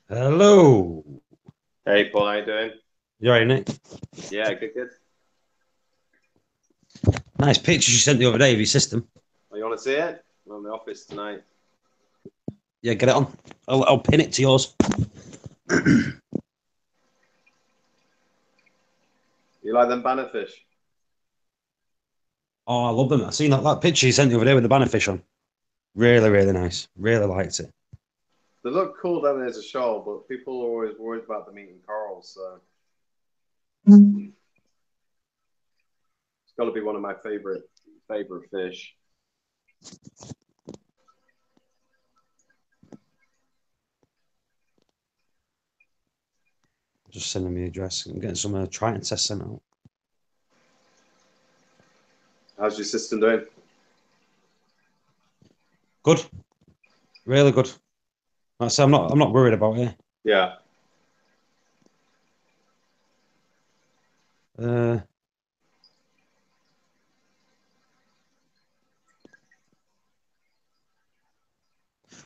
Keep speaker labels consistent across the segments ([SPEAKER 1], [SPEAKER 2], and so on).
[SPEAKER 1] Hello.
[SPEAKER 2] Hey Paul, how you doing?
[SPEAKER 1] You alright, Nick?
[SPEAKER 2] Yeah, good, good.
[SPEAKER 1] Nice pictures you sent the other day of your system.
[SPEAKER 2] Oh, you want to see it? I'm in the office tonight.
[SPEAKER 1] Yeah, get it on. I'll pin it to yours.
[SPEAKER 2] You like them bannerfish?
[SPEAKER 1] Oh, I love them. I seen that picture you sent the other day with the bannerfish on. Really, really nice. Really liked it.
[SPEAKER 2] They look cool down there as a shoal, but people are always worried about them eating corals, so it's got to be one of my favorite fish.
[SPEAKER 1] Just sending me the address. I'm getting some Triton tests sent out.
[SPEAKER 2] How's your system doing?
[SPEAKER 1] Good. Really good. Like I say, I'm not worried about it.
[SPEAKER 2] Yeah.
[SPEAKER 1] Uh,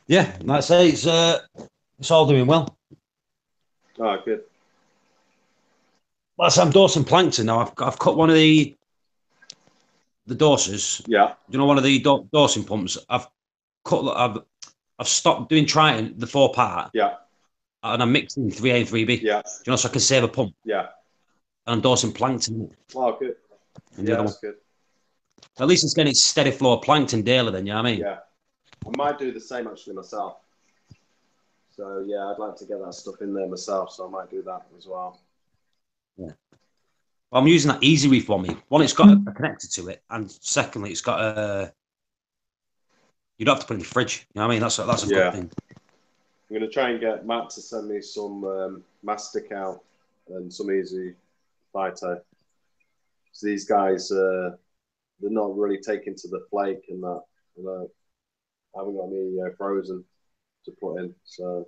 [SPEAKER 1] yeah, like I say, it's all doing well.
[SPEAKER 2] Oh, good.
[SPEAKER 1] Like I say, I'm dosing plankton now. I've cut one of the doses.
[SPEAKER 2] Yeah.
[SPEAKER 1] You know, one of the dosing pumps. I've stopped doing Triton, the 4 part,
[SPEAKER 2] Yeah.
[SPEAKER 1] and I'm mixing 3A and 3B.
[SPEAKER 2] Yeah.
[SPEAKER 1] You know, so I can save a pump.
[SPEAKER 2] Yeah.
[SPEAKER 1] And I'm dosing plankton
[SPEAKER 2] Oh, good.
[SPEAKER 1] in the
[SPEAKER 2] Yeah,
[SPEAKER 1] other one.
[SPEAKER 2] that's good.
[SPEAKER 1] At least it's getting steady flow of plankton daily then, you know what I mean?
[SPEAKER 2] Yeah. I might do the same actually myself. So yeah, I'd like to get that stuff in there myself, so I might do that as well.
[SPEAKER 1] Yeah. Well, I'm using that Easy Reef on me. One, it's got a connector to it, and secondly, it's got a. You don't have to put it in the fridge. You know what I mean? That's a
[SPEAKER 2] Yeah.
[SPEAKER 1] good thing.
[SPEAKER 2] I'm going to try and get Matt to send me some mastic out and some easy phyto. So these guys, they're not really taking to the flake and that. You know, I haven't got any frozen to put in, so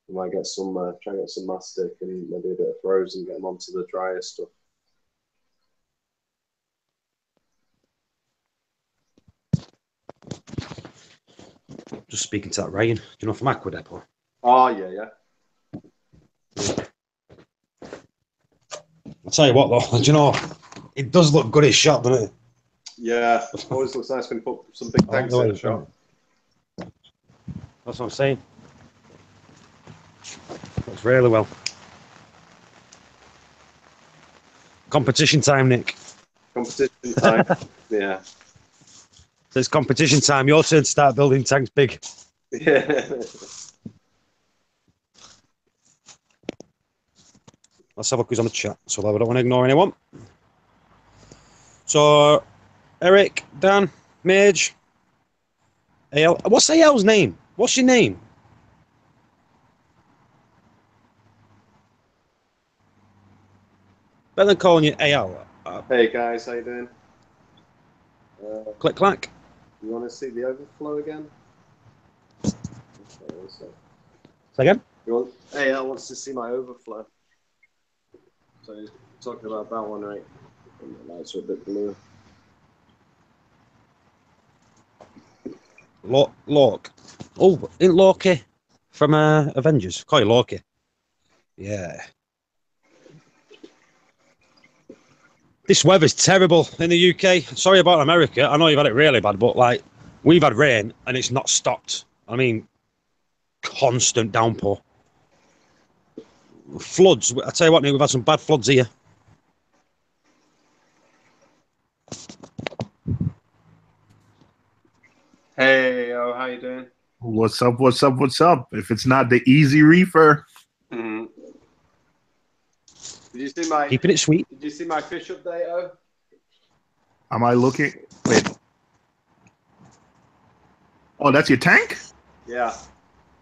[SPEAKER 2] I might get some, try and get some mastic and maybe a bit of frozen, get them onto the drier stuff.
[SPEAKER 1] Just speaking to that Ryan. Do you know from Aqua Depot?
[SPEAKER 2] Oh yeah, yeah.
[SPEAKER 1] I'll tell you what though, do you know, it does look good at shot, doesn't it?
[SPEAKER 2] Yeah, always looks nice when you put some big
[SPEAKER 1] I like
[SPEAKER 2] tanks
[SPEAKER 1] the way
[SPEAKER 2] in a
[SPEAKER 1] it's done
[SPEAKER 2] shot.
[SPEAKER 1] it. That's what I'm saying. Looks really well. Competition time, Nick.
[SPEAKER 2] Competition time. Yeah.
[SPEAKER 1] So it's competition time. Your turn to start building tanks big.
[SPEAKER 2] Yeah.
[SPEAKER 1] Let's have a quiz on the chat. So I don't want to ignore anyone. So Eric, Dan, Mage, AL. What's AL's name? What's your name? Better than calling you AL.
[SPEAKER 2] Hey guys, how you doing?
[SPEAKER 1] Click clack.
[SPEAKER 2] You want to see the overflow again? Okay,
[SPEAKER 1] Say again.
[SPEAKER 2] AL wants to see my overflow. So he's talking about that one, right? And the lights are a bit blue.
[SPEAKER 1] Lork. Oh, ain't Loki from Avengers? Call you Loki. Yeah. This weather's terrible in the UK. Sorry about America. I know you've had it really bad, but like we've had rain and it's not stopped. I mean, constant downpour. Floods. I tell you what, Nick, we've had some bad floods here.
[SPEAKER 2] Hey, oh, how you doing?
[SPEAKER 3] What's up? What's up? What's up? If it's not the easy reefer,
[SPEAKER 2] Mm-hmm. Did you see my
[SPEAKER 1] Keeping it sweet.
[SPEAKER 2] Did you see my fish update? Oh,
[SPEAKER 3] am I looking? Wait. Oh, that's your tank?
[SPEAKER 2] yeah,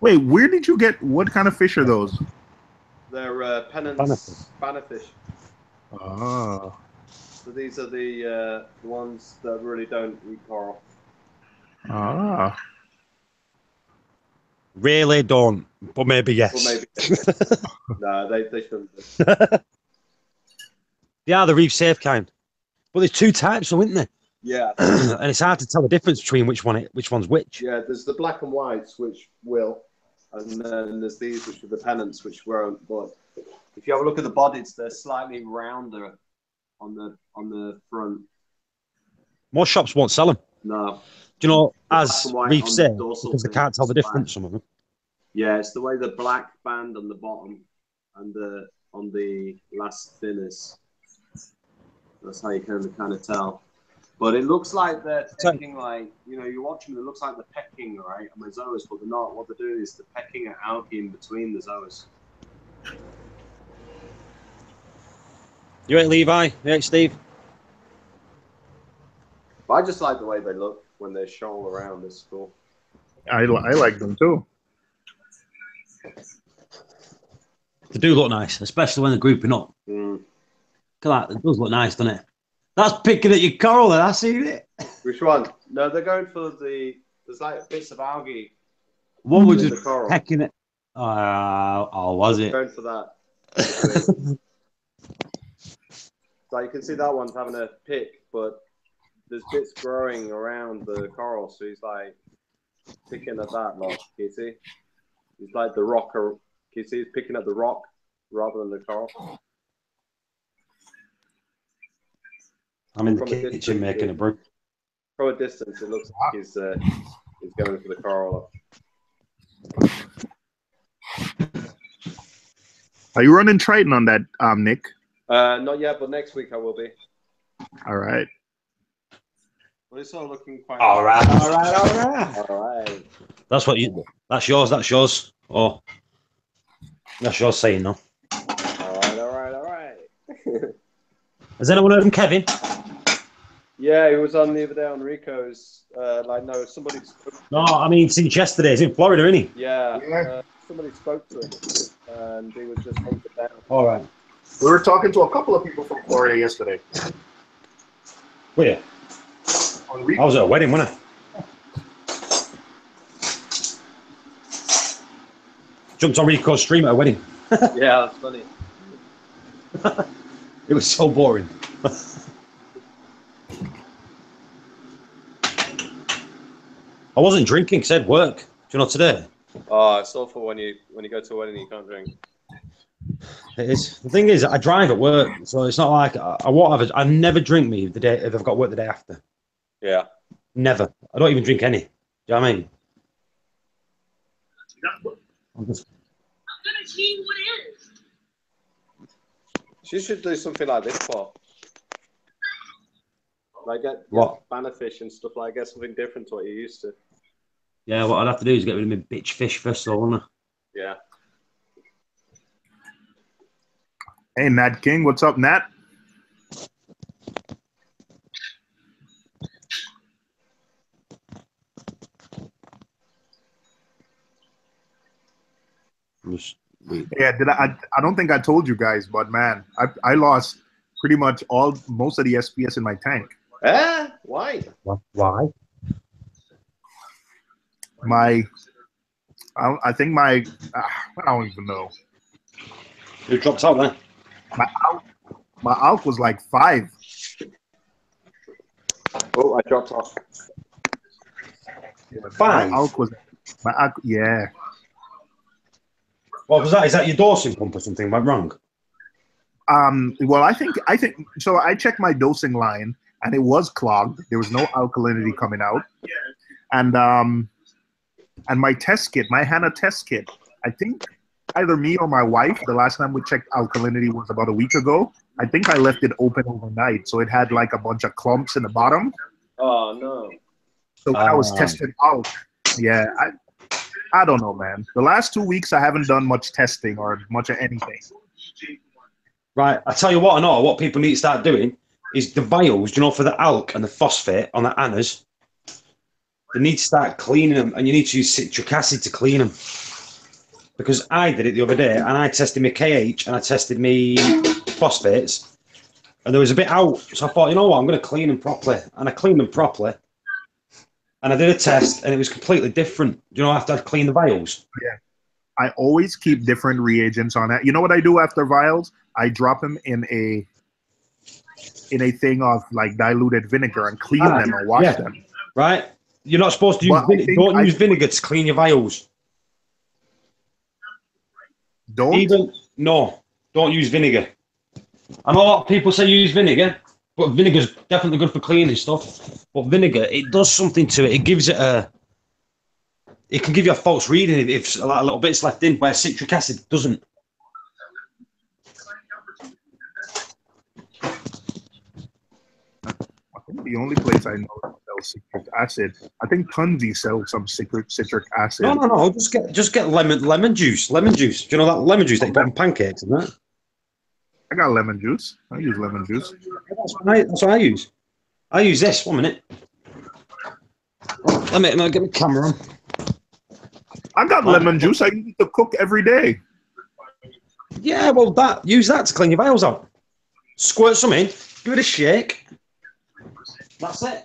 [SPEAKER 3] Wait, where did you get? What kind of fish are those?
[SPEAKER 2] they're pennants bannerfish.
[SPEAKER 3] Ah,
[SPEAKER 2] So these are the ones that really don't eat coral.
[SPEAKER 3] ah.
[SPEAKER 1] Really don't, but maybe yes.
[SPEAKER 2] Well, maybe. No, they shouldn't.
[SPEAKER 1] They are the reef safe kind. But there's two types, though, isn't there?
[SPEAKER 2] Yeah,
[SPEAKER 1] And it's hard to tell the difference between which one's which.
[SPEAKER 2] yeah. There's the black and whites, which will, And then there's these, which are the pennants, which won't. But if you have a look at the bodies, they're slightly rounder on the front.
[SPEAKER 1] Most shops won't sell them.
[SPEAKER 2] No.
[SPEAKER 1] Do you know,
[SPEAKER 2] The
[SPEAKER 1] as
[SPEAKER 2] black and white
[SPEAKER 1] Reef
[SPEAKER 2] on
[SPEAKER 1] said,
[SPEAKER 2] the dorsal
[SPEAKER 1] because they
[SPEAKER 2] thing,
[SPEAKER 1] can't tell the
[SPEAKER 2] it's
[SPEAKER 1] difference,
[SPEAKER 2] black.
[SPEAKER 1] some of them.
[SPEAKER 2] Yeah, it's the way the black band on the bottom and on the last fin is. That's how you can kind of tell. But it looks like they're pecking, like, you know, you watch them, it looks like they're pecking, right, on the zoas, but they're not. What they're doing is they're pecking at algae in between the zoas.
[SPEAKER 1] You ain't Levi? You ain't Steve?
[SPEAKER 2] But I just like the way they look when they shoal around. It's cool.
[SPEAKER 3] I like them too.
[SPEAKER 1] They do look nice, especially when they're grouping up.
[SPEAKER 2] Mm.
[SPEAKER 1] Look at that. It does look nice, doesn't it? That's picking at your coral then. I see it.
[SPEAKER 2] Which one? No, they're going for there's like bits of algae.
[SPEAKER 1] One was
[SPEAKER 2] in
[SPEAKER 1] just
[SPEAKER 2] the coral.
[SPEAKER 1] pecking it. Oh, was it?
[SPEAKER 2] Going for that. So you can see that one's having a pick, but there's bits growing around the coral, so he's like picking at that lot. Can you see? He's like the rock. Can you see? He's picking at the rock rather than the coral.
[SPEAKER 1] I'm in the
[SPEAKER 2] From a
[SPEAKER 1] kitchen
[SPEAKER 2] distance,
[SPEAKER 1] making a brew.
[SPEAKER 2] From a distance, it looks like he's going for the coral.
[SPEAKER 3] Are you running Triton on that, Nick?
[SPEAKER 2] Not yet, but next week I will be.
[SPEAKER 3] All right.
[SPEAKER 2] But it's all looking quite.
[SPEAKER 1] All right.
[SPEAKER 2] All right.
[SPEAKER 1] That's what you. That's yours. That's yours. Oh, that's yours saying no.
[SPEAKER 2] All right.
[SPEAKER 1] Has anyone heard from Kevin?
[SPEAKER 2] Yeah, he was on the other day on Rico's. No, somebody spoke.
[SPEAKER 1] No, I mean since yesterday. He's in Florida, isn't he?
[SPEAKER 2] Yeah. Somebody spoke to him, and he was just hunted down.
[SPEAKER 1] All right.
[SPEAKER 3] We were talking to a couple of people from Florida yesterday.
[SPEAKER 1] Where? I was at a wedding, wasn't I? Jumped on Rico's stream at a wedding.
[SPEAKER 2] Yeah, that's funny.
[SPEAKER 1] It was so boring. I wasn't drinking, said work. Do you know today?
[SPEAKER 2] Oh, it's awful when you go to a wedding and you can't drink.
[SPEAKER 1] It is. The thing is, I drive at work, so it's not like I won't have. I never drink me the day if I've got work the day after.
[SPEAKER 2] Yeah.
[SPEAKER 1] Never. I don't even drink any. Do you know what I mean?
[SPEAKER 4] I'm gonna see what it is.
[SPEAKER 2] She should do something like this for. Like get
[SPEAKER 1] What?
[SPEAKER 2] banner fish and stuff like. Get something different to what you're used to.
[SPEAKER 1] Yeah, what I'd have to do is get rid of my bitch fish first, though, wouldn't I?
[SPEAKER 2] Yeah.
[SPEAKER 3] Hey, Nat King. What's up, Nat? Yeah, I don't think I told you guys, but man, I lost pretty much most of the SPS in my tank.
[SPEAKER 2] Why?
[SPEAKER 1] Why?
[SPEAKER 3] I think I don't even know.
[SPEAKER 1] Who dropped out there?
[SPEAKER 3] My alk was like 5.
[SPEAKER 2] Oh, I dropped off.
[SPEAKER 1] 5?
[SPEAKER 3] My alk was yeah.
[SPEAKER 1] What was that? Is that your dosing pump or something? Am I wrong?
[SPEAKER 3] Well, I think so. I checked my dosing line and it was clogged. There was no alkalinity coming out, and my test kit, my HANA test kit. I think either me or my wife, the last time we checked alkalinity was about a week ago. I think I left it open overnight, so it had like a bunch of clumps in the bottom.
[SPEAKER 2] Oh no!
[SPEAKER 3] So when I was testing out, yeah, I don't know, man. The last 2 weeks I haven't done much testing or much of anything.
[SPEAKER 1] Right, I tell you what, I know what people need to start doing is the vials, you know, for the alk and the phosphate on the annas. They need to start cleaning them, and you need to use citric acid to clean them. Because I did it the other day, and I tested my KH and I tested my phosphates, and there was a bit out. So I thought, you know what, I'm going to clean them properly, and I cleaned them properly. And I did a test, and it was completely different. You know, after I'd cleaned the vials.
[SPEAKER 3] Yeah. I always keep different reagents on that. You know what I do after vials? I drop them in a thing of like diluted vinegar and clean them and wash them.
[SPEAKER 1] Right? You're not supposed to use vinegar. Don't use vinegar to clean your vials.
[SPEAKER 3] Don't?
[SPEAKER 1] Don't use vinegar. I know a lot of people say use vinegar, but vinegar's definitely good for cleaning stuff. But vinegar, it does something to it. It gives it it can give you a false reading if a little bit's left in, where citric acid doesn't.
[SPEAKER 3] I think the only place I know that sells citric acid, I think Tunzi sells some citric acid.
[SPEAKER 1] No. Just get lemon juice. Lemon juice. Do you know that lemon juice that you put on pancakes and that?
[SPEAKER 3] I got lemon juice. I use lemon juice.
[SPEAKER 1] That's what I use. I use this. 1 minute. Let me get my camera on.
[SPEAKER 3] I got lemon juice. I use it to cook every day.
[SPEAKER 1] Yeah, well, use that to clean your vials out. Squirt some in, give it a shake. That's it.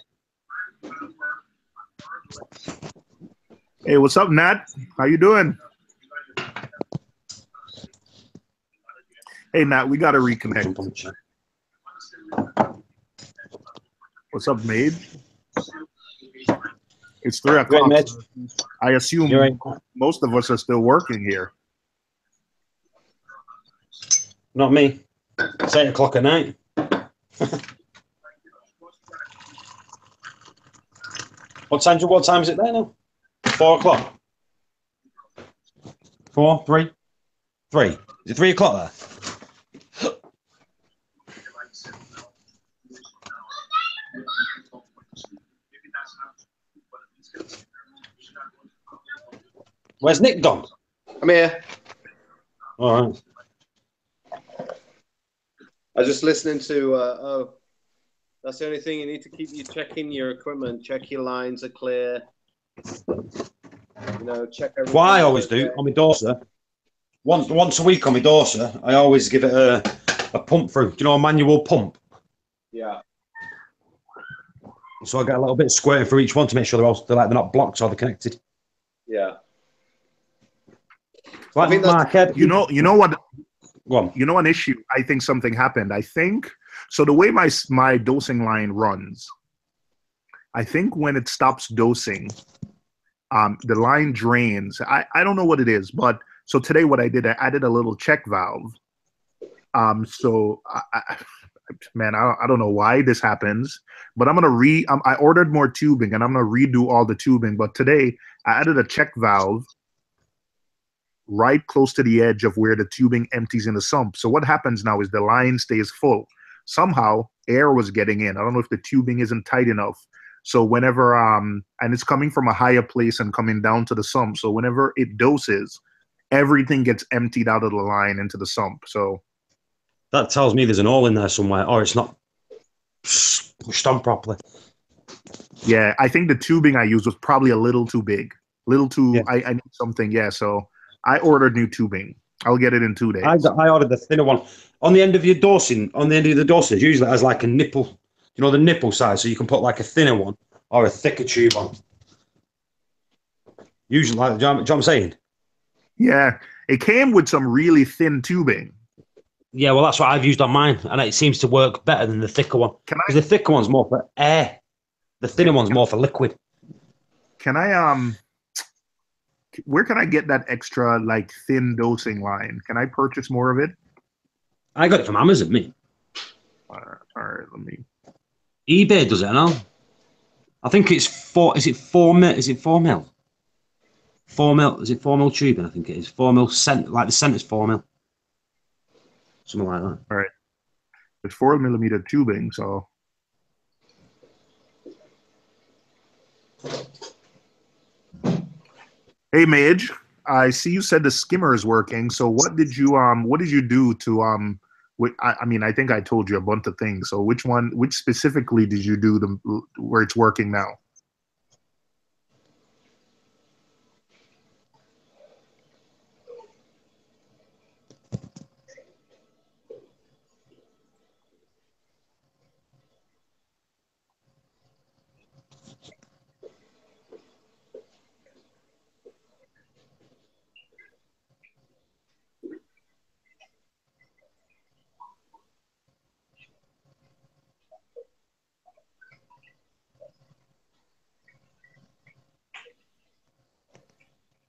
[SPEAKER 3] Hey, what's up, Nat? How you doing? Hey, Nat, we got to reconnect. What's up, Mage? It's 3 o'clock.
[SPEAKER 1] Right,
[SPEAKER 3] I assume most of us are still working here.
[SPEAKER 1] Not me. It's 8 o'clock at night. What time is it there now? 4 o'clock. 4, 3, 3. Is it 3 o'clock there? Where's Nick gone?
[SPEAKER 2] I'm here.
[SPEAKER 1] All right.
[SPEAKER 2] I was just listening to. That's the only thing you need to keep you checking your equipment. Check your lines are clear. Check everything.
[SPEAKER 1] What I always do on my Dorser, once a week on my Dorser, I always give it a pump through. Do you know a manual pump?
[SPEAKER 2] Yeah.
[SPEAKER 1] So I get a little bit of squirting through each one to make sure they're not blocked or they're connected.
[SPEAKER 2] Yeah.
[SPEAKER 1] Like I think Mark,
[SPEAKER 3] you know what?
[SPEAKER 1] Go on.
[SPEAKER 3] You know an issue. I think something happened. I think so. The way my dosing line runs, I think when it stops dosing, the line drains. I don't know what it is, but so today what I did, I added a little check valve. So I don't know why this happens, but I'm gonna I ordered more tubing and I'm gonna redo all the tubing. But today I added a check valve right close to the edge of where the tubing empties in the sump. So what happens now is the line stays full. Somehow air was getting in. I don't know if the tubing isn't tight enough. So whenever and it's coming from a higher place and coming down to the sump. So whenever it doses, everything gets emptied out of the line into the sump. So
[SPEAKER 1] that tells me there's an hole in there somewhere, or it's not pushed on properly.
[SPEAKER 3] Yeah, I think the tubing I used was probably a little too big. Little too. Yeah. I need something. Yeah, so I ordered new tubing. I'll get it in 2 days.
[SPEAKER 1] I ordered the thinner one. On the end of your dosing, on the end of the dosage, usually it has like a nipple, the nipple size, so you can put like a thinner one or a thicker tube on. Usually, do you know what I'm saying?
[SPEAKER 3] Yeah, it came with some really thin tubing.
[SPEAKER 1] Yeah, well, that's what I've used on mine, and it seems to work better than the thicker one. Because the thicker one's more for air. The thinner one's more for liquid.
[SPEAKER 3] Can I where can I get that extra like thin dosing line? Can I purchase more of it?
[SPEAKER 1] I got it from Amazon, me.
[SPEAKER 3] All right, let me.
[SPEAKER 1] eBay does it now. I think it's 4. Is it 4 mil? Is it 4 mil? 4 mil. Is it 4 mil tubing? I think it is 4 mil. Like the center's 4 mil. Something like that.
[SPEAKER 3] All right. It's 4 millimeter tubing, so. Hey, Mage, I see you said the skimmer is working. So what did you do to I mean, I think I told you a bunch of things. So which specifically did you do where it's working now?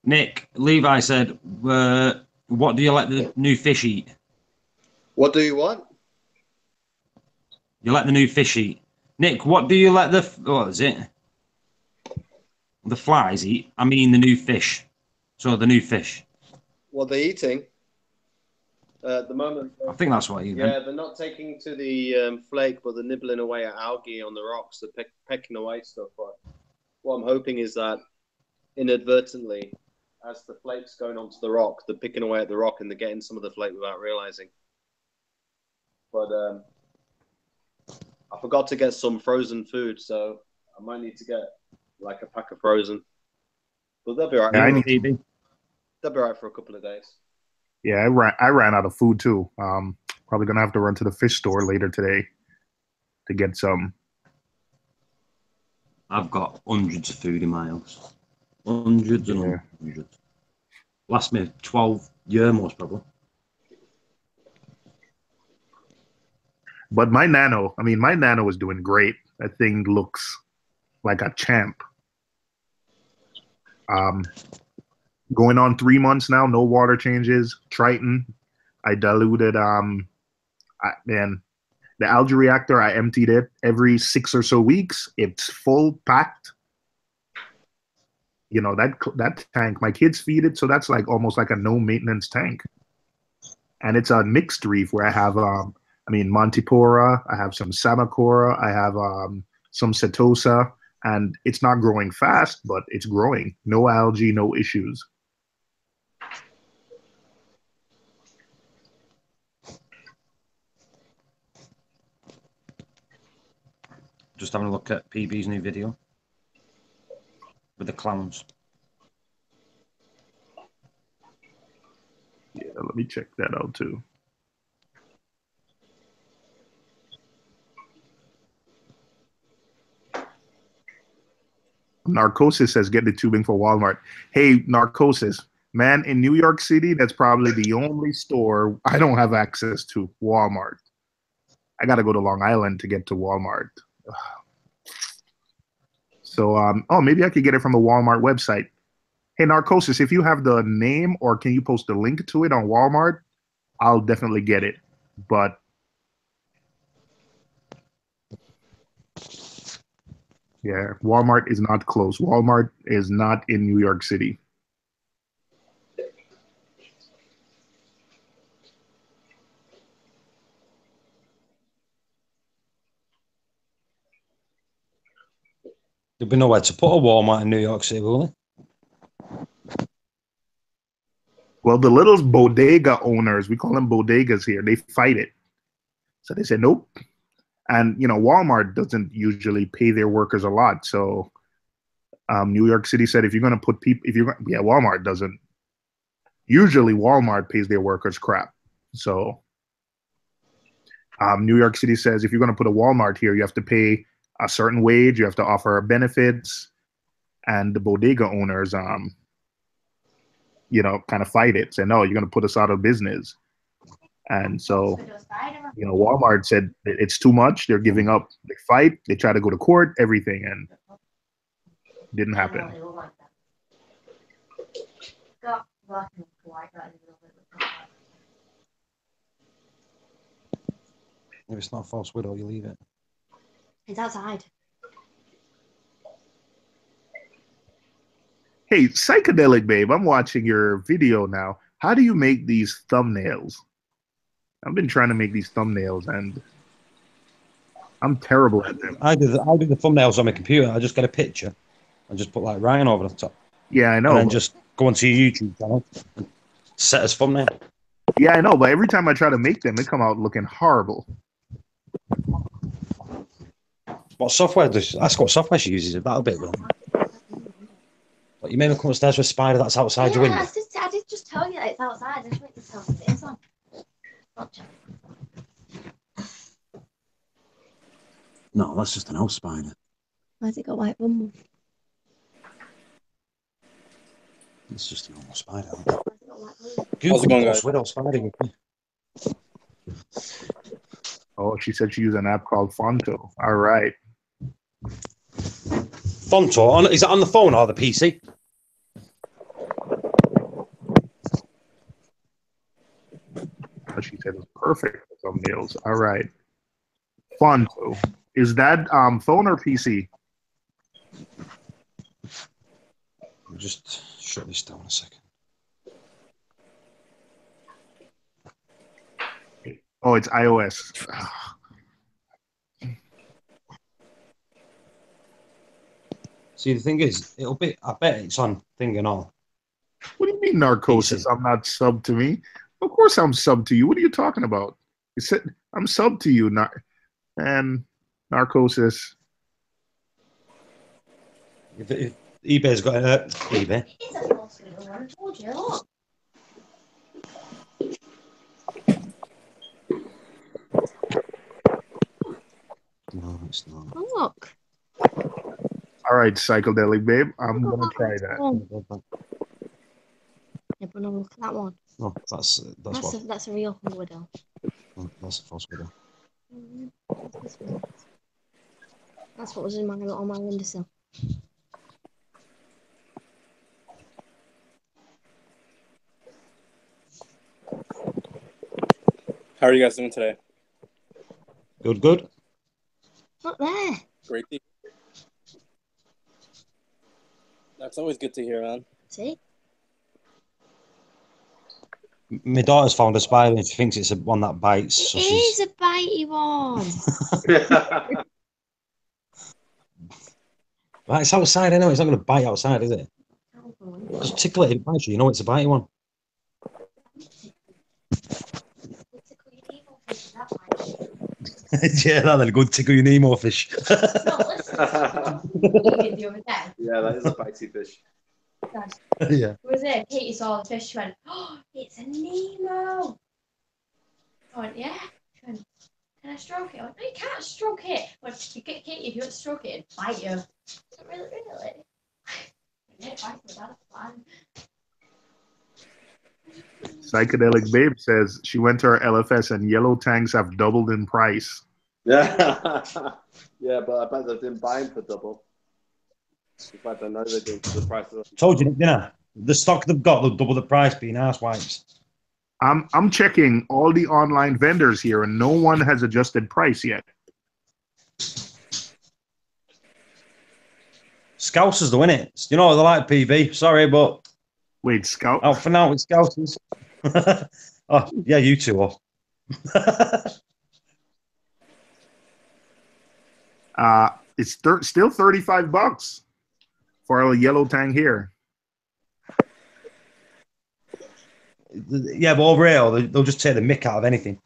[SPEAKER 1] Nick, Levi said, What do you let the new fish eat?
[SPEAKER 2] What do you want?
[SPEAKER 1] You let the new fish eat. Nick, what do you let the what is it? The flies eat? I mean the new fish. So the new fish.
[SPEAKER 2] What they're eating? At the moment,
[SPEAKER 1] I think that's what you meant.
[SPEAKER 2] yeah, they're not taking to the flake, but they're nibbling away at algae on the rocks. They're pecking away stuff. But what I'm hoping is that inadvertently, as the flake's going onto the rock, they're picking away at the rock and they're getting some of the flake without realizing. But I forgot to get some frozen food, so I might need to get like a pack of frozen. But they'll be right.
[SPEAKER 3] Yeah,
[SPEAKER 2] They'll be right for a couple of days.
[SPEAKER 3] Yeah, I ran out of food too. Probably gonna have to run to the fish store later today to get some.
[SPEAKER 1] I've got hundreds of food in my house. Hundreds and hundreds. Last me 12 years most probably.
[SPEAKER 3] But my nano is doing great. That thing looks like a champ. Going on 3 months now, no water changes. Triton, I diluted. Man, the algae reactor, I emptied it every 6 or so weeks. It's full packed. You know that tank. My kids feed it, so that's like almost like a no maintenance tank. And it's a mixed reef where I have Montipora, I have some Samacora, I have some Setosa, and it's not growing fast, but it's growing. No algae, no issues.
[SPEAKER 1] Just having a look at PB's new video with the clowns.
[SPEAKER 3] Yeah, let me check that out too. Narcosis says, get the tubing for Walmart. Hey, Narcosis, man, in New York City, that's probably the only store I don't have access to, Walmart. I got to go to Long Island to get to Walmart. So, maybe I could get it from the Walmart website. Hey, Narcosis, if you have the name or can you post a link to it on Walmart, I'll definitely get it. But yeah, Walmart is not close. Walmart is not in New York City.
[SPEAKER 1] There'll be nowhere to put a Walmart in New York City, will there?
[SPEAKER 3] Well, the little bodega owners, we call them bodegas here, they fight it. So they said, nope. And, Walmart doesn't usually pay their workers a lot. So New York City said, if you're going to put people, Walmart doesn't. Usually Walmart pays their workers crap. So New York City says, if you're going to put a Walmart here, you have to pay a certain wage, you have to offer benefits. And the bodega owners, kind of fight it, say, no, you're going to put us out of business. And so, Walmart said it's too much. They're giving up. They fight. They try to go to court, everything, and didn't happen.
[SPEAKER 1] If it's not a false widow, you leave it.
[SPEAKER 5] It's outside.
[SPEAKER 3] Hey, Psychedelic Babe, I'm watching your video now. How do you make these thumbnails? I've been trying to make these thumbnails, and I'm terrible at them.
[SPEAKER 1] I do the thumbnails on my computer. I just get a picture and just put like Ryan over the top.
[SPEAKER 3] Yeah, I know.
[SPEAKER 1] And then just go onto your YouTube channel and set as thumbnail.
[SPEAKER 3] Yeah, I know, but every time I try to make them, they come out looking horrible.
[SPEAKER 1] What software does? Ask what software she uses. That'll be it. But you made me come upstairs with a spider that's outside your window.
[SPEAKER 5] I did just tell you that it's outside. I just make this tell it is on.
[SPEAKER 1] No, that's just an house spider.
[SPEAKER 5] Why's it got white rumble?
[SPEAKER 1] It's just a normal spider.
[SPEAKER 6] How's it going, guys?
[SPEAKER 1] Widow spider.
[SPEAKER 3] Oh, she said she used an app called Fonto. All right.
[SPEAKER 1] Fonto? Is that on the phone or the PC?
[SPEAKER 3] perfect for thumbnails. All right. Fonto. Is that phone or PC?
[SPEAKER 1] I'll just shut this down a second.
[SPEAKER 3] Oh, it's iOS.
[SPEAKER 1] See, the thing is, I bet it's on thing and all.
[SPEAKER 3] What do you mean, Narcosis? I'm not sub to me. Of course I'm sub to you. What are you talking about? You said I'm sub to you, and Narcosis.
[SPEAKER 1] If eBay's got eBay.
[SPEAKER 5] It's a false video, I told you. Look.
[SPEAKER 1] No, it's not.
[SPEAKER 5] Oh, look.
[SPEAKER 3] All right, psychedelic babe. I'm gonna try that.
[SPEAKER 5] Yeah, but no, look at that one.
[SPEAKER 1] No, that's what.
[SPEAKER 5] That's a real widow.
[SPEAKER 1] No, that's a false widow.
[SPEAKER 5] What's this one? That's what was on my windowsill.
[SPEAKER 6] How are you guys doing today?
[SPEAKER 1] Good, good.
[SPEAKER 5] Not there.
[SPEAKER 6] Great. That's always good to hear, man.
[SPEAKER 5] See?
[SPEAKER 1] My daughter's found a spider and she thinks it's one that bites.
[SPEAKER 5] It is a bitey one.
[SPEAKER 1] Right, it's outside anyway. It's not going to bite outside, is it? Just tickle it. It bites you. You know it's a bitey one. Yeah, that'll go tickle your Nemo fish.
[SPEAKER 5] No, listen. The other day.
[SPEAKER 2] Yeah, that is a bitey fish.
[SPEAKER 1] Yeah.
[SPEAKER 5] It was there. Katie saw the fish. She went, "Oh, it's a Nemo." I went, "Yeah." She went, "Can I stroke it?" I went, "No, you can't stroke it." I went, Katie, if you want to stroke it, it'd bite you. I went, really? Yeah, it bites me. That's fine.
[SPEAKER 3] Psychedelic babe says she went to her LFS and yellow tanks have doubled in price.
[SPEAKER 2] Yeah, yeah, but I bet they didn't buy them for double. In fact, I know they did for the price of.
[SPEAKER 1] Told you, didn't I? The stock they've got, they'll double the price being ass wipes.
[SPEAKER 3] I'm checking all the online vendors here and no one has adjusted price yet.
[SPEAKER 1] Scousers, though, innit? You know, they like PB. Sorry, but.
[SPEAKER 3] Wait, Scout?
[SPEAKER 1] Oh, for now, it's Scousers. Oh, yeah, you two are.
[SPEAKER 3] It's still $35 for a yellow tang here.
[SPEAKER 1] Yeah, but over here, they'll just take the mick out of anything.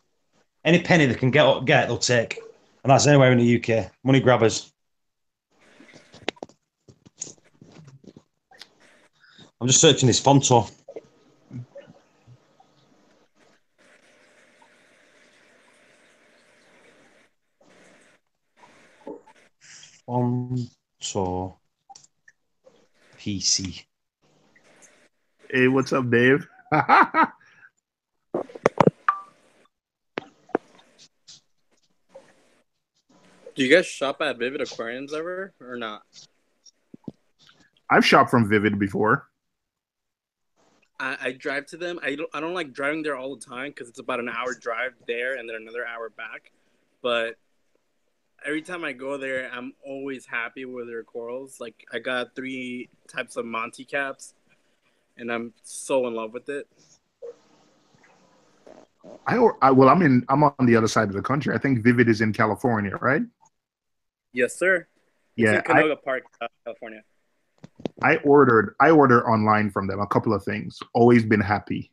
[SPEAKER 1] Any penny they can get, they'll take. And that's anywhere in the UK. Money grabbers. I'm just searching this Fonto. Fonto PC.
[SPEAKER 3] Hey, what's up, Dave?
[SPEAKER 6] Do you guys shop at Vivid Aquariums ever or not?
[SPEAKER 3] I've shopped from Vivid before.
[SPEAKER 6] I drive to them. I don't like driving there all the time because it's about an hour drive there and then another hour back. But every time I go there, I'm always happy with their corals. Like I got 3 types of Monty caps, and I'm so in love with it.
[SPEAKER 3] I'm on the other side of the country. I think Vivid is in California, right?
[SPEAKER 6] Yes, sir.
[SPEAKER 3] Yeah,
[SPEAKER 6] it's in Canoga Park, California.
[SPEAKER 3] I order online from them a couple of things. Always been happy.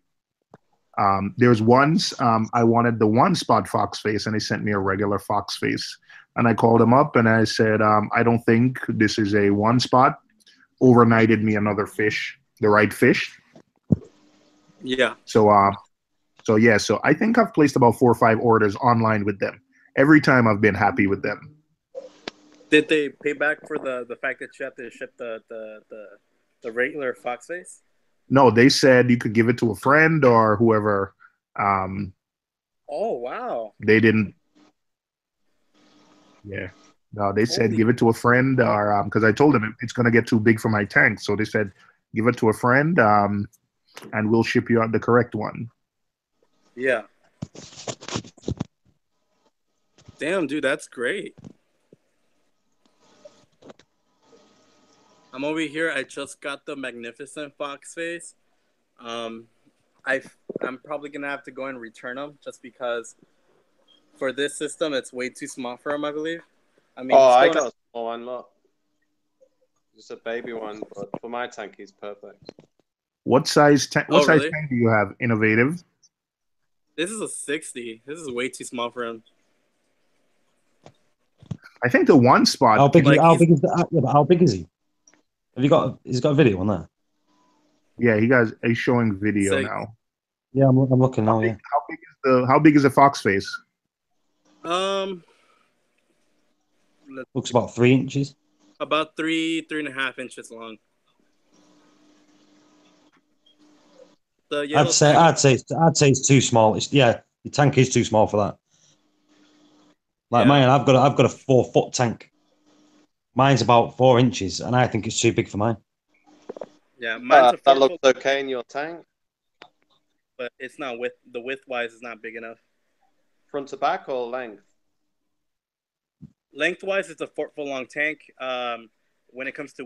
[SPEAKER 3] There's once I wanted the one spot fox face, and they sent me a regular fox face. And I called them up and I said, I don't think this is a one spot. Overnighted me another fish, the right fish.
[SPEAKER 6] Yeah.
[SPEAKER 3] So I think I've placed about 4 or 5 orders online with them. Every time I've been happy with them.
[SPEAKER 6] Did they pay back for the fact that you have to ship the regular fox face?
[SPEAKER 3] No, they said you could give it to a friend or whoever.
[SPEAKER 6] Oh, wow.
[SPEAKER 3] They didn't. Yeah. No, they said give it to a friend or because I told them it's going to get too big for my tank. So they said give it to a friend and we'll ship you out the correct one.
[SPEAKER 6] Yeah. Damn, dude, that's great. I'm over here. I just got the magnificent fox face. Um, I'm probably gonna have to go and return them just because for this system it's way too small for him. I believe. I mean,
[SPEAKER 2] Oh,
[SPEAKER 6] he's
[SPEAKER 2] I
[SPEAKER 6] still
[SPEAKER 2] got a small one. Look, just a baby one, but for my tank, he's perfect.
[SPEAKER 3] What size tank? What
[SPEAKER 6] Oh,
[SPEAKER 3] size
[SPEAKER 6] really?
[SPEAKER 3] tank do you have? Innovative.
[SPEAKER 6] This is a 60. This is way too small for him.
[SPEAKER 3] I think the one spot.
[SPEAKER 1] How big?
[SPEAKER 6] Like,
[SPEAKER 1] How
[SPEAKER 6] he's-
[SPEAKER 1] big is that? Yeah, but how big is he? Have you got? He's got a video on there.
[SPEAKER 3] Yeah, he's showing video
[SPEAKER 6] Sick.
[SPEAKER 3] now.
[SPEAKER 1] Yeah, I'm looking now. Yeah.
[SPEAKER 3] How big is the fox face?
[SPEAKER 1] Looks about 3 inches.
[SPEAKER 6] About 3.5 inches long. The yellow tank.
[SPEAKER 1] I'd say it's too small. Yeah, your tank is too small for that. Like
[SPEAKER 6] Yeah.
[SPEAKER 1] mine, I've got a 4 foot tank. Mine's about 4 inches, and I think it's too big for mine.
[SPEAKER 6] Yeah, mine's a 4
[SPEAKER 2] That looks
[SPEAKER 6] foot,
[SPEAKER 2] okay in your tank,
[SPEAKER 6] but it's not the width wise is not big enough.
[SPEAKER 2] front to back or length.
[SPEAKER 6] Lengthwise, it's a 4 foot long tank. When it comes to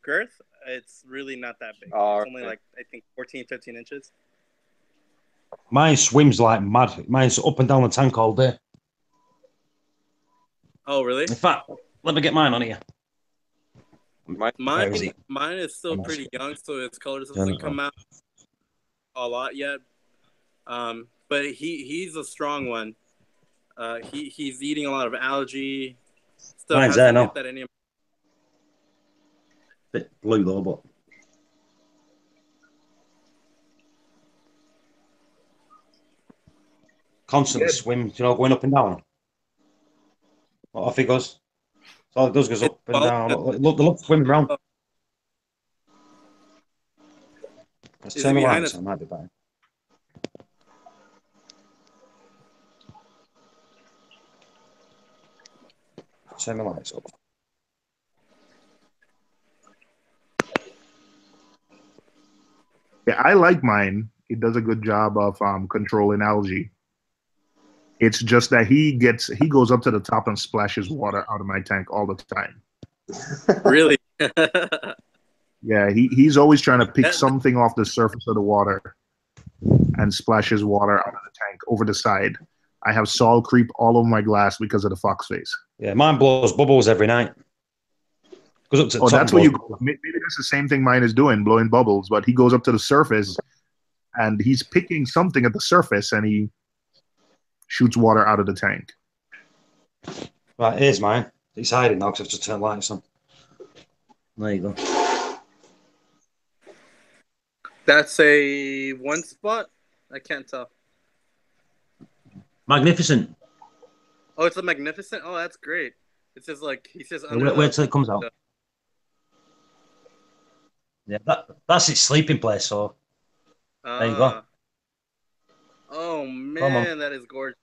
[SPEAKER 6] girth, it's really not that big.
[SPEAKER 2] Oh,
[SPEAKER 6] It's only
[SPEAKER 2] okay.
[SPEAKER 6] like I think 14, 15 inches.
[SPEAKER 1] Mine swims like mad. Mine's up and down the tank all day.
[SPEAKER 6] Oh, really?
[SPEAKER 1] In fact, let me get mine on here. Where is it?
[SPEAKER 6] Mine is still pretty young, so its colors
[SPEAKER 1] Yeah,
[SPEAKER 6] doesn't come out a lot yet. But he's a strong one. He's eating a lot of algae. Still
[SPEAKER 1] Mine's
[SPEAKER 6] hasn't
[SPEAKER 1] there
[SPEAKER 6] hit
[SPEAKER 1] now.
[SPEAKER 6] that any.
[SPEAKER 1] Bit blue though, but constantly swims. You know, going up and down. Off he goes. So all it does goes up and down. Look, swimming around. Let's
[SPEAKER 6] Is
[SPEAKER 1] turn
[SPEAKER 6] he
[SPEAKER 1] the
[SPEAKER 6] behind
[SPEAKER 1] lights
[SPEAKER 6] us?
[SPEAKER 1] on. Might be better. Turn the lights up.
[SPEAKER 3] Yeah, I like mine. He does a good job of controlling algae. It's just that he goes up to the top and splashes water out of my tank all the time.
[SPEAKER 6] Really?
[SPEAKER 3] Yeah, he's always trying to pick
[SPEAKER 6] That-
[SPEAKER 3] something off the surface of the water and splashes water out of the tank over the side. I have sol creep all over my glass because of the fox face.
[SPEAKER 1] Yeah, mine blows bubbles every night. Goes up to the
[SPEAKER 3] Oh,
[SPEAKER 1] top.
[SPEAKER 3] that's what you. Maybe that's the same thing mine is doing, blowing bubbles. But he goes up to the surface, and he's picking something at the surface, and he shoots water out of the tank.
[SPEAKER 1] Right, here's mine. It's hiding now because I've just turned lights on. There you go.
[SPEAKER 6] That's a one spot. I can't tell.
[SPEAKER 1] Magnificent.
[SPEAKER 6] Oh, it's a magnificent. Oh, that's great. It says he says under
[SPEAKER 1] Wait till it comes out. Yeah, that's its sleeping place. So there you go.
[SPEAKER 6] Oh
[SPEAKER 1] Come
[SPEAKER 6] man,
[SPEAKER 1] on.
[SPEAKER 6] that is gorgeous.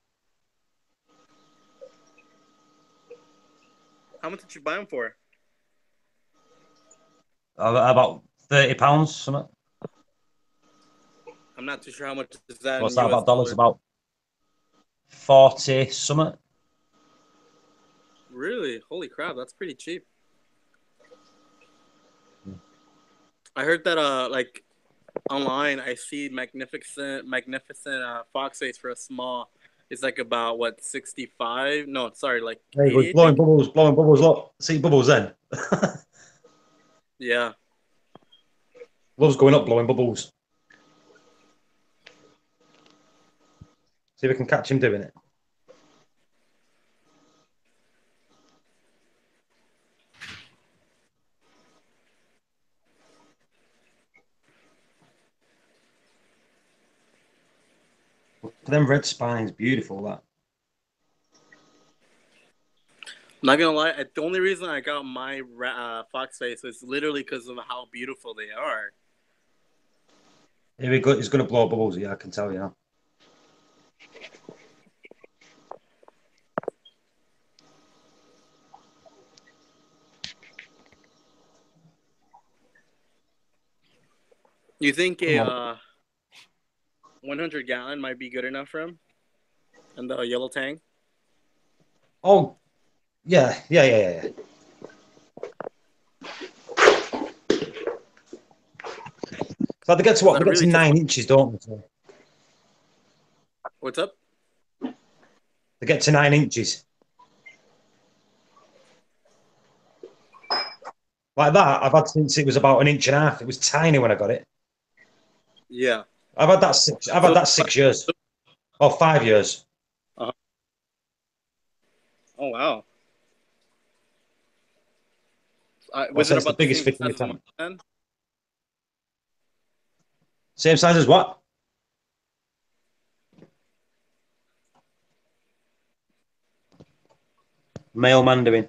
[SPEAKER 6] How much did you buy them for?
[SPEAKER 1] About £30, something.
[SPEAKER 6] I'm not too sure how much is that
[SPEAKER 1] What's
[SPEAKER 6] in
[SPEAKER 1] that
[SPEAKER 6] US
[SPEAKER 1] about dollars? About 40 something.
[SPEAKER 6] Really? Holy crap, that's pretty cheap. I heard that online I see magnificent fox face for a small is like about what 65? No, sorry, like
[SPEAKER 1] There you
[SPEAKER 6] 80,
[SPEAKER 1] go.
[SPEAKER 6] I think.
[SPEAKER 1] Blowing bubbles. Look, see bubbles then.
[SPEAKER 6] Yeah.
[SPEAKER 1] Love's going up, blowing bubbles. See if we can catch him doing it. Them red spines, beautiful. That.
[SPEAKER 6] I'm not gonna lie, the only reason I got my fox face was literally because of how beautiful they are.
[SPEAKER 1] Here we go. He's going to blow bubbles. Yeah, I can tell you now.
[SPEAKER 6] You think a 100 gallon might be good enough for him? And the yellow tang.
[SPEAKER 1] Oh, yeah. So they get to
[SPEAKER 6] Because
[SPEAKER 1] what?
[SPEAKER 6] I
[SPEAKER 1] They get to
[SPEAKER 6] really just
[SPEAKER 1] 9 inches, don't they?
[SPEAKER 6] what's up?
[SPEAKER 1] They get to 9 inches. Like that, I've had since it was about an inch and a half. It was tiny when I got it.
[SPEAKER 6] Yeah.
[SPEAKER 1] I've had that six. I've had
[SPEAKER 6] So
[SPEAKER 1] that 6 years or 5 years.
[SPEAKER 6] uh, oh wow.
[SPEAKER 1] I'll
[SPEAKER 6] Was
[SPEAKER 1] say
[SPEAKER 6] it
[SPEAKER 1] it's the
[SPEAKER 6] about the
[SPEAKER 1] biggest
[SPEAKER 6] same
[SPEAKER 1] fish in
[SPEAKER 6] size
[SPEAKER 1] the
[SPEAKER 6] as mine
[SPEAKER 1] tank.
[SPEAKER 6] then?
[SPEAKER 1] Same size as what? Male mandarin.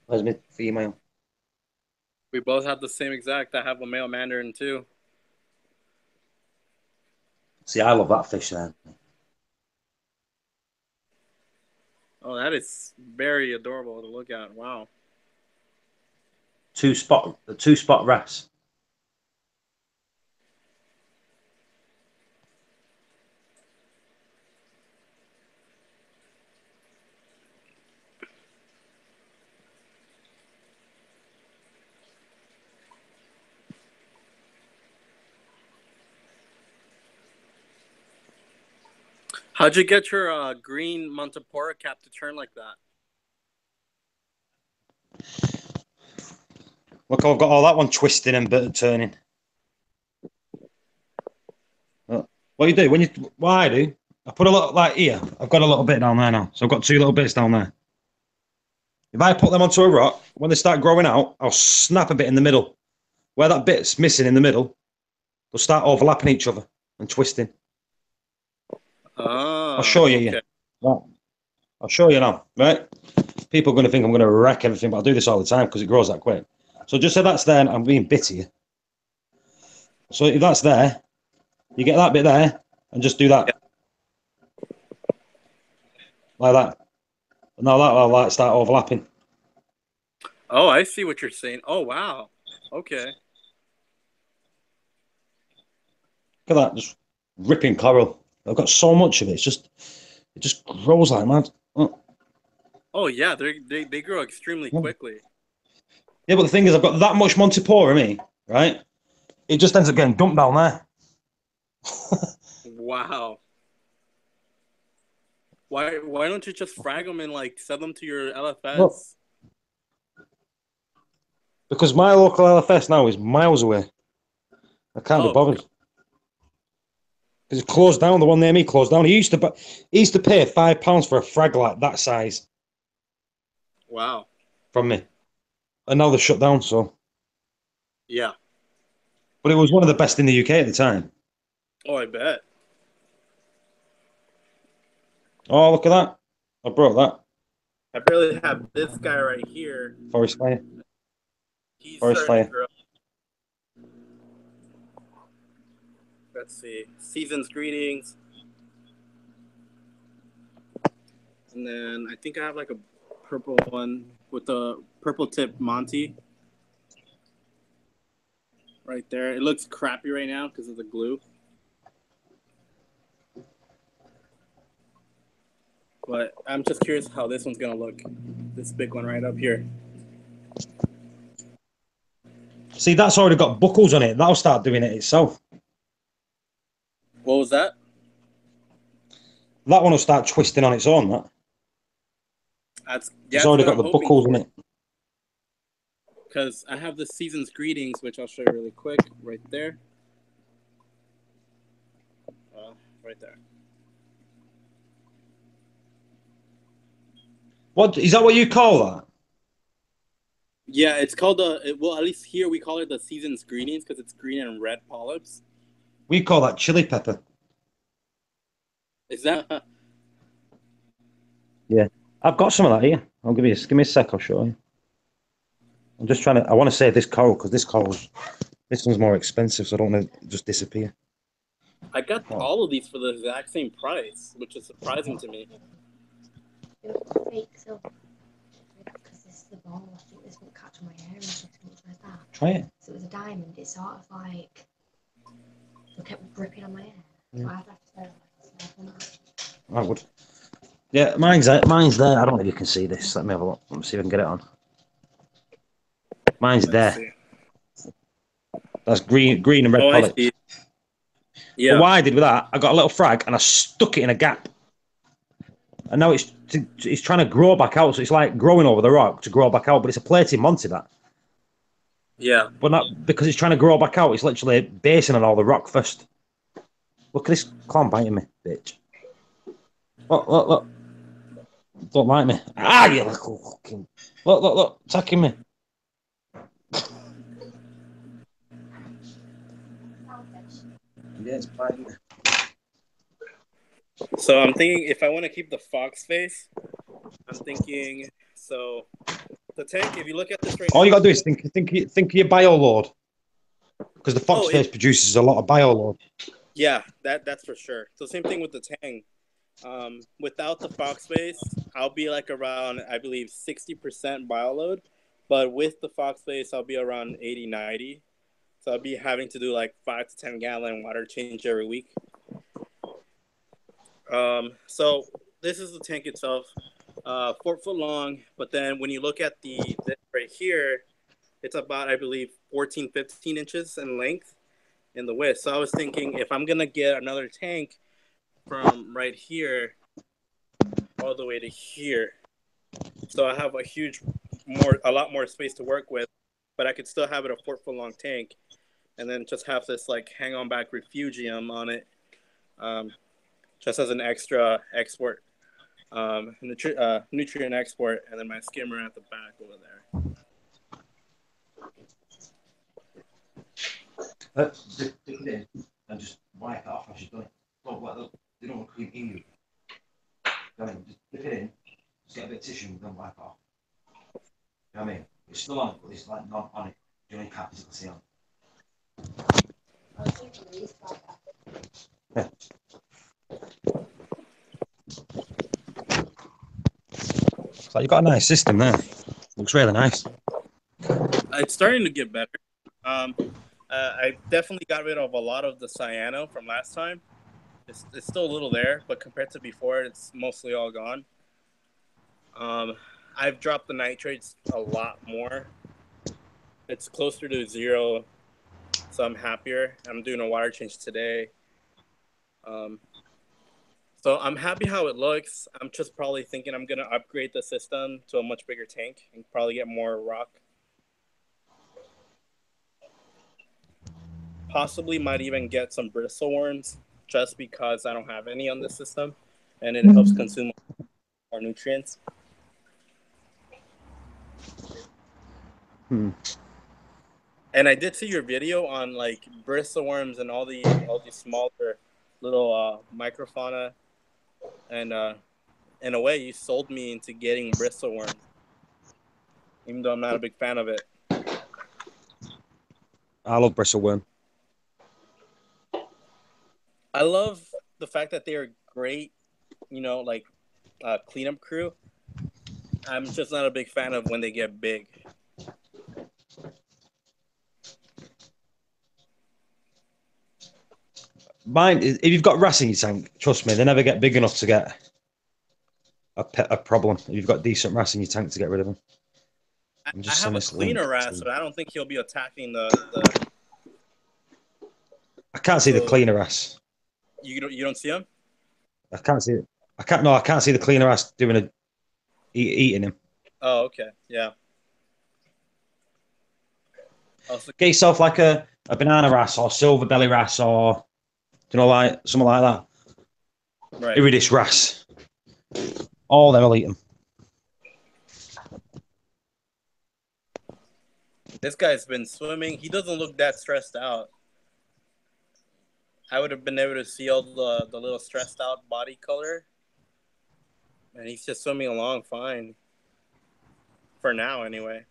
[SPEAKER 1] Where's my female?
[SPEAKER 6] We both have the same exact. I have a male mandarin too.
[SPEAKER 1] See, I love that fish then.
[SPEAKER 6] Oh, that is very adorable to look at. Wow.
[SPEAKER 1] The two spot wrasse.
[SPEAKER 6] How'd you get your green Montepora cap to turn like that?
[SPEAKER 1] Look, I've got all that one twisting and bit turning. What you do when you? What I do? I put a little like here. I've got a little bit down there now, so I've got 2 little bits down there. If I put them onto a rock, when they start growing out, I'll snap a bit in the middle. Where that bit's missing in the middle, they'll start overlapping each other and twisting. I'll
[SPEAKER 6] Oh,
[SPEAKER 1] show you.
[SPEAKER 6] okay.
[SPEAKER 1] Right. I'll show you now. Right? People are going to think I'm going to wreck everything, but I do this all the time because it grows that quick. So just say that's there, and I'm being bitty. So if that's there, you get that bit there, and just do that.
[SPEAKER 6] Yeah.
[SPEAKER 1] Like that. And now that will like start overlapping.
[SPEAKER 6] Oh, I see what you're saying. Oh, wow. Okay.
[SPEAKER 1] Look at that, just ripping coral. I've got so much of it. It just grows like mad. Oh.
[SPEAKER 6] Oh, yeah. They grow extremely quickly.
[SPEAKER 1] Yeah, but the thing is, I've got that much Montepora in me, right? It just ends up getting dumped down there.
[SPEAKER 6] Wow. Why don't you just frag them and like sell them to your LFS?
[SPEAKER 1] Look, because my local LFS now is miles away. I can't be bothered. Because it closed down. The one near me closed down. He used to pay £5 for a frag like that size.
[SPEAKER 6] Wow.
[SPEAKER 1] From me, and now they're shut down. So
[SPEAKER 6] Yeah.
[SPEAKER 1] but it was one of the best in the UK at the time.
[SPEAKER 6] Oh, I bet.
[SPEAKER 1] Oh, look at that! I brought that.
[SPEAKER 6] I barely have this guy right here.
[SPEAKER 1] Forest fire.
[SPEAKER 6] He's
[SPEAKER 1] Forest
[SPEAKER 6] starting to
[SPEAKER 1] fire.
[SPEAKER 6] grow. Let's see. Season's greetings. And then I think I have like a purple one with the purple tip Monty. Right there. It looks crappy right now because of the glue. But I'm just curious how this one's going to look. This big one right up here.
[SPEAKER 1] See, that's already got buckles on it. That'll start doing it itself.
[SPEAKER 6] What was that?
[SPEAKER 1] That one will start twisting on its own, that. It's already got the buckles in it.
[SPEAKER 6] Because I have the season's greetings, which I'll show you really quick, right there. Right there.
[SPEAKER 1] What is that? What you call that?
[SPEAKER 6] Yeah, it's called well, at least here we call it the season's greetings because it's green and red polyps.
[SPEAKER 1] We call that chili pepper.
[SPEAKER 6] Is that?
[SPEAKER 1] Yeah, I've got some of that here. Give me a sec. I'll show you. I'm just trying to. I want to save this coral because this one's more expensive, so I don't want to just disappear.
[SPEAKER 6] I got all of these for the exact same price, which is surprising to me.
[SPEAKER 5] It was fake silver. Because this is the ball. I think this won't catch on my hair and stuff like that.
[SPEAKER 1] Try it.
[SPEAKER 5] So it was a diamond. It sort of like it kept gripping on my hair. So I had to sterilize it.
[SPEAKER 1] I would. Yeah, mine's there. Mine's there. I don't know if you can see this. Let me have a look. Let me see if I can get it on. Mine's
[SPEAKER 6] Let's
[SPEAKER 1] there.
[SPEAKER 6] see.
[SPEAKER 1] That's green and red
[SPEAKER 6] Oh, I
[SPEAKER 1] pellets.
[SPEAKER 6] see.
[SPEAKER 1] But
[SPEAKER 6] Yeah.
[SPEAKER 1] what I did with that, I got a little frag and I stuck it in a gap. And now it's trying to grow back out. So it's like growing over the rock to grow back out. But it's a plated Monty, that.
[SPEAKER 6] Yeah.
[SPEAKER 1] But not because it's trying to grow back out. It's literally basing on all the rock first. Look at this clown biting me, bitch. Look. Don't like me. Ah, you little fucking... Look, attacking me. Yeah, it's biting me.
[SPEAKER 6] So I'm thinking if I want to keep the fox face, I'm thinking so the tank. If you look at this right
[SPEAKER 1] All
[SPEAKER 6] now,
[SPEAKER 1] you gotta do is think of your bio load, because the fox face produces a lot of bio load.
[SPEAKER 6] yeah, that's for sure. So same thing with the tank. Without the fox face, I'll be like around, I believe, 60% bio load, but with the fox face, I'll be around 80, 90. So I'll be having to do like 5 to 10 gallon water change every week. So this is the tank itself, 4 foot long. But then when you look at this right here, it's about, I believe, 14, 15 inches in length in the width. So I was thinking if I'm gonna get another tank from right here all the way to here, so I have a lot more space to work with, but I could still have it a 4 foot long tank, and then just have this like hang on back refugium on it. Just as an extra export, nutrient export, and then my skimmer at the back over there.
[SPEAKER 1] Stick it in and just wipe it off as you've done it. Don't let they don't want to clean in you. Just stick it in, just get a bit of tissue and don't wipe it off. You know what I mean? It's still on, but it's like not on it. You only can't physically see on. Yeah. So you've got a nice system there. Looks really nice.
[SPEAKER 6] It's starting to get better. I definitely got rid of a lot of the cyano from last time. It's still a little there, but compared to before, it's mostly all gone. I've dropped the nitrates a lot more. It's closer to 0, so I'm happier. I'm doing a water change today. So I'm happy how it looks. I'm just probably thinking I'm gonna upgrade the system to a much bigger tank and probably get more rock. Possibly might even get some bristle worms just because I don't have any on the system, and it helps consume our nutrients. And I did see your video on like bristle worms and all these smaller little microfauna, and in a way, you sold me into getting bristle worms, even though I'm not a big fan of it.
[SPEAKER 1] I love bristleworm.
[SPEAKER 6] I love the fact that they are great, like cleanup crew. I'm just not a big fan of when they get big.
[SPEAKER 1] Mine, if you've got wrasse in your tank, trust me, they never get big enough to get a problem. If you've got decent wrasse in your tank to get rid of them.
[SPEAKER 6] I have a cleaner wrasse, but I don't think he'll be attacking the.
[SPEAKER 1] I can't see the cleaner wrasse.
[SPEAKER 6] You don't see him?
[SPEAKER 1] I can't see it. I can't see the cleaner wrasse eating him.
[SPEAKER 6] Oh, okay, yeah.
[SPEAKER 1] Get yourself like a banana wrasse or silver belly wrasse or like something like that.
[SPEAKER 6] Right.
[SPEAKER 1] Iridis wrasse. All them will eat them.
[SPEAKER 6] This guy's been swimming. He doesn't look that stressed out. I would have been able to see all the little stressed out body color. And he's just swimming along fine. For now, anyway.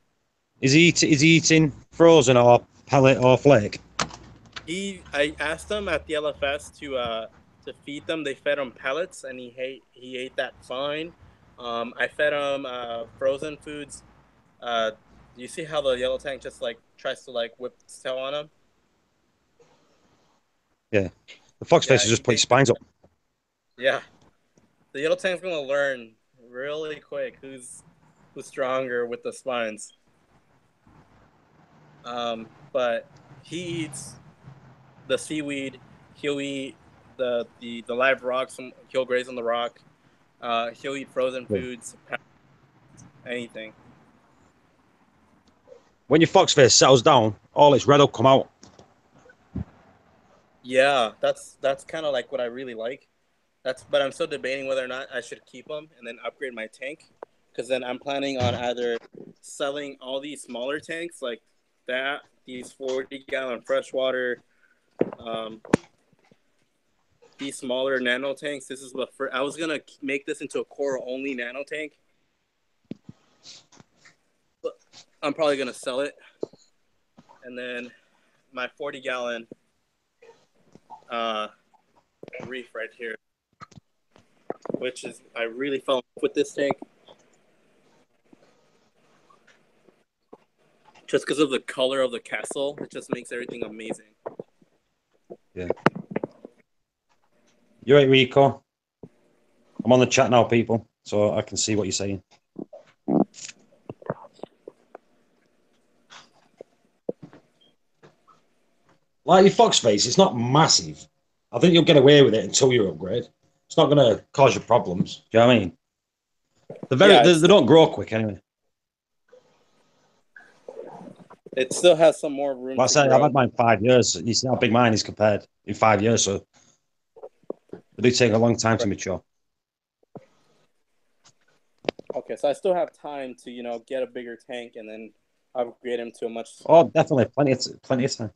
[SPEAKER 1] Is he eating frozen or pellet or flake?
[SPEAKER 6] I asked him at the LFS to feed them. They fed him pellets, and he ate that fine. I fed him frozen foods. Do you see how the yellow tank just like tries to like whip its tail on him?
[SPEAKER 1] Yeah, the fox face is just put his spines up.
[SPEAKER 6] Yeah, The yellow tank's gonna learn really quick who's stronger with the spines. But he eats the seaweed. He'll eat the live rocks. He'll graze on the rock. He'll eat frozen foods, anything.
[SPEAKER 1] When your foxface settles down, all its red will come out.
[SPEAKER 6] Yeah, that's kind of like what I really like. But I'm still debating whether or not I should keep them and then upgrade my tank, because then I'm planning on either selling all these smaller tanks like that, these 40-gallon freshwater, these smaller nano tanks. This is I was gonna make this into a coral only nano tank, but I'm probably gonna sell it, and then my 40-gallon reef right here, which is I really fell in love with this tank just because of the color of the castle. It just makes everything amazing.
[SPEAKER 1] Yeah. You're right, Rico. I'm on the chat now, people, so I can see what you're saying. Like your foxface, it's not massive. I think you'll get away with it until you upgrade. It's not going to cause you problems. Do you know what I mean? They don't grow quick anyway.
[SPEAKER 6] It still has some more room.
[SPEAKER 1] Like I say, I've had mine 5 years. You see how big mine is compared in 5 years. So they do take a long time to mature.
[SPEAKER 6] Okay, so I still have time to get a bigger tank and then upgrade him to a much.
[SPEAKER 1] Oh, definitely, plenty of time.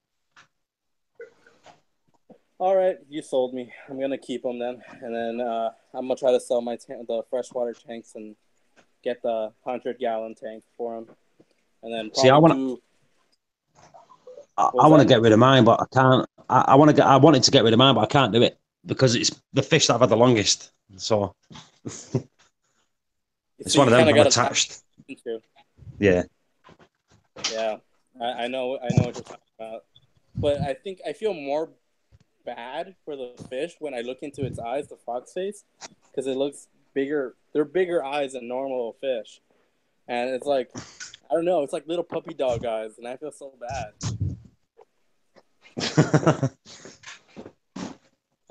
[SPEAKER 6] All right, you sold me. I'm gonna keep them then, and then I'm gonna try to sell the freshwater tanks and get the 100-gallon tank for them, and then
[SPEAKER 1] see, I want to get rid of mine, but I can't. I wanted to get rid of mine, but I can't do it because it's the fish that I've had the longest. So it's one of them. I'm attached. Yeah.
[SPEAKER 6] Yeah, I know what you're talking about, but I think I feel more bad for the fish when I look into its eyes, the fox face, because it looks bigger. They're bigger eyes than normal fish, and it's like, I don't know, it's like little puppy dog eyes, and I feel so bad.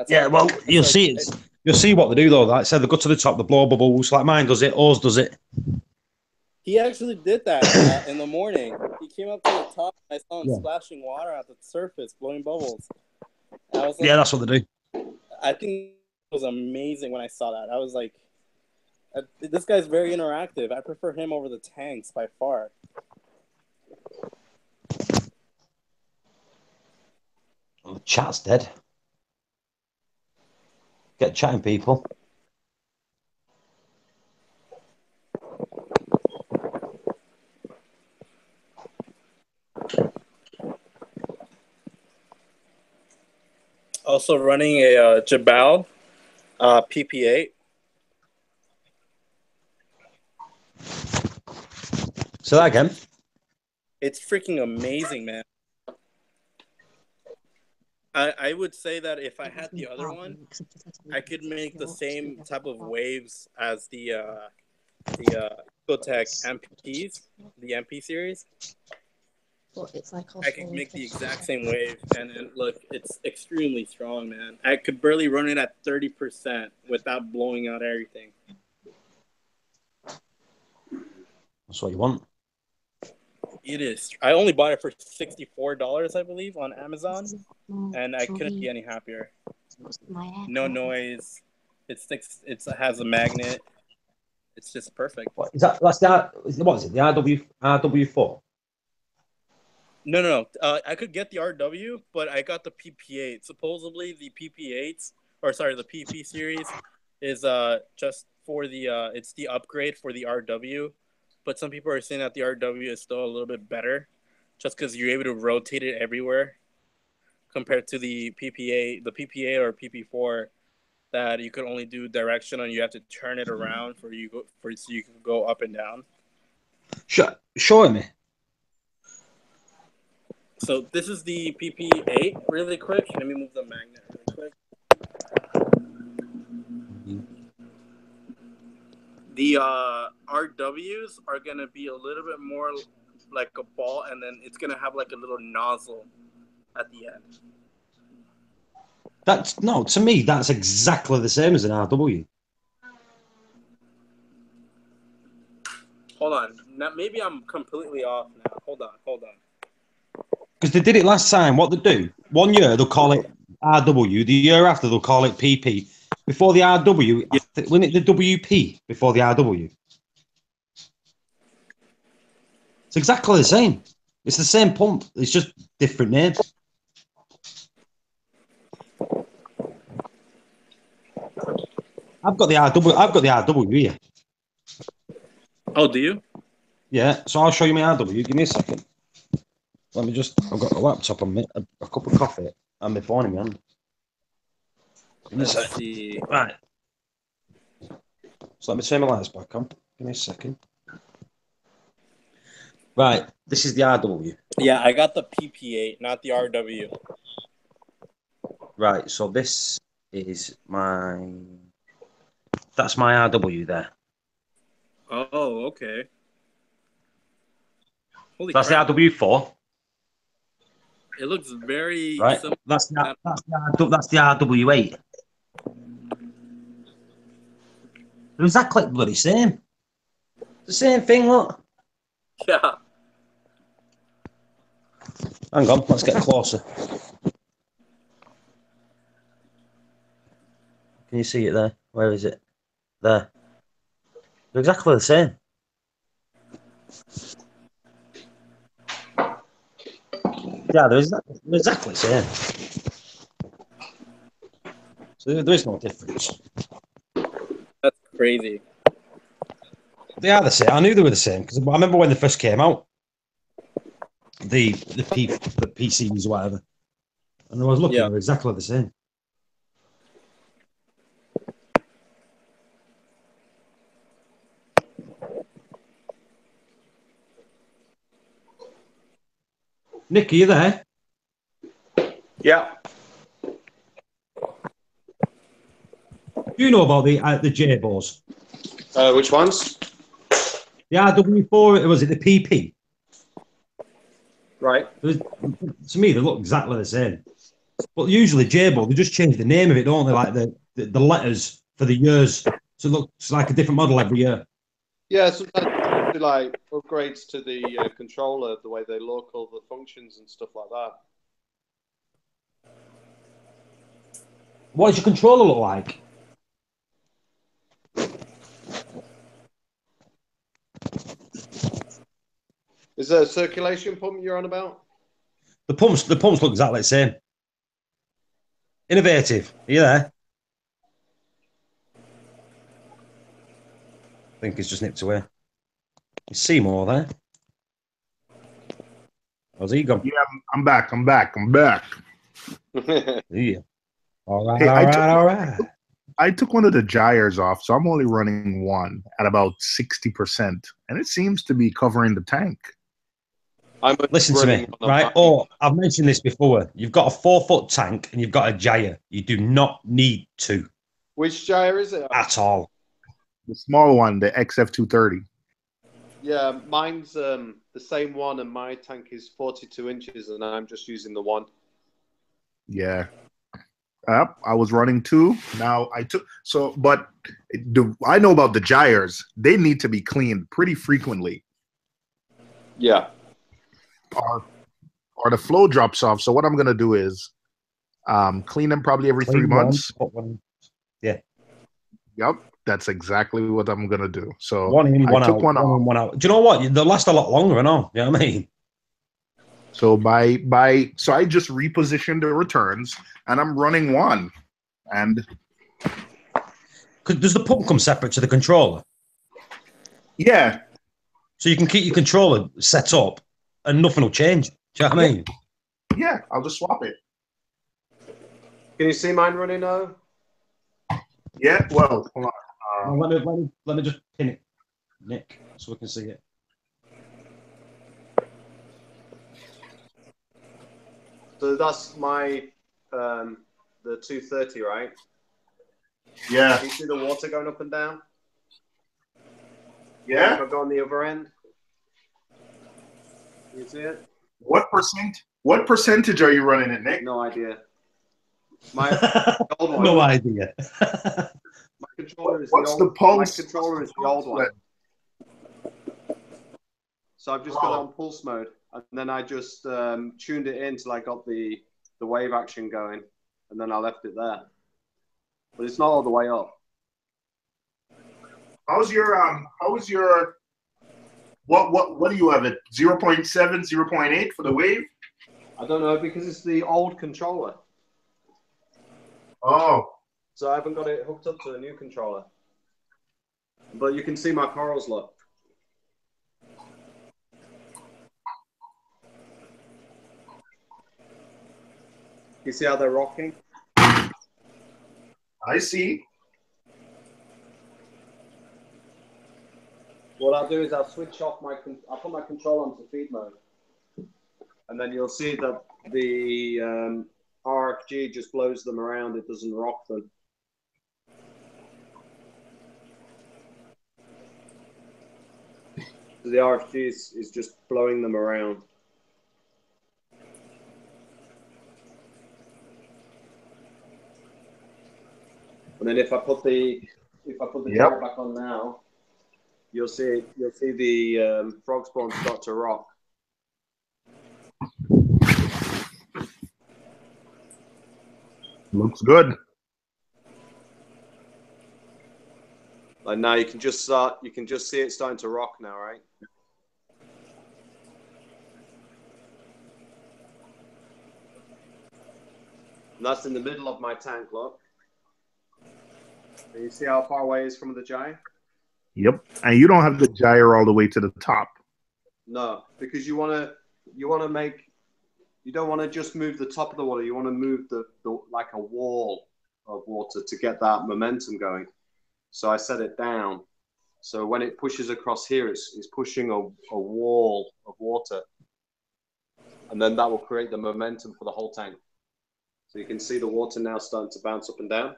[SPEAKER 1] Yeah, well, you'll see it. You'll see what they do though. Like I said, they go to the top, they blow bubbles. Like mine does it. Ours does it.
[SPEAKER 6] He actually did that in the morning. He came up to the top, and I saw him splashing water at the surface, blowing bubbles. I was like,
[SPEAKER 1] yeah, that's what they do.
[SPEAKER 6] I think it was amazing when I saw that. I was like, this guy's very interactive. I prefer him over the tanks by far.
[SPEAKER 1] Oh, the chat's dead. Get chatting, people.
[SPEAKER 6] Also running a Jabal PP8.
[SPEAKER 1] So that again.
[SPEAKER 6] It's freaking amazing, man. I would say that if I had the other one, I could make the same type of waves as the Ecotech MPs, the MP series.
[SPEAKER 5] But it's like
[SPEAKER 6] I could make the exact same wave, and look, it's extremely strong, man. I could barely run it at 30% without blowing out everything.
[SPEAKER 1] That's what you want.
[SPEAKER 6] It is. I only bought it for $64, I believe, on Amazon, and I couldn't be any happier. No noise. It has a magnet. It's just perfect.
[SPEAKER 1] What is that? What is it? The RW4?
[SPEAKER 6] No. I could get the RW, but I got the PP8. Supposedly, the PP8s, or sorry, the PP series is just for the it's the upgrade for the RW. But some people are saying that the RW is still a little bit better, just because you're able to rotate it everywhere, compared to the PPA or PP4, that you could only do direction and you have to turn it around so you can go up and down.
[SPEAKER 1] Show me.
[SPEAKER 6] So this is the PP8 really quick. Let me move the magnet really quick. The RWs are gonna be a little bit more like a ball, and then it's gonna have like a little nozzle at the end.
[SPEAKER 1] To me, that's exactly the same as an RW.
[SPEAKER 6] Hold on, now maybe I'm completely off now. Hold on.
[SPEAKER 1] Because they did it last time. What they do? 1 year they'll call it RW. The year after they'll call it PP. Before the RW, wasn't it the WP before the RW? It's exactly the same. It's the same pump. It's just different names. I've got the RW. I've got the RW here.
[SPEAKER 6] Oh, do you?
[SPEAKER 1] Yeah. So I'll show you my RW. Give me a second. Let me just. I've got a laptop on me, a cup of coffee, and my phone in my hand.
[SPEAKER 6] Let's see.
[SPEAKER 1] Right. So let me turn my lights back on. Give me a second. Right. This is the RW.
[SPEAKER 6] Yeah, I got the PP8, not the RW.
[SPEAKER 1] Right. So this is my. That's my RW there.
[SPEAKER 6] Oh, okay. Holy
[SPEAKER 1] That's
[SPEAKER 6] crap.
[SPEAKER 1] the RW4.
[SPEAKER 6] It looks very
[SPEAKER 1] Right.
[SPEAKER 6] similar.
[SPEAKER 1] That's the RW8. They're exactly the bloody same. The same thing, look.
[SPEAKER 6] Yeah.
[SPEAKER 1] Hang on, let's get closer. Can you see it there? Where is it? There. They're exactly the same. Yeah, they're exactly the same. So there is no difference.
[SPEAKER 6] That's crazy.
[SPEAKER 1] They are the same. I knew they were the same because I remember when they first came out. The PCs, whatever. And I was looking, they're exactly the same. Nick, are you there?
[SPEAKER 2] Yeah.
[SPEAKER 1] Do you know about the J-Bos?
[SPEAKER 2] Which ones?
[SPEAKER 1] The RW4, was it the PP?
[SPEAKER 2] Right.
[SPEAKER 1] To me, they look exactly the same. But usually J-Bo, they just change the name of it, don't they? Like the letters for the years. So it looks like a different model every year.
[SPEAKER 2] Yeah, sometimes like upgrades to the controller, the way they look, all the functions and stuff like that.
[SPEAKER 1] What does your controller look like?
[SPEAKER 2] Is there a circulation pump you're on about?
[SPEAKER 1] The pumps look exactly the same. Innovative. Are you there? I think it's just nipped away. You see more there? How's he gone?
[SPEAKER 3] Yeah, I'm back.
[SPEAKER 1] Yeah. All right,
[SPEAKER 3] Hey,
[SPEAKER 1] all right.
[SPEAKER 3] I took one of the gyres off, so I'm only running one at about 60%, and it seems to be covering the tank.
[SPEAKER 1] Listen to me, right? Oh, I've mentioned this before. You've got a 4-foot tank and you've got a gyre. You do not need to.
[SPEAKER 2] Which gyre is it?
[SPEAKER 1] At all.
[SPEAKER 3] The small one, the XF230.
[SPEAKER 2] Yeah, mine's the same one, and my tank is 42 inches, and I'm just using the one.
[SPEAKER 3] Yeah. I was running two. Now I took but I know about the gyres. They need to be cleaned pretty frequently.
[SPEAKER 2] Yeah.
[SPEAKER 3] Or the flow drops off. So what I'm gonna do is clean them probably every 3 months.
[SPEAKER 1] Yeah.
[SPEAKER 3] Yep. That's exactly what I'm gonna do. So
[SPEAKER 1] one in, one out.
[SPEAKER 3] One in,
[SPEAKER 1] one out. Do you know what? They'll last a lot longer, I know. You know what I mean?
[SPEAKER 3] So so I just repositioned the returns and I'm running one. And
[SPEAKER 1] does the pump come separate to the controller?
[SPEAKER 3] Yeah.
[SPEAKER 1] So you can keep your controller set up and nothing will change. Do you know what I mean?
[SPEAKER 3] Yeah, I'll just swap it.
[SPEAKER 2] Can you see mine running now?
[SPEAKER 3] Yeah, well, hold on.
[SPEAKER 1] Let me just pin it, Nick, so we can see it.
[SPEAKER 2] So that's my the 230, right?
[SPEAKER 3] Yeah.
[SPEAKER 2] Can you see the water going up and down?
[SPEAKER 3] Yeah.
[SPEAKER 2] If I go on the other end, you see it?
[SPEAKER 3] What percentage are you running it, Nick?
[SPEAKER 2] No idea. My old one.
[SPEAKER 1] No idea.
[SPEAKER 2] My controller is
[SPEAKER 3] What's
[SPEAKER 2] the
[SPEAKER 3] the
[SPEAKER 2] old.
[SPEAKER 3] pulse?
[SPEAKER 2] My controller is the old one. So I've just got it on pulse mode, and then I just tuned it in till I got the wave action going, and then I left it there. But it's not all the way up.
[SPEAKER 3] How's your what do you have it 0.7 0.8 for the wave?
[SPEAKER 2] I don't know because it's the old controller.
[SPEAKER 3] Oh,
[SPEAKER 2] So I haven't got it hooked up to a new controller. But you can see my corals, look. You see how they're rocking?
[SPEAKER 3] I see.
[SPEAKER 2] What I'll do is I'll switch off I'll put my control onto feed mode. And then you'll see that the RFG just blows them around. It doesn't rock them. So the RFG is just blowing them around. And then if I put the gyre back on now, you'll see the frog spawn start to rock.
[SPEAKER 3] Looks good.
[SPEAKER 2] Like now you can just see it starting to rock now, right? And that's in the middle of my tank, look. Can you see how far away it is from the gyre?
[SPEAKER 3] Yep. And you don't have the gyre all the way to the top.
[SPEAKER 2] No, because you don't want to just move the top of the water. You want to move the like a wall of water to get that momentum going. So I set it down. So when it pushes across here, it's pushing a wall of water. And then that will create the momentum for the whole tank. So you can see the water now starting to bounce up and down.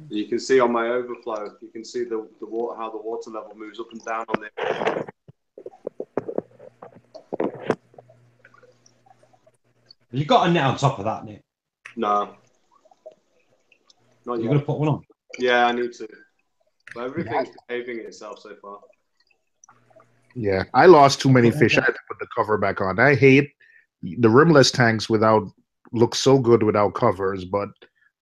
[SPEAKER 2] You can see on my overflow, you can see the water, how the water level moves up and down on there.
[SPEAKER 1] You got a net on top of that, Nick?
[SPEAKER 2] No. Not yet.
[SPEAKER 1] You're going to put one on?
[SPEAKER 2] Yeah, I need to. But everything's behaving itself so far.
[SPEAKER 3] Yeah, I lost too many fish. I had to put the cover back on. I hate the rimless tanks look so good without covers, but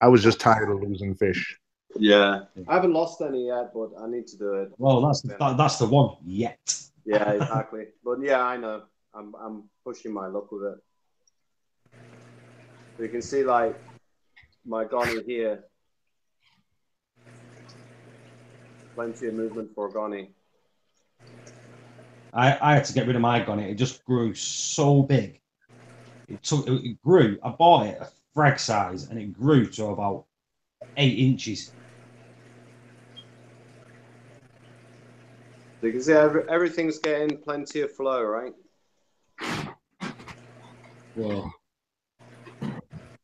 [SPEAKER 3] I was just tired of losing fish.
[SPEAKER 2] Yeah, I haven't lost any yet, but I need to do it.
[SPEAKER 1] Well, that's the one. Yet.
[SPEAKER 2] Yeah, exactly. But yeah, I know. I'm pushing my luck with it. So you can see like my Gonny here. Plenty of movement for a Gonny.
[SPEAKER 1] I had to get rid of my gun. It just grew so big. It grew. I bought it a frag size, and it grew to about 8 inches.
[SPEAKER 2] So you can see everything's getting plenty of flow, right?
[SPEAKER 1] Yeah.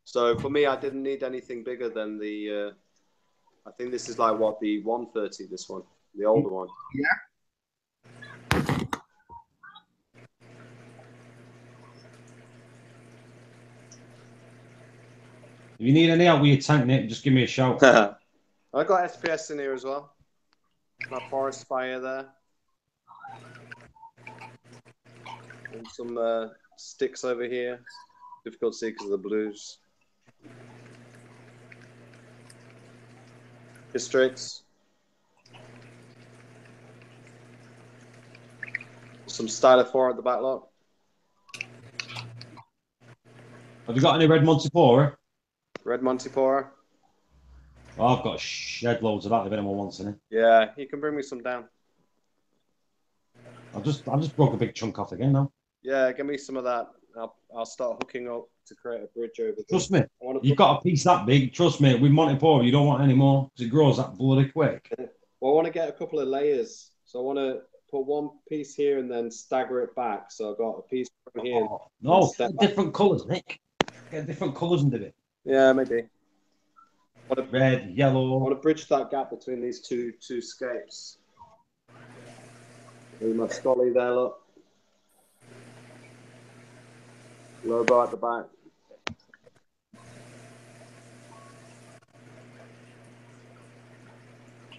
[SPEAKER 2] So for me, I didn't need anything bigger than the. I think this is like what the 130. This one, the older one.
[SPEAKER 3] Yeah.
[SPEAKER 1] If you need any help with your tank, Nick, just give me a shout.
[SPEAKER 2] I got SPS in here as well. My forest fire there. And some sticks over here. Difficult to see because of the blues. Districts. Some stylophore at the back lot.
[SPEAKER 1] Have you got any red Montipora?
[SPEAKER 2] Red Montipora.
[SPEAKER 1] Oh, I've got shed loads of that if anyone wants any.
[SPEAKER 2] Yeah, you can bring me some down.
[SPEAKER 1] I just broke a big chunk off again now.
[SPEAKER 2] Yeah, give me some of that. I'll start hooking up to create a bridge over there.
[SPEAKER 1] Trust me, you've got a piece that big. Trust me, with Montipora, you don't want any more because it grows that bloody quick.
[SPEAKER 2] Well, I want to get a couple of layers. So I want to put one piece here and then stagger it back. So I've got a piece from here.
[SPEAKER 1] No, get different colours, Nick. Get different colours into it.
[SPEAKER 2] Yeah, maybe.
[SPEAKER 1] Red,
[SPEAKER 2] I
[SPEAKER 1] yellow.
[SPEAKER 2] want to bridge that gap between these two scapes. There's my Scully there, look. Lobo at the back.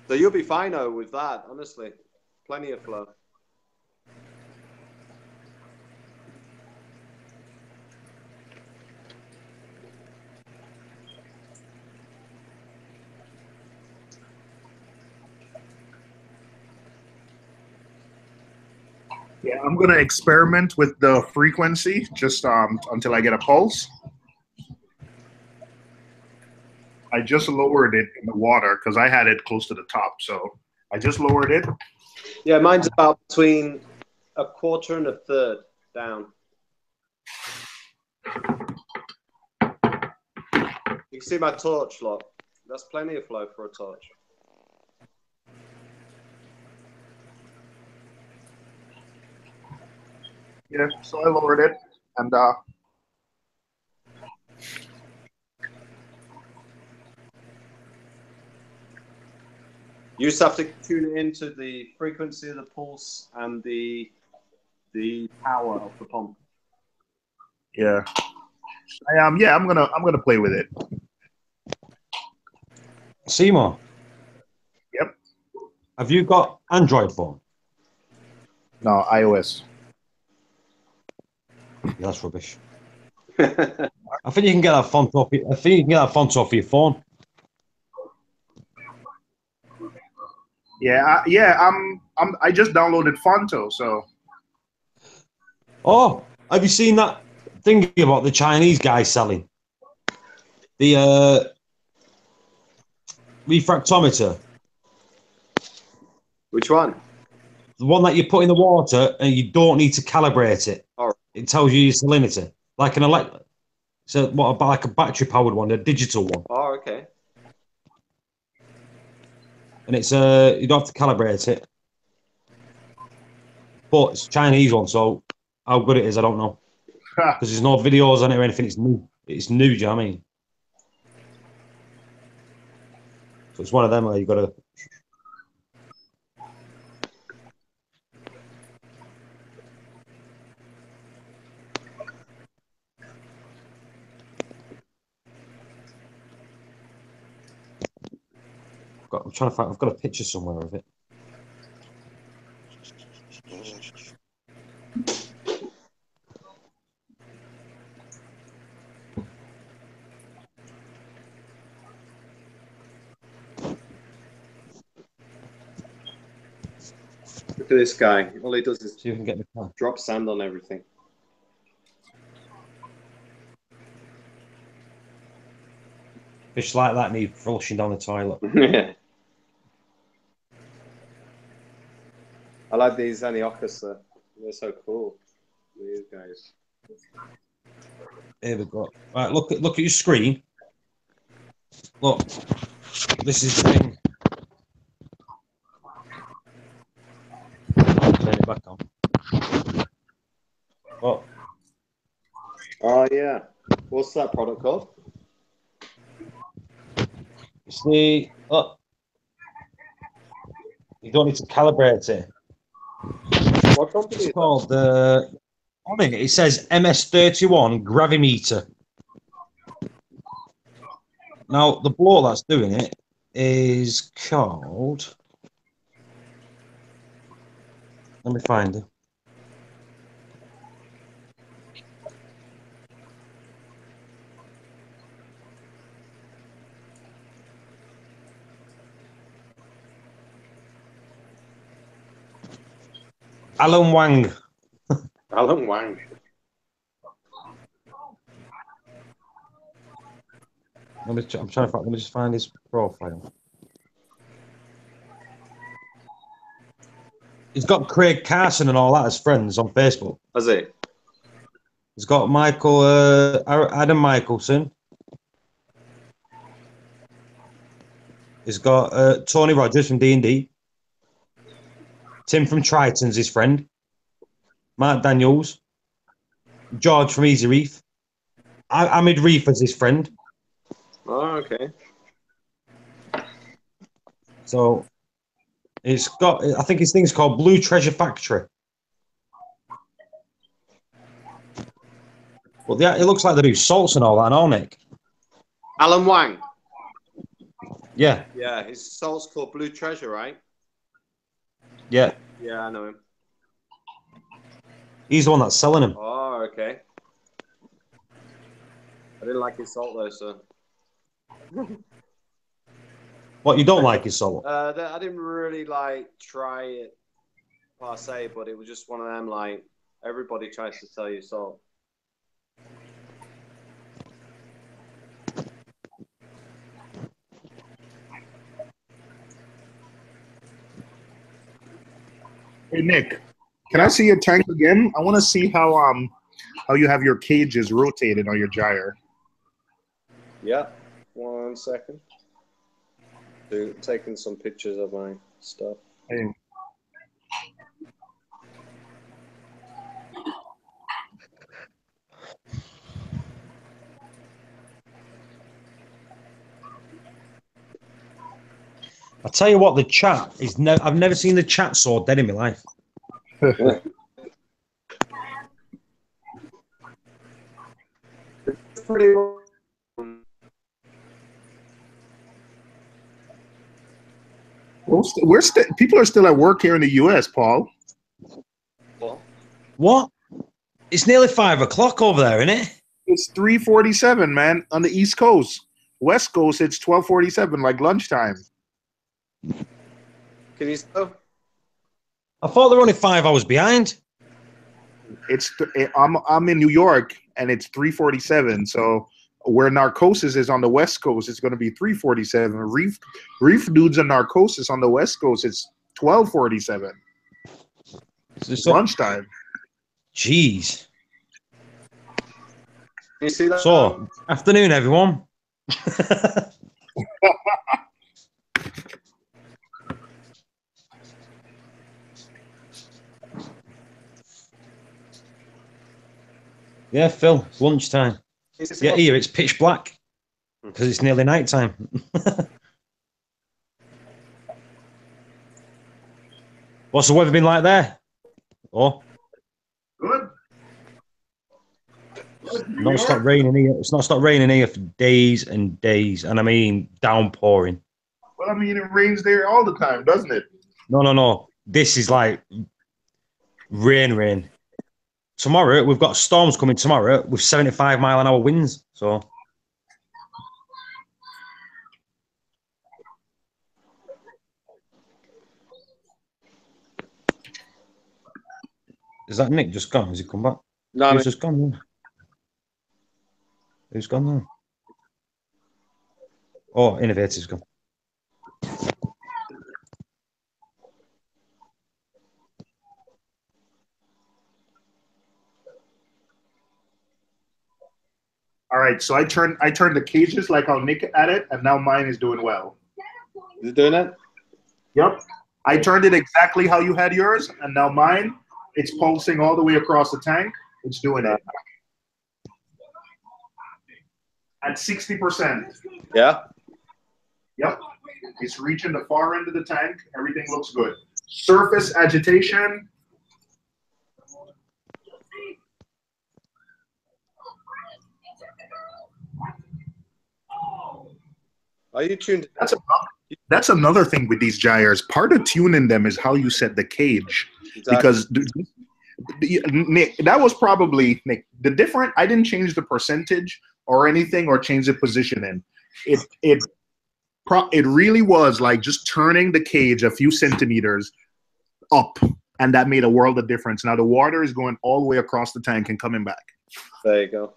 [SPEAKER 2] So you'll be fine though with that, honestly. Plenty of flow.
[SPEAKER 3] Yeah, I'm gonna experiment with the frequency just until I get a pulse. I just lowered it in the water because I had it close to the top, so I just lowered it.
[SPEAKER 2] Yeah, mine's about between a quarter and a third down. You can see my torch, look. That's plenty of flow for a torch.
[SPEAKER 3] Yeah, so I lowered it, and
[SPEAKER 2] You just have to tune it into the frequency of the pulse and the power of the pump.
[SPEAKER 3] yeah, yeah, I'm gonna play with it.
[SPEAKER 1] Seymour.
[SPEAKER 3] Yep.
[SPEAKER 1] Have you got Android phone?
[SPEAKER 3] No, iOS.
[SPEAKER 1] Yeah, that's rubbish. I think you can get that font off. I think you can get that font off your phone.
[SPEAKER 3] Yeah, I just downloaded Fonto, so.
[SPEAKER 1] Oh, have you seen that thing about the Chinese guy selling the refractometer?
[SPEAKER 2] Which one?
[SPEAKER 1] The one that you put in the water and you don't need to calibrate it.
[SPEAKER 2] All right.
[SPEAKER 1] It tells you your salinity, like an So what about like a battery powered one, a digital one?
[SPEAKER 2] Oh, okay.
[SPEAKER 1] And it's you don't have to calibrate it, but it's a Chinese one. So how good it is, I don't know, because there's no videos on it or anything. It's new. It's new. Do you know what I mean? So it's one of them where you got to. I'm trying to find. I've got a picture somewhere of it.
[SPEAKER 2] Look at this guy. All he does is
[SPEAKER 1] See if we can get the car.
[SPEAKER 2] drop sand on everything.
[SPEAKER 1] Fish like that need flushing down the toilet.
[SPEAKER 2] Yeah. I like these Aniocus. They're so cool. These guys.
[SPEAKER 1] Here we go. Right, look at your screen. Look, this is the thing. I'll turn it back on. Oh,
[SPEAKER 2] Oh yeah. What's that product called?
[SPEAKER 1] you see, look, you don't need to calibrate it.
[SPEAKER 2] What company is
[SPEAKER 1] It's
[SPEAKER 2] that?
[SPEAKER 1] called on it says MS31 gravimeter. Now the bloke that's doing it is called. Let me find it. Alan Wang.
[SPEAKER 2] Alan Wang.
[SPEAKER 1] I'm trying to find. Let me just find his profile. He's got Craig Carson and all that as friends on Facebook.
[SPEAKER 2] Has he?
[SPEAKER 1] He's got Michael Adam Michelson. He's got Tony Rogers from D&D. Tim from Triton's his friend. Mark Daniels. George from Easy Reef. Ahmed Reef as his friend.
[SPEAKER 2] Oh, okay.
[SPEAKER 1] So it's got, I think his thing's called Blue Treasure Factory. Well, yeah, it looks like they do salts and all that, don't it?
[SPEAKER 2] Alan Wang.
[SPEAKER 1] Yeah,
[SPEAKER 2] Yeah, his salt's called Blue Treasure, right?
[SPEAKER 1] yeah.
[SPEAKER 2] Yeah, I know him.
[SPEAKER 1] He's the one that's selling them.
[SPEAKER 2] Oh, okay. I didn't like his salt though, so.
[SPEAKER 1] What, you don't like his salt?
[SPEAKER 2] I didn't really like try it per se, but it was just one of them like everybody tries to sell you salt.
[SPEAKER 3] Hey Nick, can I see your tank again? I want to see how you have your cages rotated on your gyre.
[SPEAKER 2] Yeah, 1 second. Taking some pictures of my stuff.
[SPEAKER 3] Hey.
[SPEAKER 1] I tell you what, the chat is. I've never seen the chat so dead in my life.
[SPEAKER 2] Pretty
[SPEAKER 3] People are still at work here in the U.S., Paul.
[SPEAKER 2] well.
[SPEAKER 1] What? It's nearly 5 o'clock over there, isn't it?
[SPEAKER 3] It's 3:47, man, on the East Coast. West Coast, it's 12:47, like lunchtime.
[SPEAKER 2] Can you still?
[SPEAKER 1] I thought they were only 5 hours behind.
[SPEAKER 3] I'm in New York, and it's 3:47. So where Narcosis is on the West Coast, it's going to be 3:47. Reef dudes and Narcosis on the West Coast, it's 12:47.
[SPEAKER 1] So,
[SPEAKER 3] Lunchtime.
[SPEAKER 1] jeez.
[SPEAKER 2] Can you see that?
[SPEAKER 1] So, afternoon, everyone. Yeah, Phil, it's lunchtime. Yeah, here it's pitch black because it's nearly night time. What's the weather been like there? Oh,
[SPEAKER 3] Good.
[SPEAKER 1] not stopped raining here. It's not stopped raining here for days and days, and I mean downpouring.
[SPEAKER 3] Well, I mean, it rains there all the time, doesn't it?
[SPEAKER 1] No. This is like rain. Tomorrow we've got storms coming tomorrow with 75-mile-an-hour winds. So. Is that Nick just gone? Has he come back?
[SPEAKER 2] No,
[SPEAKER 1] He's just gone. Yeah. Who's gone now? Oh, Innovator's gone.
[SPEAKER 3] All right, so I turned the cages like how Nick at it, and now mine is doing well.
[SPEAKER 2] is it doing it?
[SPEAKER 3] Yep. I turned it exactly how you had yours, and now mine, it's pulsing all the way across the tank. It's doing it. At 60%.
[SPEAKER 2] Yeah.
[SPEAKER 3] Yep. It's reaching the far end of the tank. Everything looks good. Surface agitation.
[SPEAKER 2] Are you tuned?
[SPEAKER 3] That's another thing with these gyres. Part of tuning them is how you set the cage.
[SPEAKER 2] Exactly.
[SPEAKER 3] Because Nick, that was probably Nick. The different. I didn't change the percentage or anything or change the positioning. It really was like just turning the cage a few centimeters up, and that made a world of difference. Now the water is going all the way across the tank and coming back.
[SPEAKER 2] There you go.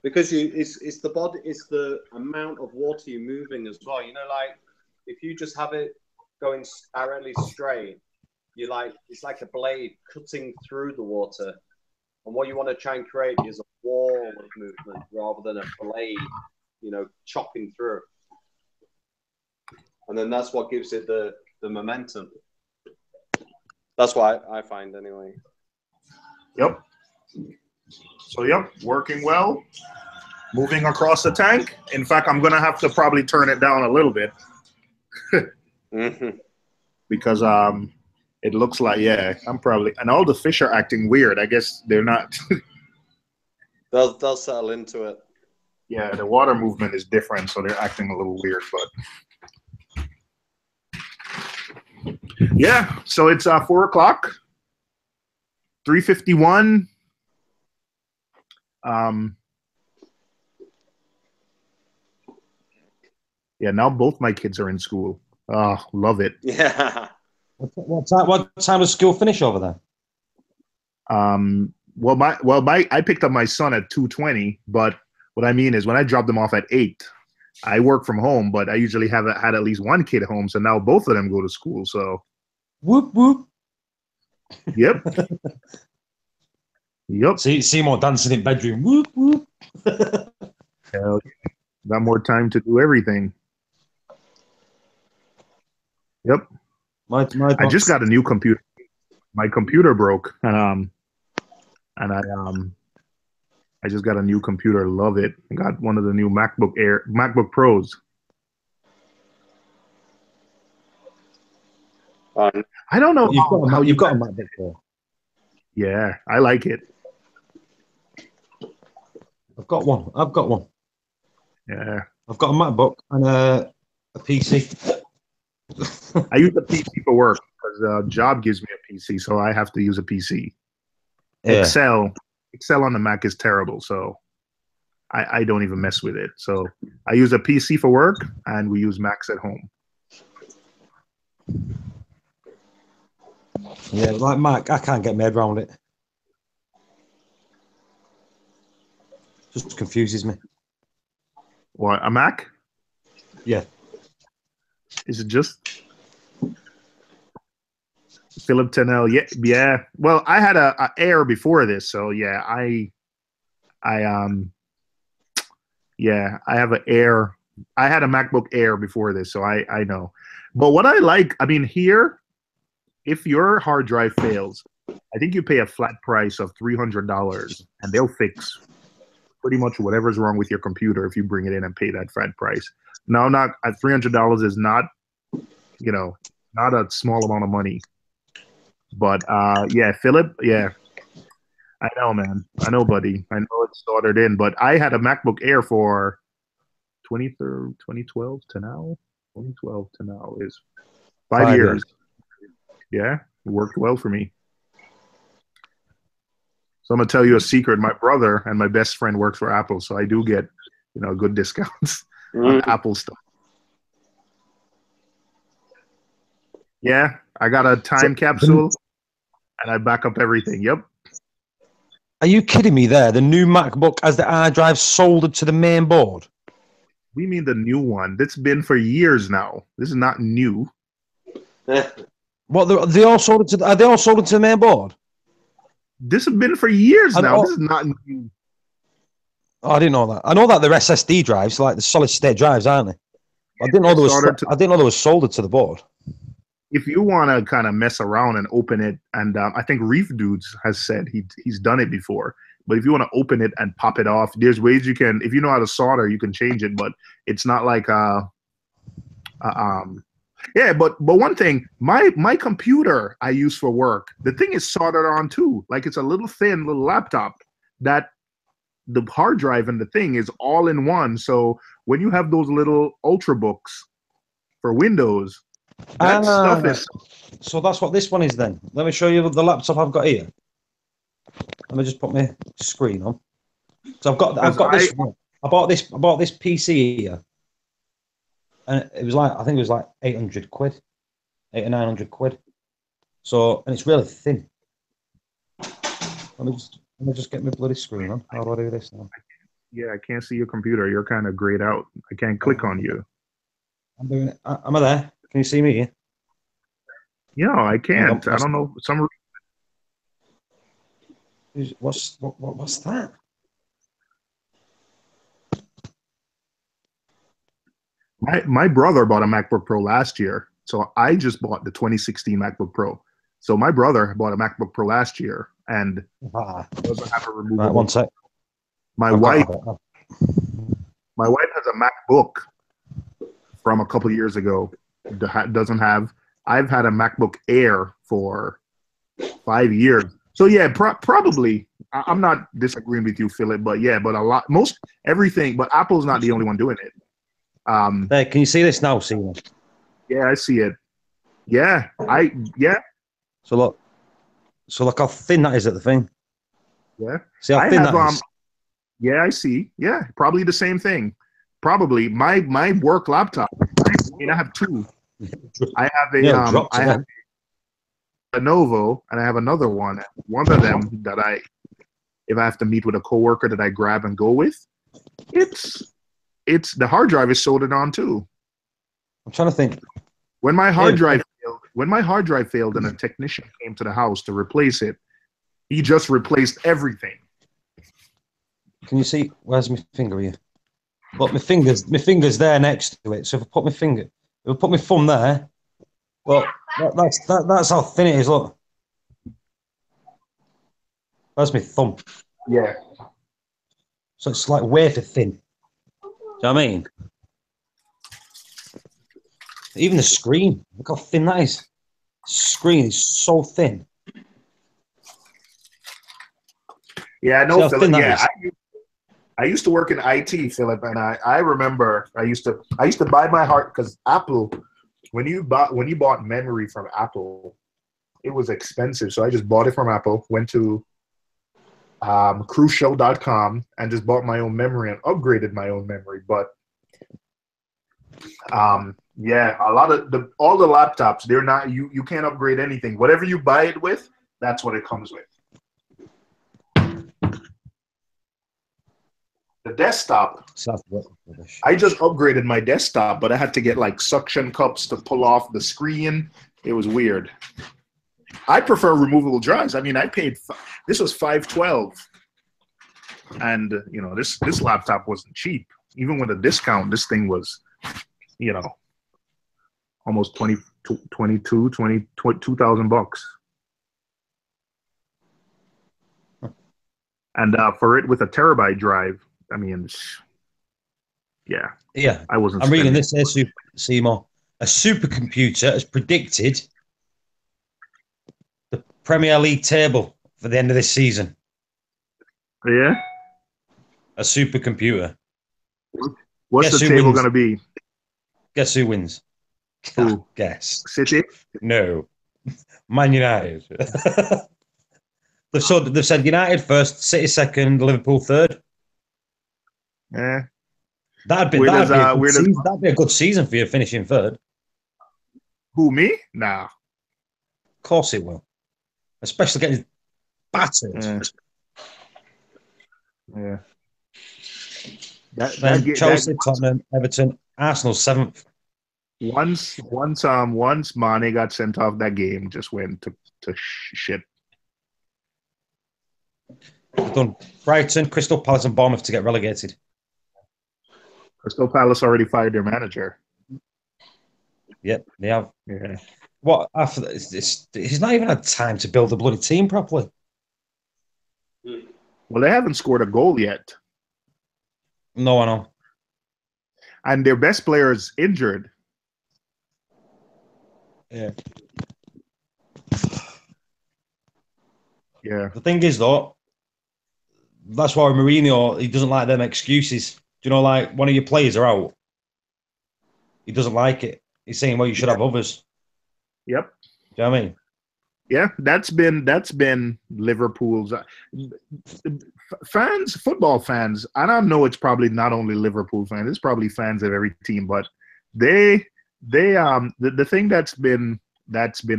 [SPEAKER 2] Because it's the body, it's the amount of water you're moving as well. You know, like if you just have it going directly straight, it's like a blade cutting through the water. And what you want to try and create is a wall of movement rather than a blade, chopping through. And then that's what gives it the momentum. That's what I find anyway.
[SPEAKER 3] Yep. So, yep, working well. moving across the tank. In fact, I'm gonna have to probably turn it down a little bit because it looks like I'm probably, and all the fish are acting weird. I guess they're not.
[SPEAKER 2] They'll settle into it.
[SPEAKER 3] Yeah, the water movement is different, so they're acting a little weird. But yeah, so it's 4 o'clock, 3:51. Yeah, now both my kids are in school. Oh, love it.
[SPEAKER 2] Yeah.
[SPEAKER 1] What time does school finish over there?
[SPEAKER 3] I picked up my son at 2:20, but what I mean is when I dropped them off at 8, I work from home, but I usually had at least one kid home, so now both of them go to school. So
[SPEAKER 1] whoop whoop.
[SPEAKER 3] Yep. Yep.
[SPEAKER 1] See Seymour dancing in bedroom. Whoop whoop.
[SPEAKER 3] Hell yeah. Got more time to do everything. Yep. I just got a new computer. My computer broke, and I just got a new computer. Love it. I got one of the new MacBook Pros. I don't know
[SPEAKER 1] how you've got a MacBook Pro.
[SPEAKER 3] Yeah, I like it.
[SPEAKER 1] I've got one.
[SPEAKER 3] Yeah.
[SPEAKER 1] I've got a MacBook and a PC.
[SPEAKER 3] I use a PC for work because the job gives me a PC, so I have to use a PC. Yeah. Excel on the Mac is terrible, so I don't even mess with it. So I use a PC for work, and we use Macs at home.
[SPEAKER 1] Yeah, like Mac, I can't get my head around it. Just confuses me.
[SPEAKER 3] What, a Mac?
[SPEAKER 1] Yeah.
[SPEAKER 3] Is it just Philip Tennell? Yeah. Well, I had a Air before this, so yeah, I have an Air. I had a MacBook Air before this, so I know. But what I like, I mean, here, if your hard drive fails, I think you pay a flat price of $300, and they'll fix pretty much whatever's wrong with your computer if you bring it in and pay that flat price. No, not at $300 is not, not a small amount of money. But yeah, Philip, yeah, I know, man. I know, buddy. I know it's ordered in, but I had a MacBook Air for 2012 to now. 2012 to now is 5 years. Yeah, it worked well for me. So I'm gonna tell you a secret. My brother and my best friend works for Apple, so I do get, good discounts on Apple stuff. Yeah, I got a time capsule, and I back up everything. Yep.
[SPEAKER 1] Are you kidding me there? The new MacBook has the hard drive soldered to the main board?
[SPEAKER 3] We mean the new one. That's been for years now. This is not new.
[SPEAKER 1] What, are they all soldered to the main board?
[SPEAKER 3] This has been for years now. This is not new.
[SPEAKER 1] Oh, I didn't know that. I know that they're SSD drives, like the solid state drives, aren't they? I didn't know they were soldered to the board.
[SPEAKER 3] If you want to kind of mess around and open it, and I think Reef Dudes has said he's done it before. But if you want to open it and pop it off, there's ways you can. If you know how to solder, you can change it. But it's not like yeah. But one thing, my computer I use for work, the thing is soldered on too. Like it's a little thin little laptop that the hard drive and the thing is all in one. So when you have those little Ultrabooks for Windows. That stuff is.
[SPEAKER 1] So that's what this one is then. Let me show you the laptop I've got here. Let me just put my screen on. So I've got this. I bought this PC here, and it was I think it was like 800 quid, 800 or 900 quid. So, and it's really thin. Let me just get my bloody screen on. How do I do this now?
[SPEAKER 3] Yeah, I can't see your computer. You're kind of grayed out. I can't click on you.
[SPEAKER 1] I'm doing it. Am I there? Can you see me here?
[SPEAKER 3] Yeah, I can't. I don't know.
[SPEAKER 1] What's that?
[SPEAKER 3] My brother bought a MacBook Pro last year, so I just bought the 2016 MacBook Pro. So my brother bought a MacBook Pro last year, and doesn't have a removable.
[SPEAKER 1] Right, one sec.
[SPEAKER 3] My wife My wife has a MacBook from a couple years ago. Doesn't have. I've had a MacBook Air for 5 years. So yeah, probably. I'm not disagreeing with you, Philip, but yeah, but a lot, most everything. But Apple's not the only one doing it.
[SPEAKER 1] There, can you see this now, Seymour?
[SPEAKER 3] Yeah, I see it. Yeah,
[SPEAKER 1] So look how thin that is at the thing.
[SPEAKER 3] Yeah.
[SPEAKER 1] See how
[SPEAKER 3] I
[SPEAKER 1] thin
[SPEAKER 3] have
[SPEAKER 1] that is?
[SPEAKER 3] Yeah, I see. Yeah, probably the same thing. Probably my work laptop. I mean, I have two. I have I have a Lenovo, and I have another one. One of them that if I have to meet with a coworker that I grab and go with, it's the hard drive is soldered on too.
[SPEAKER 1] I'm trying to think.
[SPEAKER 3] When my hard drive failed, and a technician came to the house to replace it, he just replaced everything.
[SPEAKER 1] Can you see? Where's my finger here? Look, my finger's there next to it. So if I put my thumb there, well, that's how thin it is. Look, that's my thumb.
[SPEAKER 3] Yeah.
[SPEAKER 1] So it's like wafer thin. Do you know what I mean? Even the screen, look how thin that is. Screen is so thin.
[SPEAKER 3] Yeah, I know, Philip. Yeah, I used to work in IT, Philip, and I remember I used to buy my hard because Apple, when you bought memory from Apple, it was expensive. So I just bought it from Apple, went to cruiseshow.com and just bought my own memory and upgraded my own memory. But yeah, a lot of all the laptops, they're not you can't upgrade anything. Whatever you buy it with, that's what it comes with. The desktop, I just upgraded my desktop, but I had to get like suction cups to pull off the screen. It was weird. I prefer removable drives. I mean, this was $512, and this laptop wasn't cheap. Even with a discount, this thing was, almost $22,000. And for it with a terabyte drive, I mean, yeah.
[SPEAKER 1] I'm reading this here, Seymour. A supercomputer has predicted the Premier League table for the end of this season.
[SPEAKER 3] Yeah.
[SPEAKER 1] A supercomputer.
[SPEAKER 3] What's the table going to be?
[SPEAKER 1] Guess who wins?
[SPEAKER 3] Who?
[SPEAKER 1] Guess.
[SPEAKER 3] City?
[SPEAKER 1] No. Man United. They've said United first, City second, Liverpool third.
[SPEAKER 3] Yeah.
[SPEAKER 1] That'd be a good season for you finishing third.
[SPEAKER 3] Who, me? Nah.
[SPEAKER 1] Of course it will. Especially getting battered.
[SPEAKER 3] Yeah.
[SPEAKER 1] Chelsea, Tottenham, Everton, Arsenal seventh.
[SPEAKER 3] Once Mane got sent off, that game just went to shit.
[SPEAKER 1] They've done Brighton, Crystal Palace, and Bournemouth to get relegated.
[SPEAKER 3] Crystal Palace already fired their manager.
[SPEAKER 1] Yep, they have.
[SPEAKER 3] Yeah.
[SPEAKER 1] What after this? He's not even had time to build a bloody team properly.
[SPEAKER 3] Well, they haven't scored a goal yet.
[SPEAKER 1] No, I know.
[SPEAKER 3] And their best player is injured.
[SPEAKER 1] Yeah.
[SPEAKER 3] Yeah.
[SPEAKER 1] The thing is, though, that's why Mourinho, he doesn't like them excuses. Do you know, like one of your players are out? He doesn't like it. He's saying, well, you should have others.
[SPEAKER 3] Yep.
[SPEAKER 1] Do you know what I mean?
[SPEAKER 3] Yeah, that's been Liverpool's fans, football fans. I don't know. It's probably not only Liverpool fans. It's probably fans of every team. But the thing that's been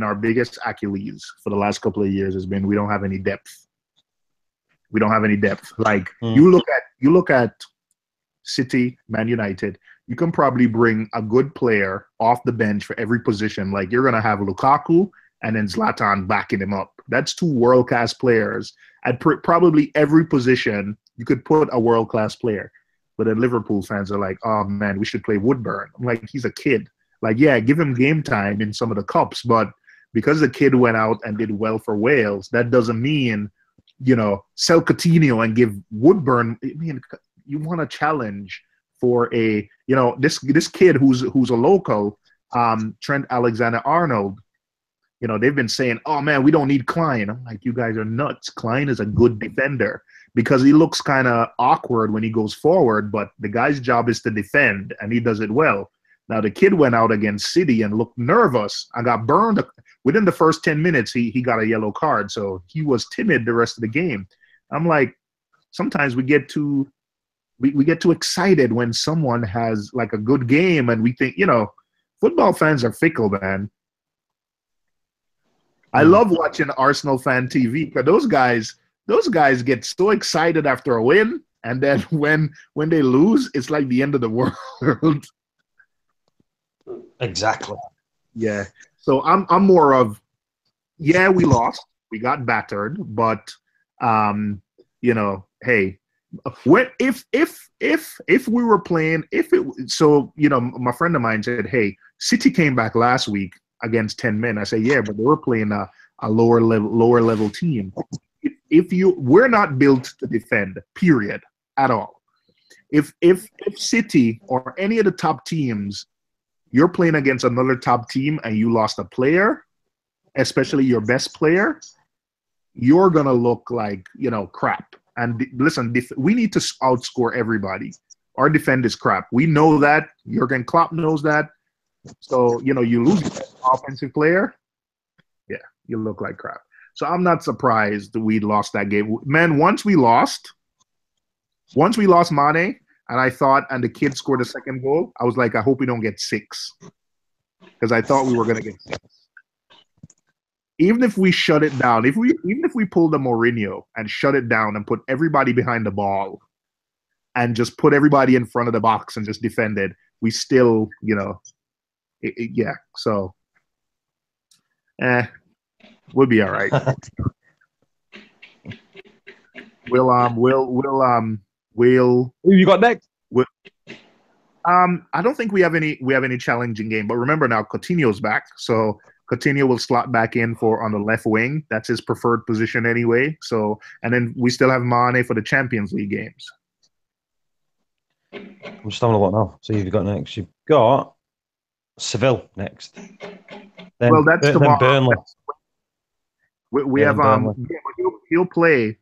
[SPEAKER 3] our biggest Achilles for the last couple of years has been we don't have any depth. We don't have any depth. Like you look at City, Man United. You can probably bring a good player off the bench for every position. Like you're gonna have Lukaku and then Zlatan backing him up. That's two world-class players. At probably every position, you could put a world-class player. But then Liverpool fans are like, oh, man, we should play Woodburn. I'm like, he's a kid. Like, yeah, give him game time in some of the cups. But because the kid went out and did well for Wales, that doesn't mean, sell Coutinho and give Woodburn. I mean, want a challenge for a this kid who's a local, Trent Alexander-Arnold. They've been saying, "Oh man, we don't need Klein." I'm like, you guys are nuts. Klein is a good defender because he looks kind of awkward when he goes forward, but the guy's job is to defend, and he does it well. Now the kid went out against City and looked nervous. I got burned within the first 10 minutes. He got a yellow card, so he was timid the rest of the game. I'm like, sometimes we get too excited when someone has like a good game, and we think, football fans are fickle, man. I love watching Arsenal fan TV because those guys get so excited after a win, and then when they lose, it's like the end of the world.
[SPEAKER 1] Exactly.
[SPEAKER 3] Yeah. So I'm more of, yeah, we lost, we got battered, but hey, if we were playing, my friend of mine said, hey, City came back last week against 10 men. I say, yeah, but they were playing a lower level team. We're not built to defend, period, at all. If City or any of the top teams, you're playing against another top team and you lost a player, especially your best player, you're gonna look like crap. And listen, we need to outscore everybody. Our defense is crap. We know that. Jurgen Klopp knows that. So, you lose your offensive player, yeah, you look like crap. So I'm not surprised that we lost that game. Man, once we lost Mane, and the kid scored a second goal, I was like, I hope we don't get 6. Because I thought we were going to get 6. Even if we shut it down, even if we pulled a Mourinho and shut it down and put everybody behind the ball and just put everybody in front of the box and just defended, we still, yeah, so we'll be all right. Who
[SPEAKER 1] you got next?
[SPEAKER 3] I don't think we have any challenging game, but remember now Coutinho's back, so Coutinho will slot back in on the left wing. That's his preferred position anyway. So, and then we still have Mane for the Champions League games.
[SPEAKER 1] I'm just having a look now. So you've got next. You've got Seville next. Then,
[SPEAKER 3] well, that's tomorrow.
[SPEAKER 1] Burnley.
[SPEAKER 3] We have
[SPEAKER 1] Burnley.
[SPEAKER 3] He'll play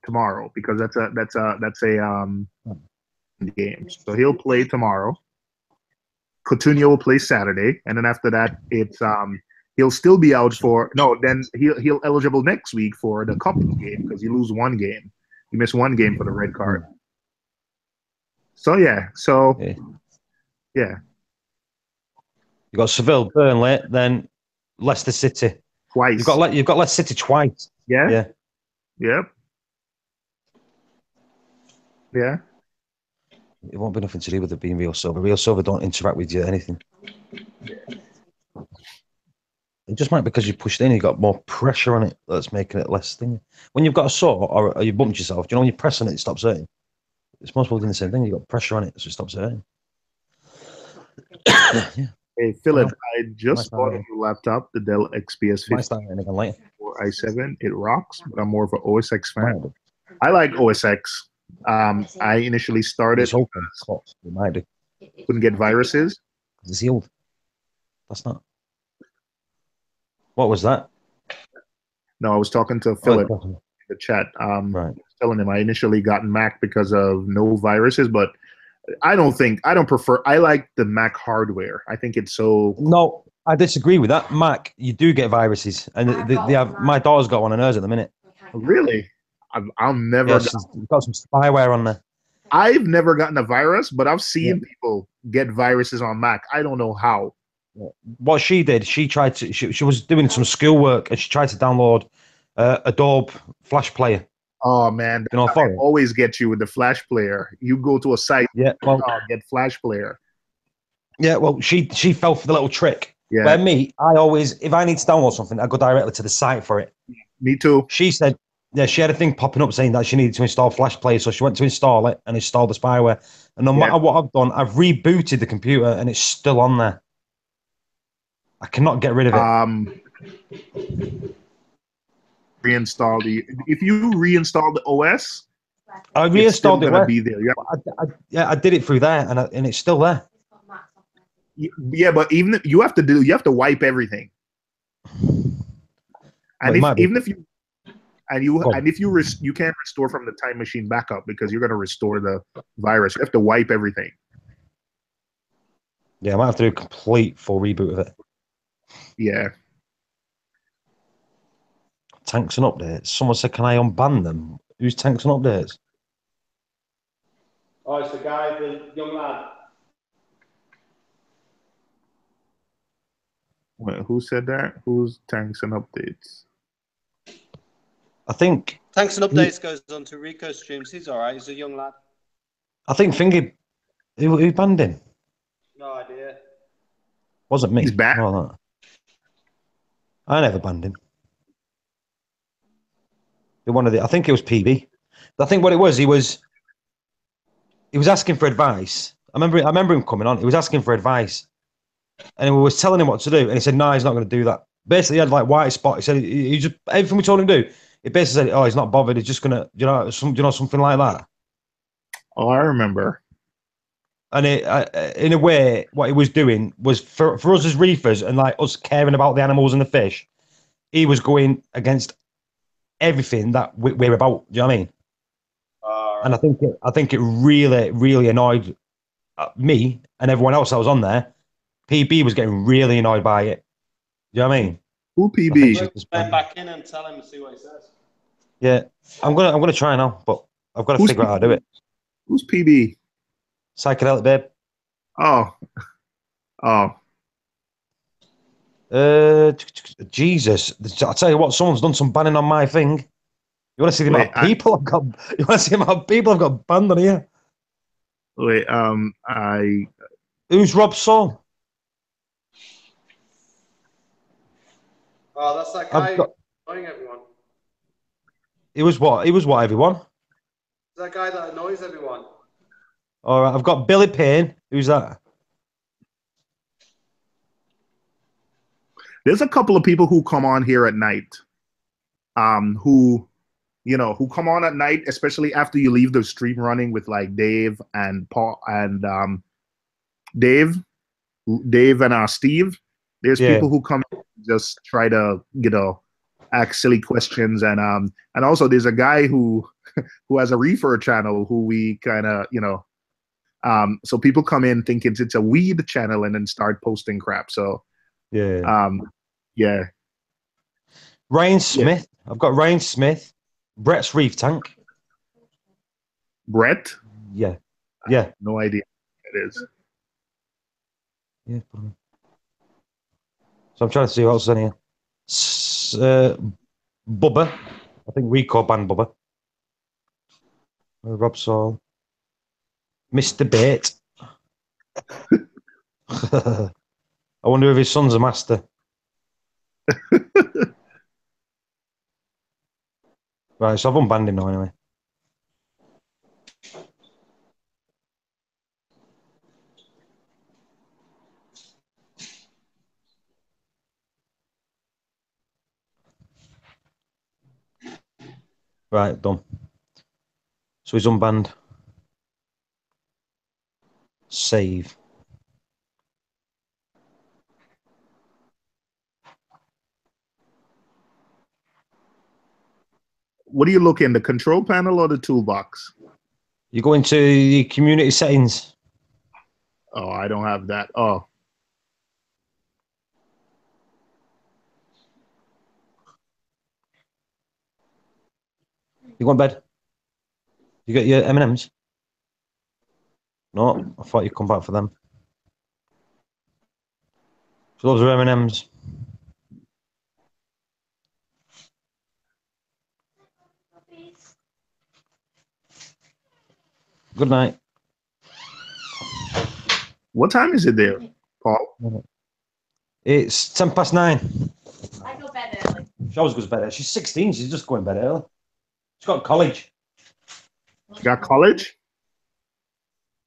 [SPEAKER 3] tomorrow because that's a game. So he'll play tomorrow. Coutinho will play Saturday, and then after that, it's he'll still be out then he'll eligible next week for the cup game because he lose one game. He missed one game for the red card. So yeah. You
[SPEAKER 1] got Seville, Burnley, then Leicester City
[SPEAKER 3] twice.
[SPEAKER 1] You've got Leicester City twice.
[SPEAKER 3] Yeah.
[SPEAKER 1] Yeah.
[SPEAKER 3] Yep. Yeah.
[SPEAKER 1] It won't be nothing to do with it being Real Silver. Real Silver don't interact with you anything. It just might be because you pushed in, you got more pressure on it that's making it less thing. When you've got a sore or you bumped yourself, do you know when you press on it, it stops hurting? It's most people doing the same thing. You've got pressure on it, so it stops hurting. Yeah.
[SPEAKER 3] Hey, Philip, I just bought a new laptop, the Dell XPS 50 for i7. It rocks, but I'm more of an OS X fan. I like OS X. I initially started couldn't get viruses.
[SPEAKER 1] It's healed. That's not. What was that?
[SPEAKER 3] No, I was talking to Philip in the chat. Right. Telling him I initially got Mac because of no viruses, but I like the Mac hardware. I think it's so. No,
[SPEAKER 1] I disagree with that. Mac, you do get viruses, and they have. My daughter's got one on hers at the minute.
[SPEAKER 3] Really? I'll never.
[SPEAKER 1] Yes, got some spyware on there.
[SPEAKER 3] I've never gotten a virus, but I've seen people get viruses on Mac. I don't know how.
[SPEAKER 1] What she did, she tried to. She was doing some schoolwork, and she tried to download Adobe Flash Player.
[SPEAKER 3] Oh man, I always get you with the Flash Player. You go to a site, get Flash Player.
[SPEAKER 1] Yeah, well, she fell for the little trick.
[SPEAKER 3] Yeah.
[SPEAKER 1] Where me, I always, if I need to download something, I go directly to the site for it.
[SPEAKER 3] Me too.
[SPEAKER 1] She said, yeah, she had a thing popping up saying that she needed to install Flash Player, so she went to install it and installed the spyware. And no matter what I've done, I've rebooted the computer and it's still on there. I cannot get rid of it.
[SPEAKER 3] reinstall the. If you reinstall the OS,
[SPEAKER 1] I
[SPEAKER 3] it's still
[SPEAKER 1] reinstalled it.
[SPEAKER 3] gonna be there.
[SPEAKER 1] Yeah, I did it through there, and it's still there.
[SPEAKER 3] Yeah, but even if you have to wipe everything. And
[SPEAKER 1] Well,
[SPEAKER 3] even if you
[SPEAKER 1] Go on.
[SPEAKER 3] you can't restore from the time machine backup because you're going to restore the virus. You have to wipe everything.
[SPEAKER 1] Yeah, I might have to do a complete full reboot of it.
[SPEAKER 3] Yeah.
[SPEAKER 1] Tanks and updates. Someone said, "Can I unban them?" Who's tanks and updates?
[SPEAKER 2] Oh, it's the guy, the young lad.
[SPEAKER 3] Wait, who said that? Who's tanks and updates?
[SPEAKER 1] I think
[SPEAKER 2] Tanks and Updates goes on to Rico streams. He's all right. He's a young lad.
[SPEAKER 1] Fingy. Who banned him?
[SPEAKER 2] No idea.
[SPEAKER 1] Wasn't me.
[SPEAKER 3] He's back.
[SPEAKER 1] No. I never banned him. I think it was PB. I think what it was, he was asking for advice. I remember him coming on. He was asking for advice, and we was telling him what to do, and he said, "No, he's not going to do that." Basically, he had like white spot. He said he just everything we told him to do. He basically said, "Oh, he's not bothered. He's just gonna, something like that."
[SPEAKER 3] Oh, I remember.
[SPEAKER 1] And in a way, what he was doing was for us as reefers and like us caring about the animals and the fish. He was going against everything that we're about. Do you know what I mean? And I think it really, really annoyed me and everyone else that was on there. PB was getting really annoyed by it. Do you know what I mean?
[SPEAKER 3] Who PB?
[SPEAKER 2] Go back in and tell him and see what he says.
[SPEAKER 1] Yeah, I'm gonna try now, but I've got to figure out how to do it.
[SPEAKER 3] Who's PB?
[SPEAKER 1] Psychedelic babe.
[SPEAKER 3] Oh.
[SPEAKER 1] Jesus! I tell you what, someone's done some banning on my thing. You want to see the amount of people I've got? You want to see the amount of people I've got banned on here?
[SPEAKER 3] Wait,
[SPEAKER 1] Who's Rob Saul?
[SPEAKER 2] Oh, that's that guy annoying everyone.
[SPEAKER 1] He was what? Everyone?
[SPEAKER 2] That guy that annoys everyone.
[SPEAKER 1] All right, I've got Billy Payne. Who's that?
[SPEAKER 3] there's a couple of people who come on here at night, who come on at night, especially after you leave the stream running with like Dave and Paul and Dave and Steve. There's people who come in and just try to ask silly questions, and also there's a guy who has a reefer channel who we kind of so people come in thinking it's a weed channel and then start posting crap. So yeah.
[SPEAKER 1] Ryan Smith. I've got Ryan Smith. Brett's Reef Tank.
[SPEAKER 3] Brett?
[SPEAKER 1] Yeah.
[SPEAKER 3] No idea what it is.
[SPEAKER 1] Yeah. So I'm trying to see what else is on here. Bubba. I think Rico banned Bubba. Rob Saul. Mr. Bait. I wonder if his son's a master. Right, so I've unbanned him now anyway. Right, done. So he's unbanned. Save.
[SPEAKER 3] What do you look in, the control panel or the toolbox?
[SPEAKER 1] You go into the community settings.
[SPEAKER 3] Oh, I don't have that. Oh.
[SPEAKER 1] You go in bed? You got your M&Ms? No, I thought you'd come back for them. So those are M&Ms. Good night.
[SPEAKER 3] What time is it there, Paul?
[SPEAKER 1] It's 9:10.
[SPEAKER 5] I go bed early.
[SPEAKER 1] She always goes to bed early. She's 16. She's just going to bed early. She's got college.
[SPEAKER 3] You got college?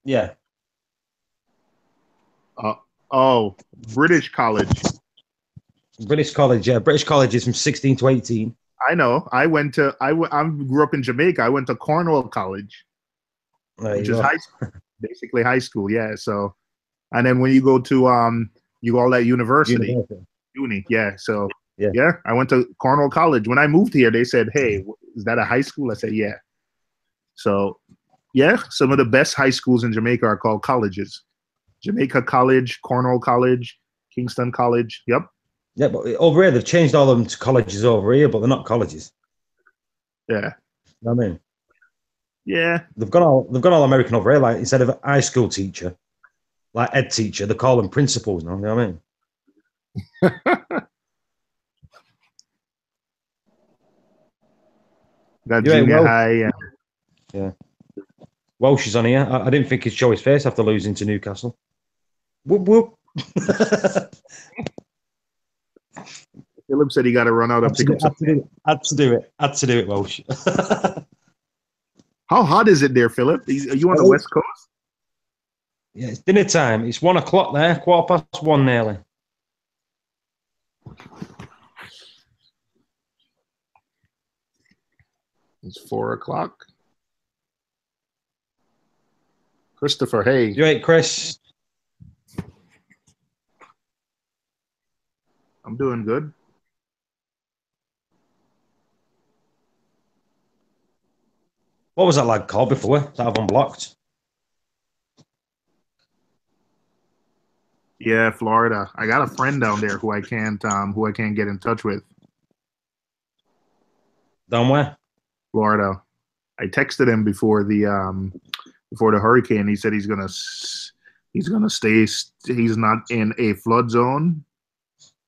[SPEAKER 1] Yeah.
[SPEAKER 3] British college.
[SPEAKER 1] British college, yeah. British college is from 16 to 18.
[SPEAKER 3] I know. I went to I grew up in Jamaica. I went to Cornwall College,
[SPEAKER 1] There
[SPEAKER 3] which
[SPEAKER 1] you
[SPEAKER 3] is
[SPEAKER 1] go.
[SPEAKER 3] high school, basically high school. Yeah. So, and then when you go to you go all that university,
[SPEAKER 1] University.
[SPEAKER 3] uni. Yeah. So
[SPEAKER 1] Yeah.
[SPEAKER 3] yeah, I went to Cornwall College. When I moved here, they said, "Hey, is that a high school?" I said, "Yeah." So yeah, some of the best high schools in Jamaica are called colleges. Jamaica College, Cornwall College, Kingston College. Yep.
[SPEAKER 1] Yeah, but over here they've changed all of them to colleges over here, but they're not colleges.
[SPEAKER 3] Yeah.
[SPEAKER 1] You know what I mean?
[SPEAKER 3] Yeah.
[SPEAKER 1] They've got all American over here. Like instead of a high school teacher, like ed teacher, they call them principals now. You know what I mean?
[SPEAKER 3] Got
[SPEAKER 1] You're right,
[SPEAKER 3] junior
[SPEAKER 1] well,
[SPEAKER 3] high.
[SPEAKER 1] yeah. Welsh is on here. I didn't think he'd show his face after losing to Newcastle. Whoop whoop.
[SPEAKER 3] Philip said he got to run out and pick up something.
[SPEAKER 1] Had to do it, Welsh.
[SPEAKER 3] How hot is it there, Philip? Are you on the West Coast?
[SPEAKER 1] Yeah, it's dinner time. It's 1 o'clock there, 1:15 nearly.
[SPEAKER 3] It's 4 o'clock. Christopher, hey.
[SPEAKER 1] You right, Chris?
[SPEAKER 3] I'm doing good.
[SPEAKER 1] What was that lad called before that I've unblocked?
[SPEAKER 3] Yeah, Florida. I got a friend down there who I can't get in touch with.
[SPEAKER 1] Down where?
[SPEAKER 3] Florida. I texted him before the hurricane. He said he's gonna stay. He's not in a flood zone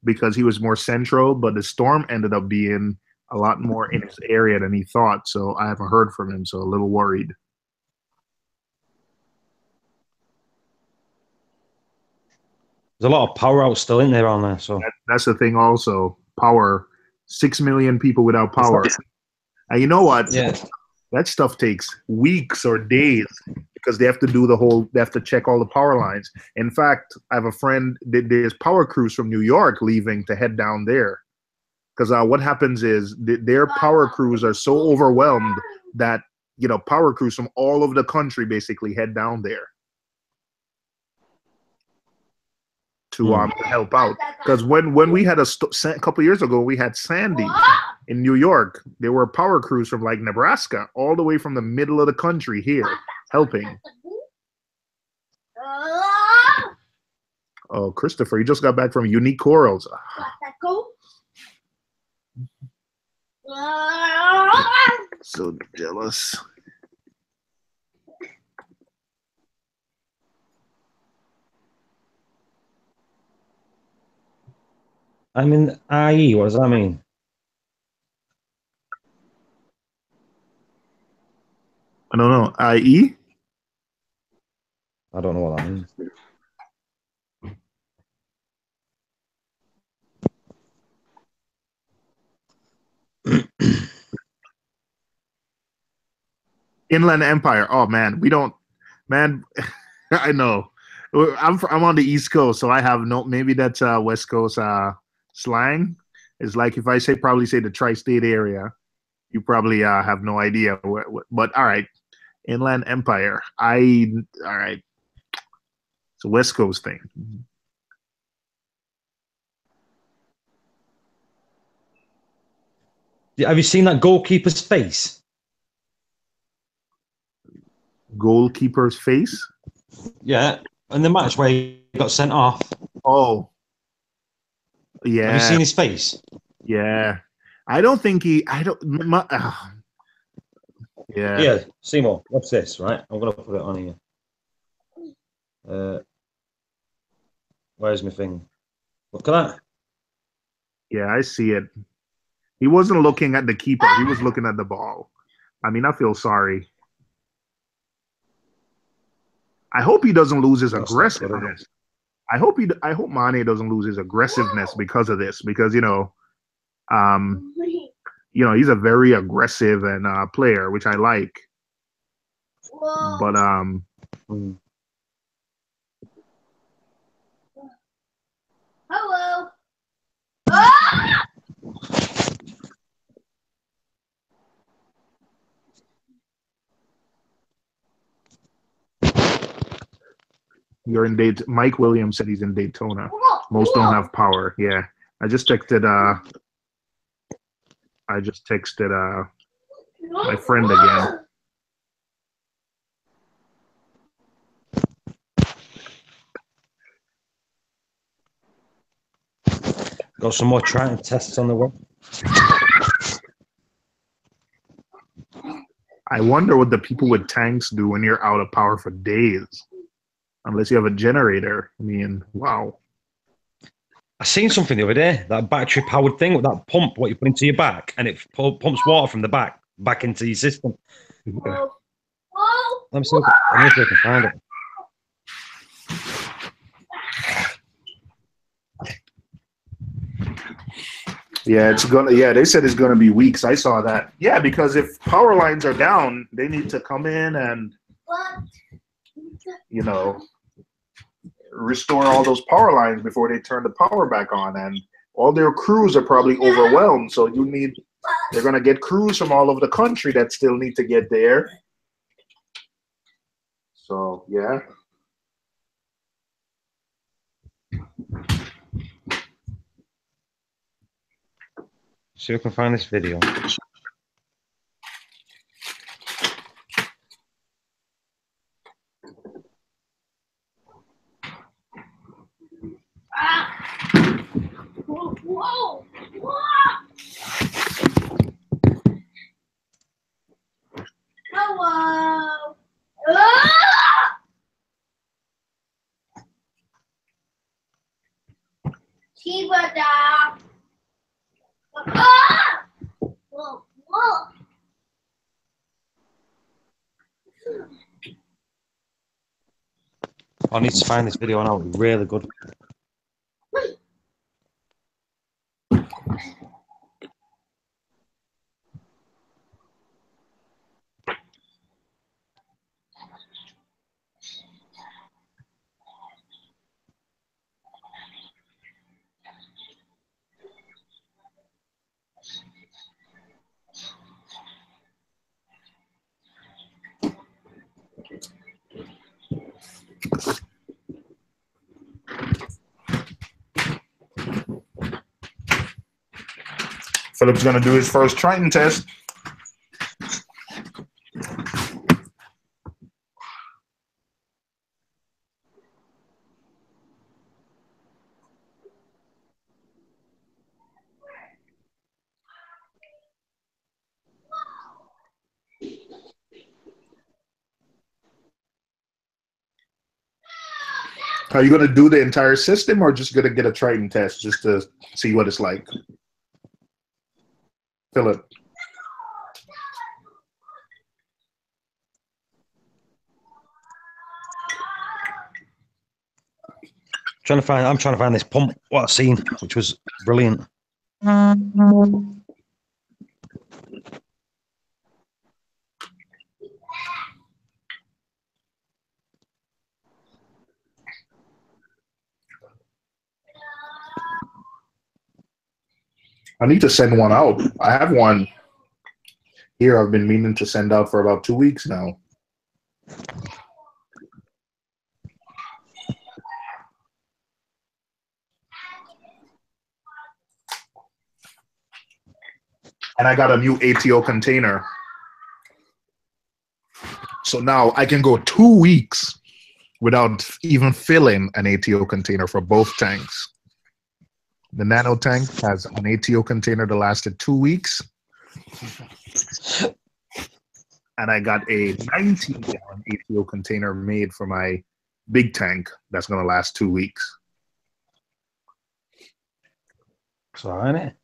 [SPEAKER 3] because he was more central, but the storm ended up being a lot more in his area than he thought. So I haven't heard from him. So a little worried.
[SPEAKER 1] There's a lot of power out still in there on there. So
[SPEAKER 3] That's the thing. Also, power. 6 million people without power. And you know what?
[SPEAKER 1] yeah,
[SPEAKER 3] That stuff takes weeks or days because they have to check all the power lines. In fact, I have a friend, there's power crews from New York leaving to head down there. Because what happens is their power crews are so overwhelmed that, power crews from all over the country basically head down there to help out. Because when we had a couple years ago, we had Sandy in New York. There were power crews from like Nebraska, all the way from the middle of the country here helping. Oh, Christopher, you just got back from Unique Corals. So jealous.
[SPEAKER 1] I'm in IE. What does that mean?
[SPEAKER 3] I don't know. IE?
[SPEAKER 1] I don't know what that means.
[SPEAKER 3] Inland Empire. Oh man, we don't. Man, I know. I'm on the East Coast, so I have no. Maybe that's West Coast slang. It's like if I probably say the tri-state area, you probably have no idea. But all right, Inland Empire. All right. It's a West Coast thing.
[SPEAKER 1] Have you seen that goalkeeper's face?
[SPEAKER 3] Goalkeeper's face?
[SPEAKER 1] Yeah, in the match where he got sent off.
[SPEAKER 3] Oh, yeah.
[SPEAKER 1] Have you seen his face?
[SPEAKER 3] Yeah. I don't think he. I don't. Yeah.
[SPEAKER 1] Yeah, Seymour, what's this, right? I'm going to put it on here. Where's my thing? Look at that.
[SPEAKER 3] Yeah, I see it. He wasn't looking at the keeper. He was looking at the ball. I mean, I feel sorry. I hope he doesn't lose his aggressiveness. I hope Mane doesn't lose his aggressiveness because of this. Because he's a very aggressive and player, which I like. But
[SPEAKER 5] Hello.
[SPEAKER 3] You're in Mike Williams said he's in Daytona. Most don't have power. Yeah. I just texted my friend again.
[SPEAKER 1] Got some more Triton tests on the way.
[SPEAKER 3] I wonder what the people with tanks do when you're out of power for days. Unless you have a generator. I mean, wow.
[SPEAKER 1] I seen something the other day, that battery powered thing with that pump, what you put into your back, and it pumps water from the back into your system.
[SPEAKER 3] Yeah.
[SPEAKER 1] Let me see if I can find it.
[SPEAKER 3] Yeah, they said it's gonna be weeks. I saw that. Yeah, because if power lines are down, they need to come in and restore all those power lines before they turn the power back on. And all their crews are probably overwhelmed. So they're gonna get crews from all over the country that still need to get there. So yeah.
[SPEAKER 1] See if I can find this video.
[SPEAKER 4] Whoa! Hello! Chibada! Whoa!
[SPEAKER 1] I need to find this video now. It's really good.
[SPEAKER 3] Philip's gonna do his first Triton test. Are you gonna do the entire system or just gonna get a Triton test just to see what it's like? Philip.
[SPEAKER 1] I'm trying to find this pump, what I seen, which was brilliant.
[SPEAKER 3] I need to send one out. I have one here I've been meaning to send out for about 2 weeks now. And I got a new ATO container. So now I can go 2 weeks without even filling an ATO container for both tanks. The nano tank has an ATO container that lasted 2 weeks. And I got a 19-gallon ATO container made for my big tank that's going to last 2 weeks.
[SPEAKER 1] So, ain't it?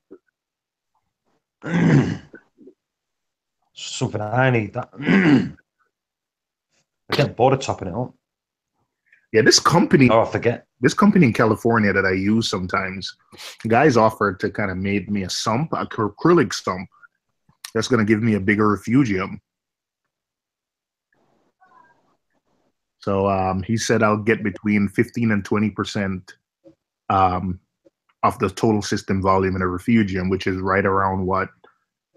[SPEAKER 1] Something I need that. I get bored of topping it up.
[SPEAKER 3] Yeah, this company.
[SPEAKER 1] Oh, I forget.
[SPEAKER 3] This company in California that I use sometimes, guys offered to kind of make me a sump, a acrylic sump that's going to give me a bigger refugium. So he said I'll get between 15 and 20% of the total system volume in a refugium, which is right around what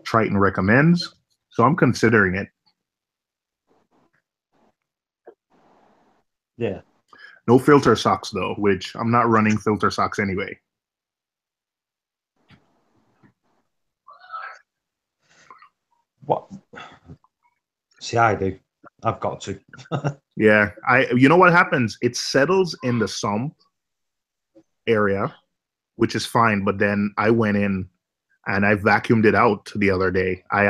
[SPEAKER 3] Triton recommends. So I'm considering it.
[SPEAKER 1] Yeah.
[SPEAKER 3] No filter socks though, which I'm not running filter socks anyway.
[SPEAKER 1] What? See, I do. I've got to.
[SPEAKER 3] Yeah, you know what happens? It settles in the sump area, which is fine, but then I went in and I vacuumed it out the other day. I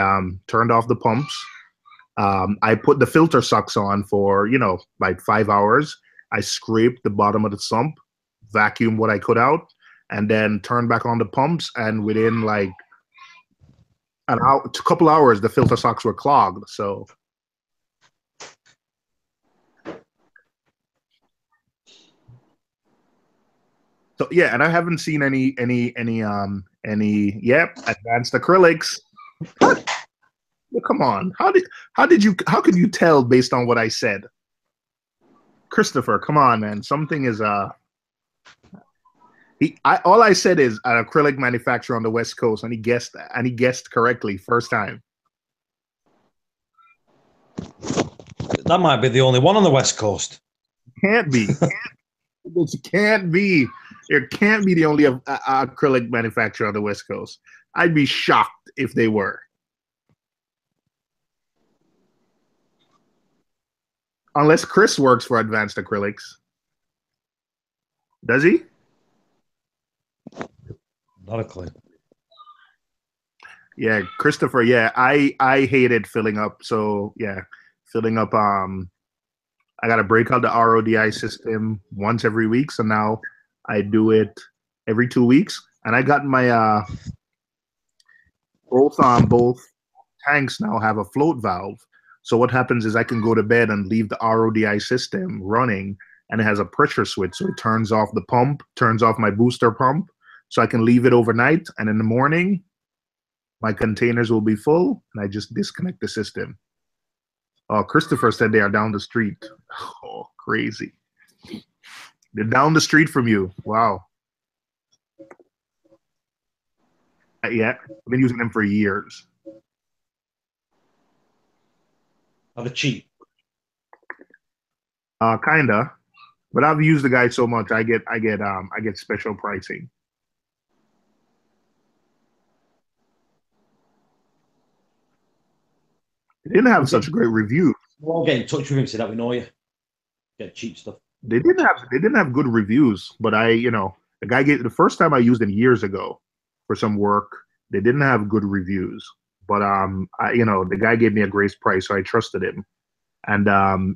[SPEAKER 3] turned off the pumps. I put the filter socks on for, like 5 hours. I scraped the bottom of the sump, vacuumed what I could out, and then turned back on the pumps. And within like a couple hours, the filter socks were clogged. So yeah, and I haven't seen any advanced acrylics. What? Well, come on. How could you tell based on what I said? Christopher, come on, man. Something is all I said is an acrylic manufacturer on the West Coast, and he guessed correctly first time.
[SPEAKER 1] That might be the only one on the West Coast.
[SPEAKER 3] Can't be. It can't be. It can't be the only acrylic manufacturer on the West Coast. I'd be shocked if they were. Unless Chris works for Advanced Acrylics. Does he?
[SPEAKER 1] Not a clue.
[SPEAKER 3] Yeah, Christopher. Yeah, I hated filling up. So yeah, filling up. I got to break out the RODI system once every week. So now I do it every 2 weeks, and I got my both tanks now have a float valve. So what happens is I can go to bed and leave the RODI system running, and it has a pressure switch. So it turns off the pump, turns off my booster pump, so I can leave it overnight. And in the morning, my containers will be full, and I just disconnect the system. Oh, Christopher said they are down the street. Oh, crazy. They're down the street from you. Wow. Yeah, I've been using them for years.
[SPEAKER 1] Are they cheap?
[SPEAKER 3] Kinda, but I've used the guy so much, I get special pricing. They didn't have such great reviews.
[SPEAKER 1] We'll all get in touch with him so that we know you. Get cheap stuff.
[SPEAKER 3] They didn't have good reviews, but the guy the first time I used them years ago for some work, they didn't have good reviews. But the guy gave me a grace price, so I trusted him. And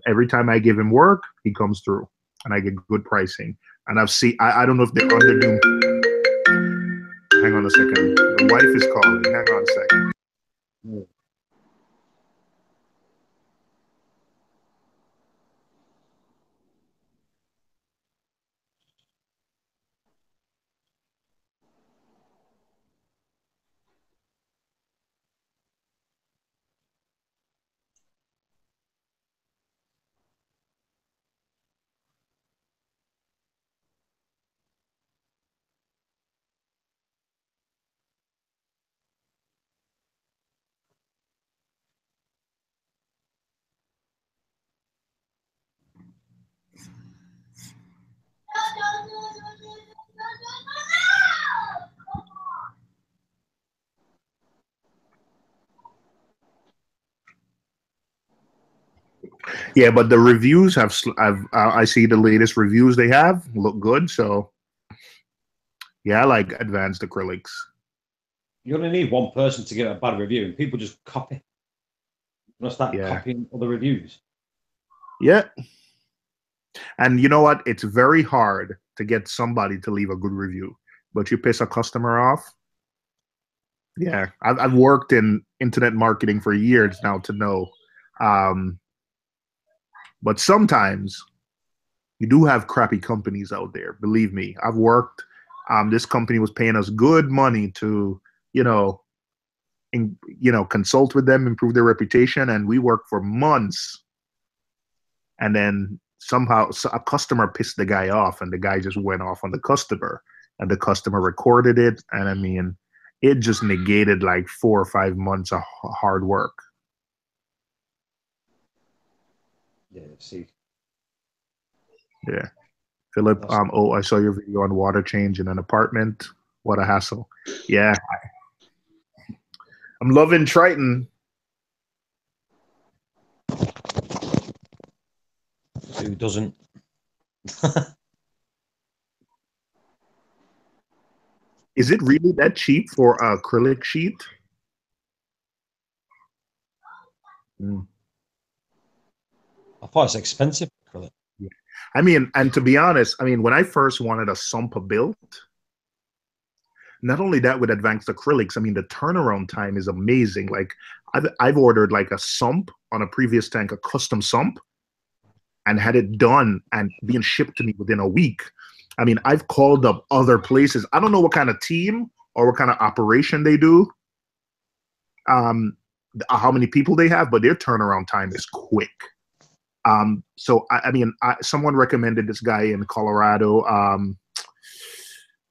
[SPEAKER 3] every time I give him work, he comes through, and I get good pricing. And I don't know if they're underdoing. Hang on a second. The wife is calling. Hang on a second.
[SPEAKER 1] Yeah.
[SPEAKER 3] Yeah, but the reviews I see the latest reviews they have look good. So yeah, I like advanced acrylics.
[SPEAKER 1] You only need one person to give a bad review, and people just copy. You want to start copying other reviews.
[SPEAKER 3] Yeah. And you know what? It's very hard to get somebody to leave a good review, but you piss a customer off. Yeah, I've worked in internet marketing for years now to know. But sometimes you do have crappy companies out there. Believe me, I've worked. This company was paying us good money to, consult with them, improve their reputation, and we worked for months. And then somehow a customer pissed the guy off, and the guy just went off on the customer, and the customer recorded it. And I mean, it just negated like 4 or 5 months of hard work.
[SPEAKER 1] Yeah, see.
[SPEAKER 3] Yeah. Philip, oh, I saw your video on water change in an apartment. What a hassle. Yeah. I'm loving Triton.
[SPEAKER 1] Who doesn't?
[SPEAKER 3] Is it really that cheap for acrylic sheet?
[SPEAKER 1] I thought it's expensive acrylic.
[SPEAKER 3] I mean, and to be honest, I mean, when I first wanted a sump built, not only that with advanced acrylics, I mean, the turnaround time is amazing. Like I've ordered like a sump on a previous tank, a custom sump, and had it done and being shipped to me within a week. I mean, I've called up other places. I don't know what kind of team or what kind of operation they do, how many people they have, but their turnaround time is quick. So I mean, someone recommended this guy in Colorado.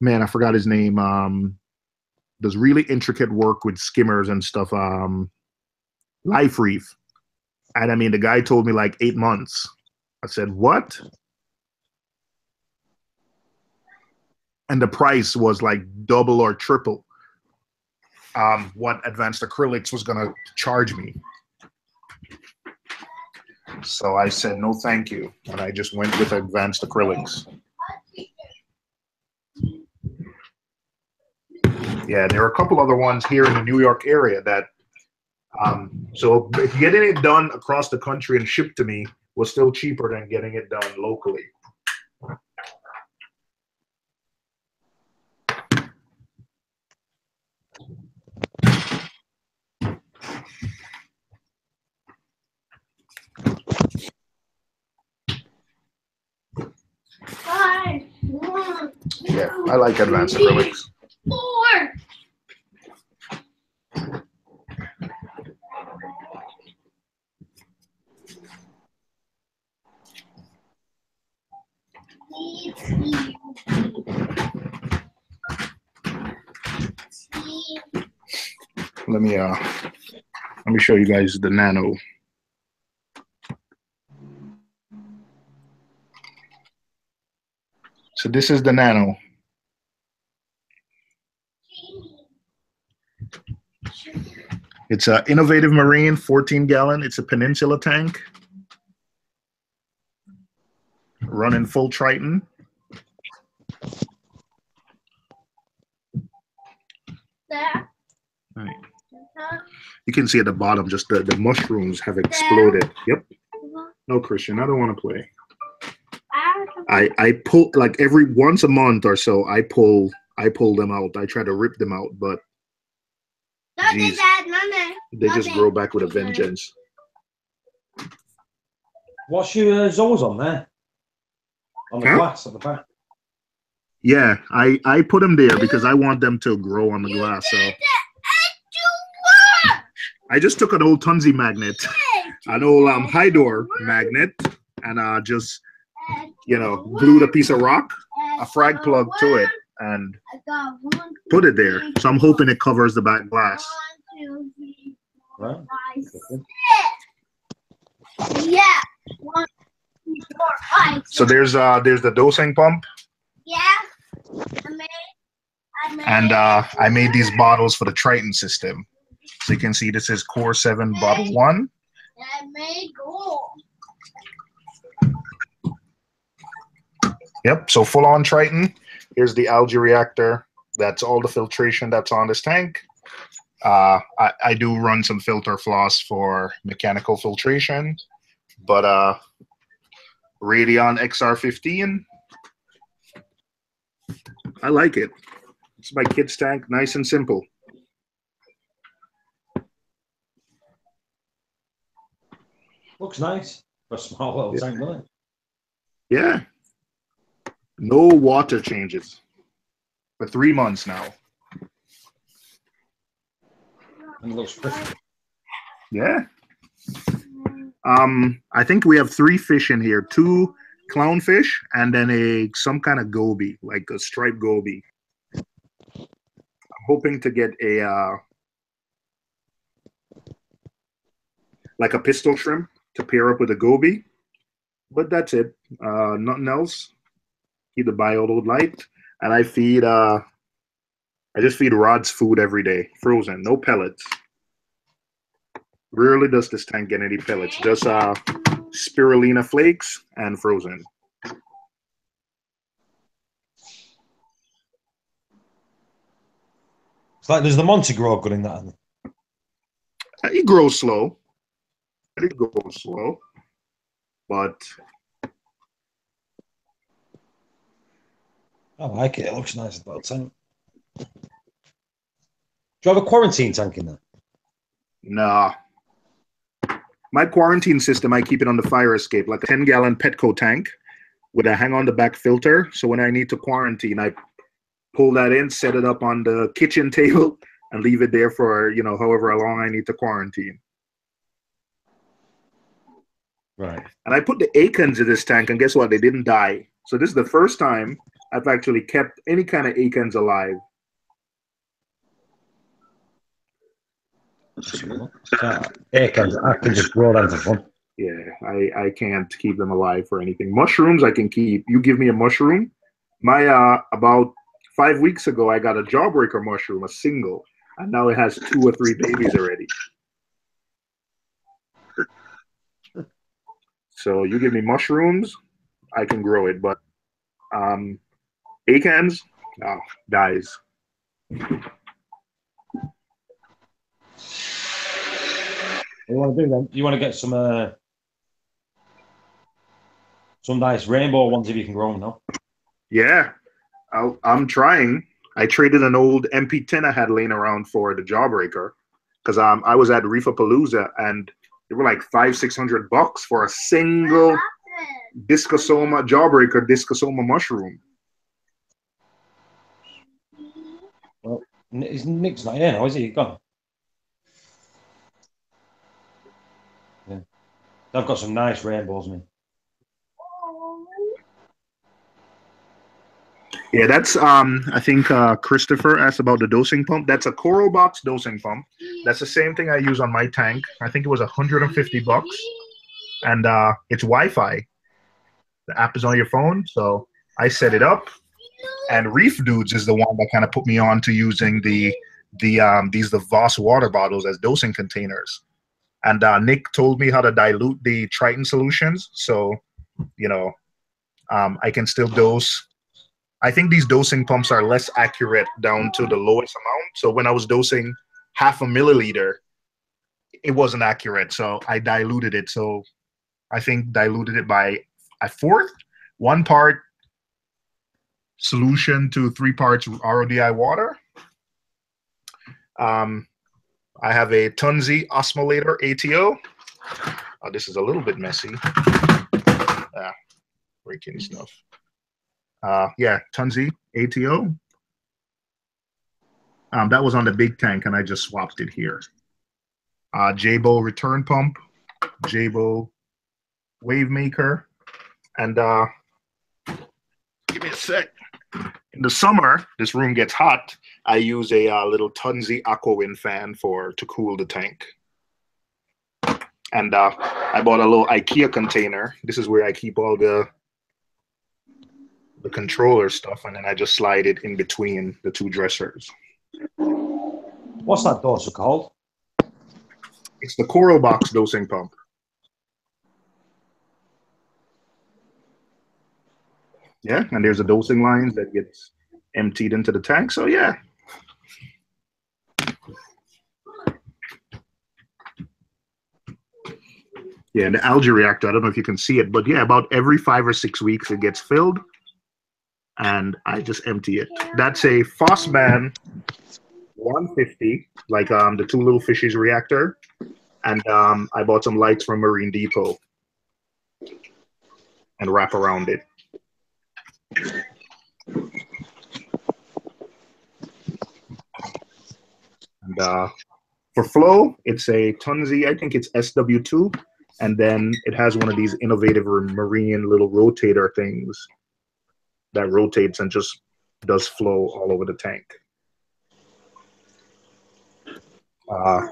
[SPEAKER 3] Man, I forgot his name. Does really intricate work with skimmers and stuff. Reef. And I mean, the guy told me like 8 months. I said, what? And the price was like double or triple what advanced acrylics was going to charge me. So I said, no, thank you. And I just went with advanced acrylics. Yeah, there are a couple other ones here in the New York area that, so getting it done across the country and shipped to me was still cheaper than getting it done locally. Yeah, I like advanced acrylics.
[SPEAKER 4] 4.
[SPEAKER 3] Let me show you guys the Nano. So this is the Nano. It's an innovative marine 14-gallon. It's a peninsula tank. Running full Triton.
[SPEAKER 4] There.
[SPEAKER 3] Right. You can see at the bottom, just the mushrooms have exploded. Yep. No, Christian, I don't want to play. I pull like every once a month or so. I pull them out. I try to rip them out, but geez, they just grow back with a vengeance.
[SPEAKER 1] What's your Zoas on there? On the glass at the back.
[SPEAKER 3] Yeah, I put them there because I want them to grow on the glass. So I just took an old Tunzi magnet, an old Hydor magnet, and just glued a piece of rock, a frag plug to it, and put it there. So I'm hoping it covers the back glass.
[SPEAKER 1] Right.
[SPEAKER 4] Yeah. 1, 2, 4, 5.
[SPEAKER 3] So there's the dosing pump.
[SPEAKER 4] Yeah.
[SPEAKER 3] I made these bottles for the Triton system. So you can see this is Core 7 Bottle 1.
[SPEAKER 4] I made gold.
[SPEAKER 3] Yep, so full on Triton. Here's the algae reactor. That's all the filtration that's on this tank. I do run some filter floss for mechanical filtration, but Radeon XR15, I like it. It's my kid's tank, nice and simple.
[SPEAKER 1] Looks nice for a small little tank, doesn't it?
[SPEAKER 3] Yeah. No water changes for 3 months now.
[SPEAKER 1] And it looks pretty.
[SPEAKER 3] Yeah. I think we have 3 fish in here, 2 clownfish and then some kind of goby, like a striped goby. I'm hoping to get like a pistol shrimp to pair up with a goby, but that's it. Nothing else. keep the bioload light, and I feed. I just feed Rod's food every day, frozen, no pellets. Rarely does this tank get any pellets, just spirulina flakes and frozen.
[SPEAKER 1] It's like there's the Monte grow good in that. Isn't
[SPEAKER 3] It grows slow. It grows slow, but
[SPEAKER 1] I like it. It looks nice about tank. Do you have a quarantine tank in there?
[SPEAKER 3] nah. My quarantine system, I keep it on the fire escape, like a 10-gallon Petco tank with a hang-on-the-back filter. So when I need to quarantine, I pull that in, set it up on the kitchen table, and leave it there for, however long I need to quarantine.
[SPEAKER 1] Right.
[SPEAKER 3] And I put the acons in this tank, and guess what? They didn't die. So this is the first time I've actually kept any kind of acons alive.
[SPEAKER 1] I can just grow them for fun.
[SPEAKER 3] Yeah, I can't keep them alive for anything. Mushrooms I can keep. You give me a mushroom. My about 5 weeks ago I got a jawbreaker mushroom, a single, and now it has 2 or 3 babies already. So you give me mushrooms, I can grow it, but acans, dies.
[SPEAKER 1] What you want to do then? You want to get some nice rainbow ones if you can grow them now.
[SPEAKER 3] Yeah, I'm trying. I traded an old MP10 I had laying around for the jawbreaker because I was at Reefapalooza and they were like $500-600 for a single discosoma mushroom.
[SPEAKER 1] Well, Nick's not here now, is he? He's gone. Yeah. I've got some nice rainbows, man.
[SPEAKER 3] Yeah, that's I think Christopher asked about the dosing pump. That's a Coral Box dosing pump. That's the same thing I use on my tank. I think it was $150, and it's Wi-Fi. The app is on your phone, so I set it up. And Reef Dudes is the one that kind of put me on to using the Voss water bottles as dosing containers. And Nick told me how to dilute the Triton solutions, so I can still dose. I think these dosing pumps are less accurate down to the lowest amount. So when I was dosing 0.5 milliliter, it wasn't accurate. So I diluted it. So I think diluted it by a fourth, 1 part solution to 3 parts RODI water. I have a Tunzi osmolator ATO. This is a little bit messy. Breaking stuff. Yeah, Tunzi ATO. That was on the big tank, and I just swapped it here. Jabo return pump, Jabo wave maker, and give me a sec. In the summer, this room gets hot. I use a little Tunzi Aquawind fan to cool the tank. And I bought a little IKEA container. This is where I keep all the controller stuff, and then I just slide it in between the 2 dressers.
[SPEAKER 1] What's that doser called?
[SPEAKER 3] It's the Coral Box dosing pump. Yeah, and there's a dosing lines that gets emptied into the tank. So yeah. Yeah, the algae reactor, I don't know if you can see it, but yeah, about every 5 or 6 weeks it gets filled. And I just empty it. That's a Fossman 150, like the 2 little fishes reactor. And I bought some lights from Marine Depot and wrap around it. And for flow, it's a Tunzi, I think it's SW2. And then it has one of these innovative marine little rotator things that rotates and just does flow all over the tank. I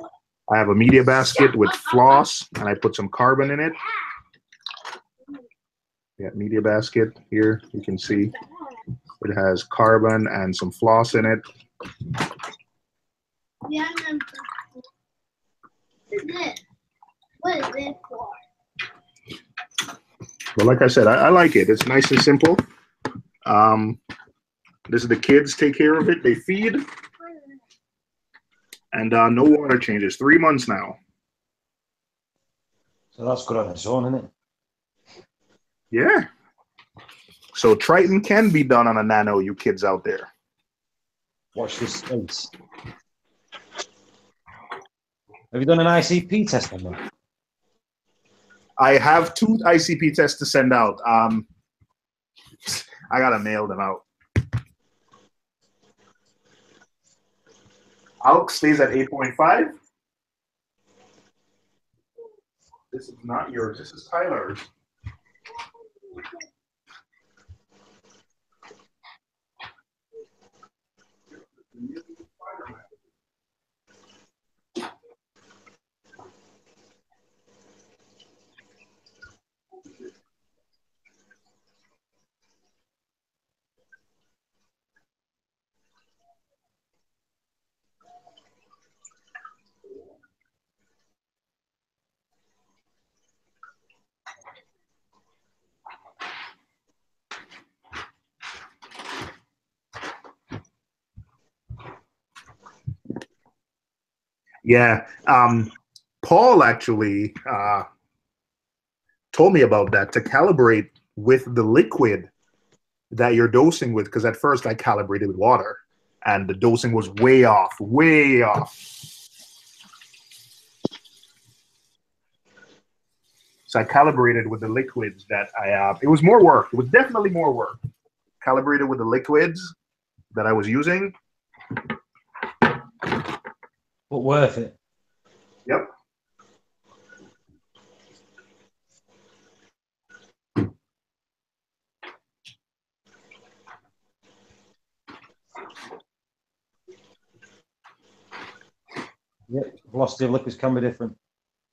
[SPEAKER 3] have a media basket with floss, and I put some carbon in it. Yeah, media basket here. You can see it has carbon and some floss in it.
[SPEAKER 4] Yeah, what is this? What is this for?
[SPEAKER 3] But like I said, I like it. It's nice and simple. This is the kids take care of it. They feed. And no water changes. 3 months now.
[SPEAKER 1] So that's good on its own, isn't it?
[SPEAKER 3] Yeah. So Triton can be done on a nano, you kids out there.
[SPEAKER 1] Watch this space. Have you done an ICP test on that?
[SPEAKER 3] I have 2 ICP tests to send out. I gotta mail them out. ALK stays at 8.5. This is not yours. This is Tyler's. Yeah. Paul actually told me about that, to calibrate with the liquid that you're dosing with, because at first I calibrated with water and the dosing was way off, way off. So I calibrated with the liquids that it was more work. It was definitely more work. Calibrated with the liquids that I was using.
[SPEAKER 1] But worth it.
[SPEAKER 3] Yep.
[SPEAKER 1] Yeah, velocity of liquids can be different.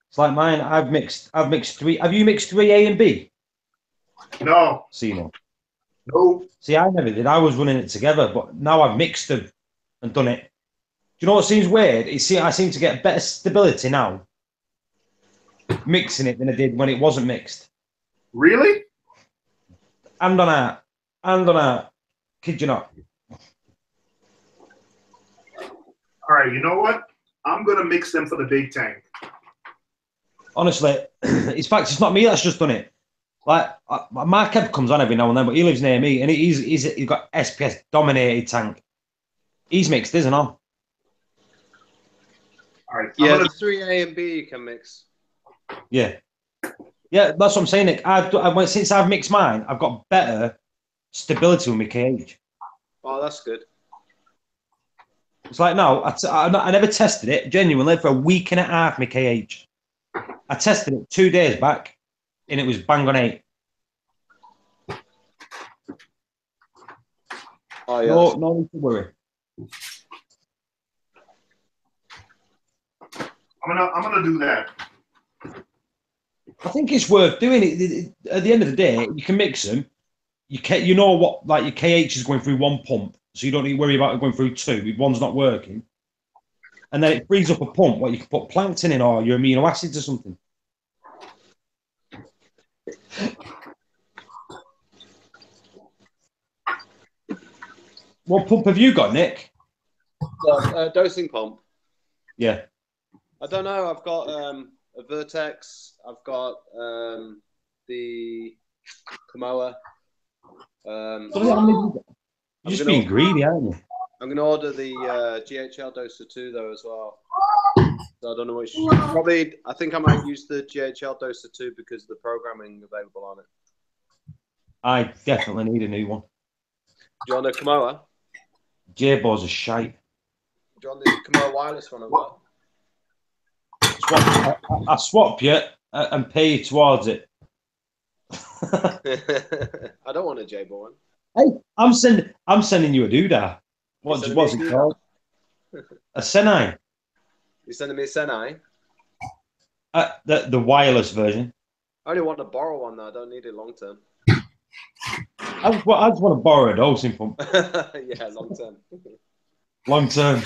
[SPEAKER 1] It's like mine. I've mixed 3. Have you mixed 3 A and B?
[SPEAKER 3] No.
[SPEAKER 1] See, no.
[SPEAKER 3] No.
[SPEAKER 1] See, I never did. I was running it together, but now I've mixed them and done it. Do you know what seems weird? I seem to get better stability now mixing it than I did when it wasn't mixed.
[SPEAKER 3] Really?
[SPEAKER 1] And on out. And on out. Kid you not.
[SPEAKER 3] All right, you know what? I'm going to mix them for the big tank.
[SPEAKER 1] Honestly, it's fact, it's not me that's just done it. Like, Mark Ebb comes on every now and then, but he lives near me, and he's got SPS dominated tank. He's mixed, isn't he?
[SPEAKER 3] All right.
[SPEAKER 2] Yeah, the 3A and B you can mix.
[SPEAKER 1] Yeah. Yeah, that's what I'm saying, Nick. Since I've mixed mine, I've got better stability with my KH.
[SPEAKER 2] Oh, that's good.
[SPEAKER 1] It's like, no, I never tested it, genuinely, for a week and a half, my KH. I tested it 2 days back, and it was bang on 8.
[SPEAKER 2] Oh, yeah.
[SPEAKER 1] No need to worry.
[SPEAKER 3] I'm gonna do that.
[SPEAKER 1] I think it's worth doing it. At the end of the day, you can mix them. You know what, like your KH is going through 1 pump, so you don't need to worry about it going through 2 if one's not working. And then it frees up a pump where you can put plankton in or your amino acids or something. What pump have you got, Nick?
[SPEAKER 2] Dosing pump.
[SPEAKER 1] Yeah.
[SPEAKER 2] I don't know. I've got a Vertex. I've got the Kamoa.
[SPEAKER 1] You're just being greedy, aren't you?
[SPEAKER 2] I'm going to order the GHL Doser 2, though, as well. So I don't know which. Probably, I think I might use the GHL Doser 2 because of the programming available on it.
[SPEAKER 1] I definitely need a new one.
[SPEAKER 2] Do you want a Kamoa?
[SPEAKER 1] J-Bo's a shite.
[SPEAKER 2] Do you want the Kamoa wireless one as well?
[SPEAKER 1] I swap you and pay you towards it.
[SPEAKER 2] I don't want a J-Bo one.
[SPEAKER 1] Hey, I'm sending you a doodah. What's it called? A Senai.
[SPEAKER 2] You're sending me a Senai?
[SPEAKER 1] The wireless version.
[SPEAKER 2] I only want to borrow one, though. I don't need it long term.
[SPEAKER 1] I just want to borrow a dosing pump.
[SPEAKER 2] Yeah, long term.
[SPEAKER 1] Long term.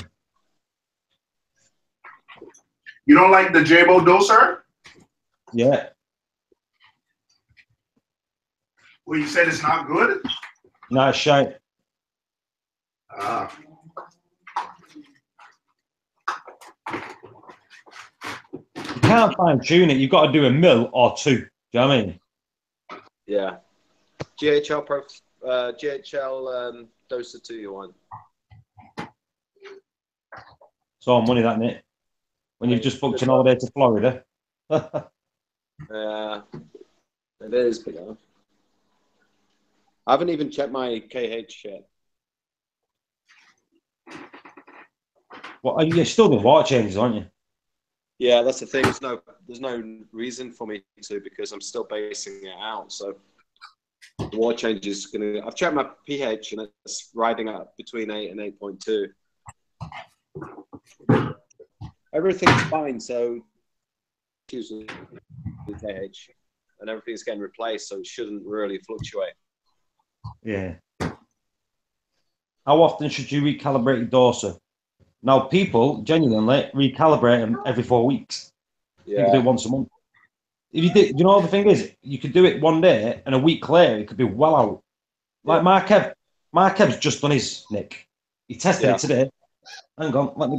[SPEAKER 3] You don't like the Jabo doser?
[SPEAKER 1] Yeah.
[SPEAKER 3] Well, you said it's not good?
[SPEAKER 1] No, it's shite.
[SPEAKER 3] Ah.
[SPEAKER 1] You can't fine tune it. You've got to do a mil or two. Do you know what I mean?
[SPEAKER 2] Yeah. GHL doser 2 you want.
[SPEAKER 1] It's all money, that, innit? When you've just booked an holiday to Florida.
[SPEAKER 2] Yeah, it is, but I haven't even checked my KH yet.
[SPEAKER 1] Well, you're still doing water changes, aren't you?
[SPEAKER 2] Yeah, that's the thing. There's no reason for me to, because I'm still basing it out. So the water change is gonna. I've checked my pH and it's riding up between 8 and 8.2. Everything's fine. So usually pH and everything's getting replaced, so it shouldn't really fluctuate.
[SPEAKER 1] Yeah. How often should you recalibrate your doser? Now, people genuinely recalibrate them every 4 weeks.
[SPEAKER 2] Yeah.
[SPEAKER 1] You can do it once a month. If you did, you know, the thing is, you could do it one day and a week later, it could be well out. Like Markev's just done his, Nick. He tested it today. Hang on, let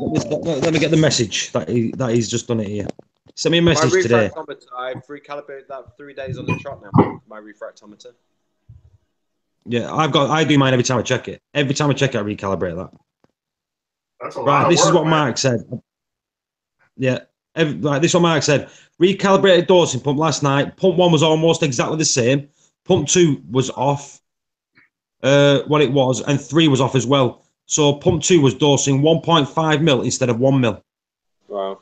[SPEAKER 1] me get the message that he's just done it here. Send me a message today.
[SPEAKER 2] I've recalibrated that 3 days on the trot now. My refractometer.
[SPEAKER 1] Yeah, I do mine every time I check it. Every time I check it, I recalibrate that.
[SPEAKER 3] That's a lot
[SPEAKER 1] Right,
[SPEAKER 3] of
[SPEAKER 1] this
[SPEAKER 3] work,
[SPEAKER 1] is what
[SPEAKER 3] man.
[SPEAKER 1] Mark said. Yeah, right, this is what Mark said. Recalibrated dosing pump last night. Pump 1 was almost exactly the same. Pump 2 was off what it was, and 3 was off as well. So pump 2 was dosing 1.5 mil instead of 1 mil.
[SPEAKER 2] Wow.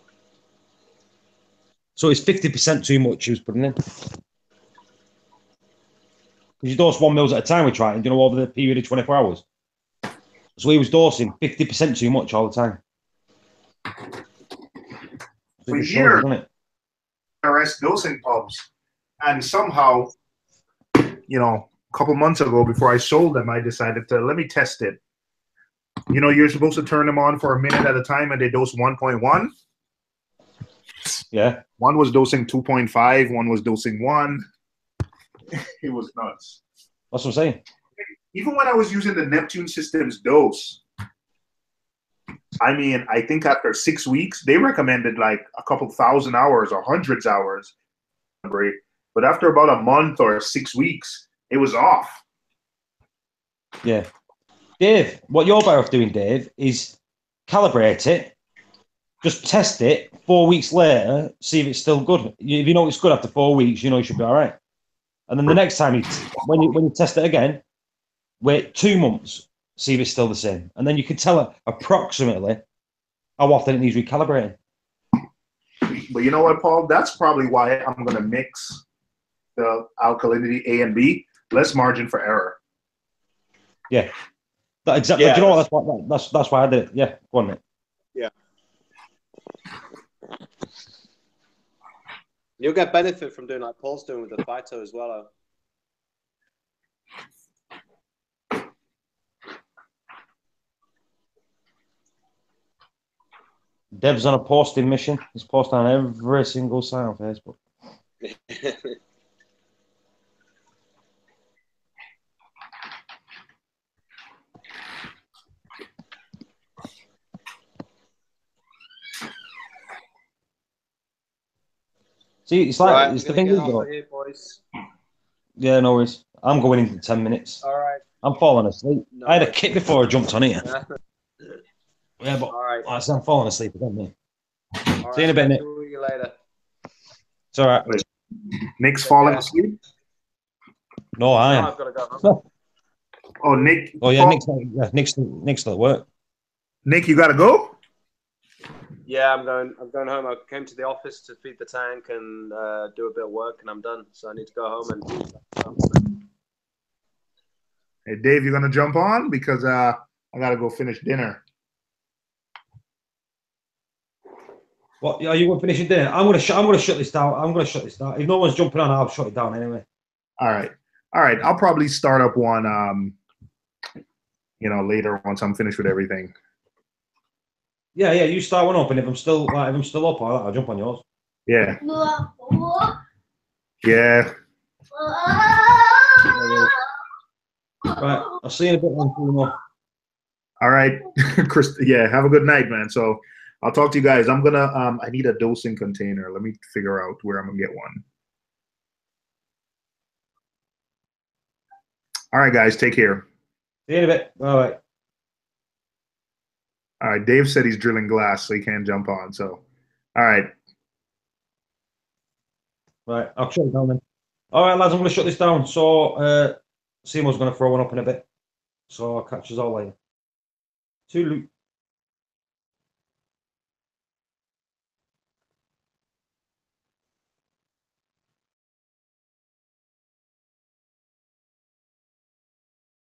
[SPEAKER 1] So it's 50% too much he was putting in. Because you dose 1 mils at a time with trying, you know, over the period of 24 hours. So he was dosing 50% too much all the time. So
[SPEAKER 3] For
[SPEAKER 1] it
[SPEAKER 3] years,
[SPEAKER 1] shows, doesn't it?
[SPEAKER 3] RS dosing pumps, and somehow, you know, a couple months ago before I sold them, I decided to let me test it. You know, you're supposed to turn them on for a minute at a time, and they dose 1.1.
[SPEAKER 1] Yeah.
[SPEAKER 3] One was dosing 2.5. One was dosing 1. It was nuts.
[SPEAKER 1] That's what I'm saying.
[SPEAKER 3] Even when I was using the Neptune Systems dose, I mean, I think after 6 weeks, they recommended like a couple thousand hours or hundreds hours. But after about a month or 6 weeks, it was off.
[SPEAKER 1] Yeah. Dave, what you're better off doing, Dave, is calibrate it, just test it 4 weeks later, see if it's still good. If you know it's good after 4 weeks, you know you should be all right. And then the next time, when you test it again, wait 2 months, see if it's still the same. And then you can tell approximately how often it needs recalibrating.
[SPEAKER 3] But you know what, Paul? That's probably why I'm going to mix the alkalinity A and B, less margin for error.
[SPEAKER 1] Yeah. Exactly.
[SPEAKER 2] Yeah,
[SPEAKER 1] Do you know what? That's why I did it. Yeah. Go on, mate.
[SPEAKER 2] Yeah. You'll get benefit from doing like Paul's doing with the Phyto as well.
[SPEAKER 1] Dev's on a posting mission. He's posting on every single site on Facebook. See, it's like
[SPEAKER 2] Right,
[SPEAKER 1] it's the thing is though.
[SPEAKER 2] here, boys.
[SPEAKER 1] Yeah, no worries. I'm going in 10 minutes.
[SPEAKER 2] All right.
[SPEAKER 1] I'm falling asleep.
[SPEAKER 2] No
[SPEAKER 1] I had a
[SPEAKER 2] worries.
[SPEAKER 1] kick before I jumped on here. Yeah, but
[SPEAKER 2] All right.
[SPEAKER 1] I'm falling asleep again, mate.
[SPEAKER 2] All
[SPEAKER 1] See you in a bit, Nick.
[SPEAKER 2] See you later.
[SPEAKER 1] It's all right.
[SPEAKER 3] Nick's falling asleep?
[SPEAKER 1] No, I am.
[SPEAKER 2] I've got to go.
[SPEAKER 3] Oh, Nick.
[SPEAKER 1] Oh yeah,
[SPEAKER 3] Paul,
[SPEAKER 1] Nick's still at work.
[SPEAKER 3] Nick, you got to go?
[SPEAKER 2] Yeah, I'm going home. I came to the office to feed the tank and do a bit of work, and I'm done. So I need to go home and.
[SPEAKER 3] Hey, Dave, you going to jump on? Because I got to go finish dinner.
[SPEAKER 1] What? Are you going to finish your dinner? I'm going to shut this down. If no one's jumping on, I'll shut it down anyway.
[SPEAKER 3] All right. All right, I'll probably start up one. Later once I'm finished with everything.
[SPEAKER 1] Yeah, you start one up, and if I'm still up, I'll jump on yours.
[SPEAKER 3] Yeah. Yeah.
[SPEAKER 1] Right, I'll see you in a bit.
[SPEAKER 3] All right, Chris. Yeah, have a good night, man. So I'll talk to you guys. I'm gonna. I need a dosing container. Let me figure out where I'm gonna get one. All right, guys. Take care.
[SPEAKER 1] See you in a bit. Bye.
[SPEAKER 3] All right. Dave said he's drilling glass, so he can't jump on. So, all right.
[SPEAKER 1] Right, I'll shut it down then. All right, lads, I'm going to shut this down. So, Seymour's going to throw one up in a bit. So I'll catch us all later. Toodaloo.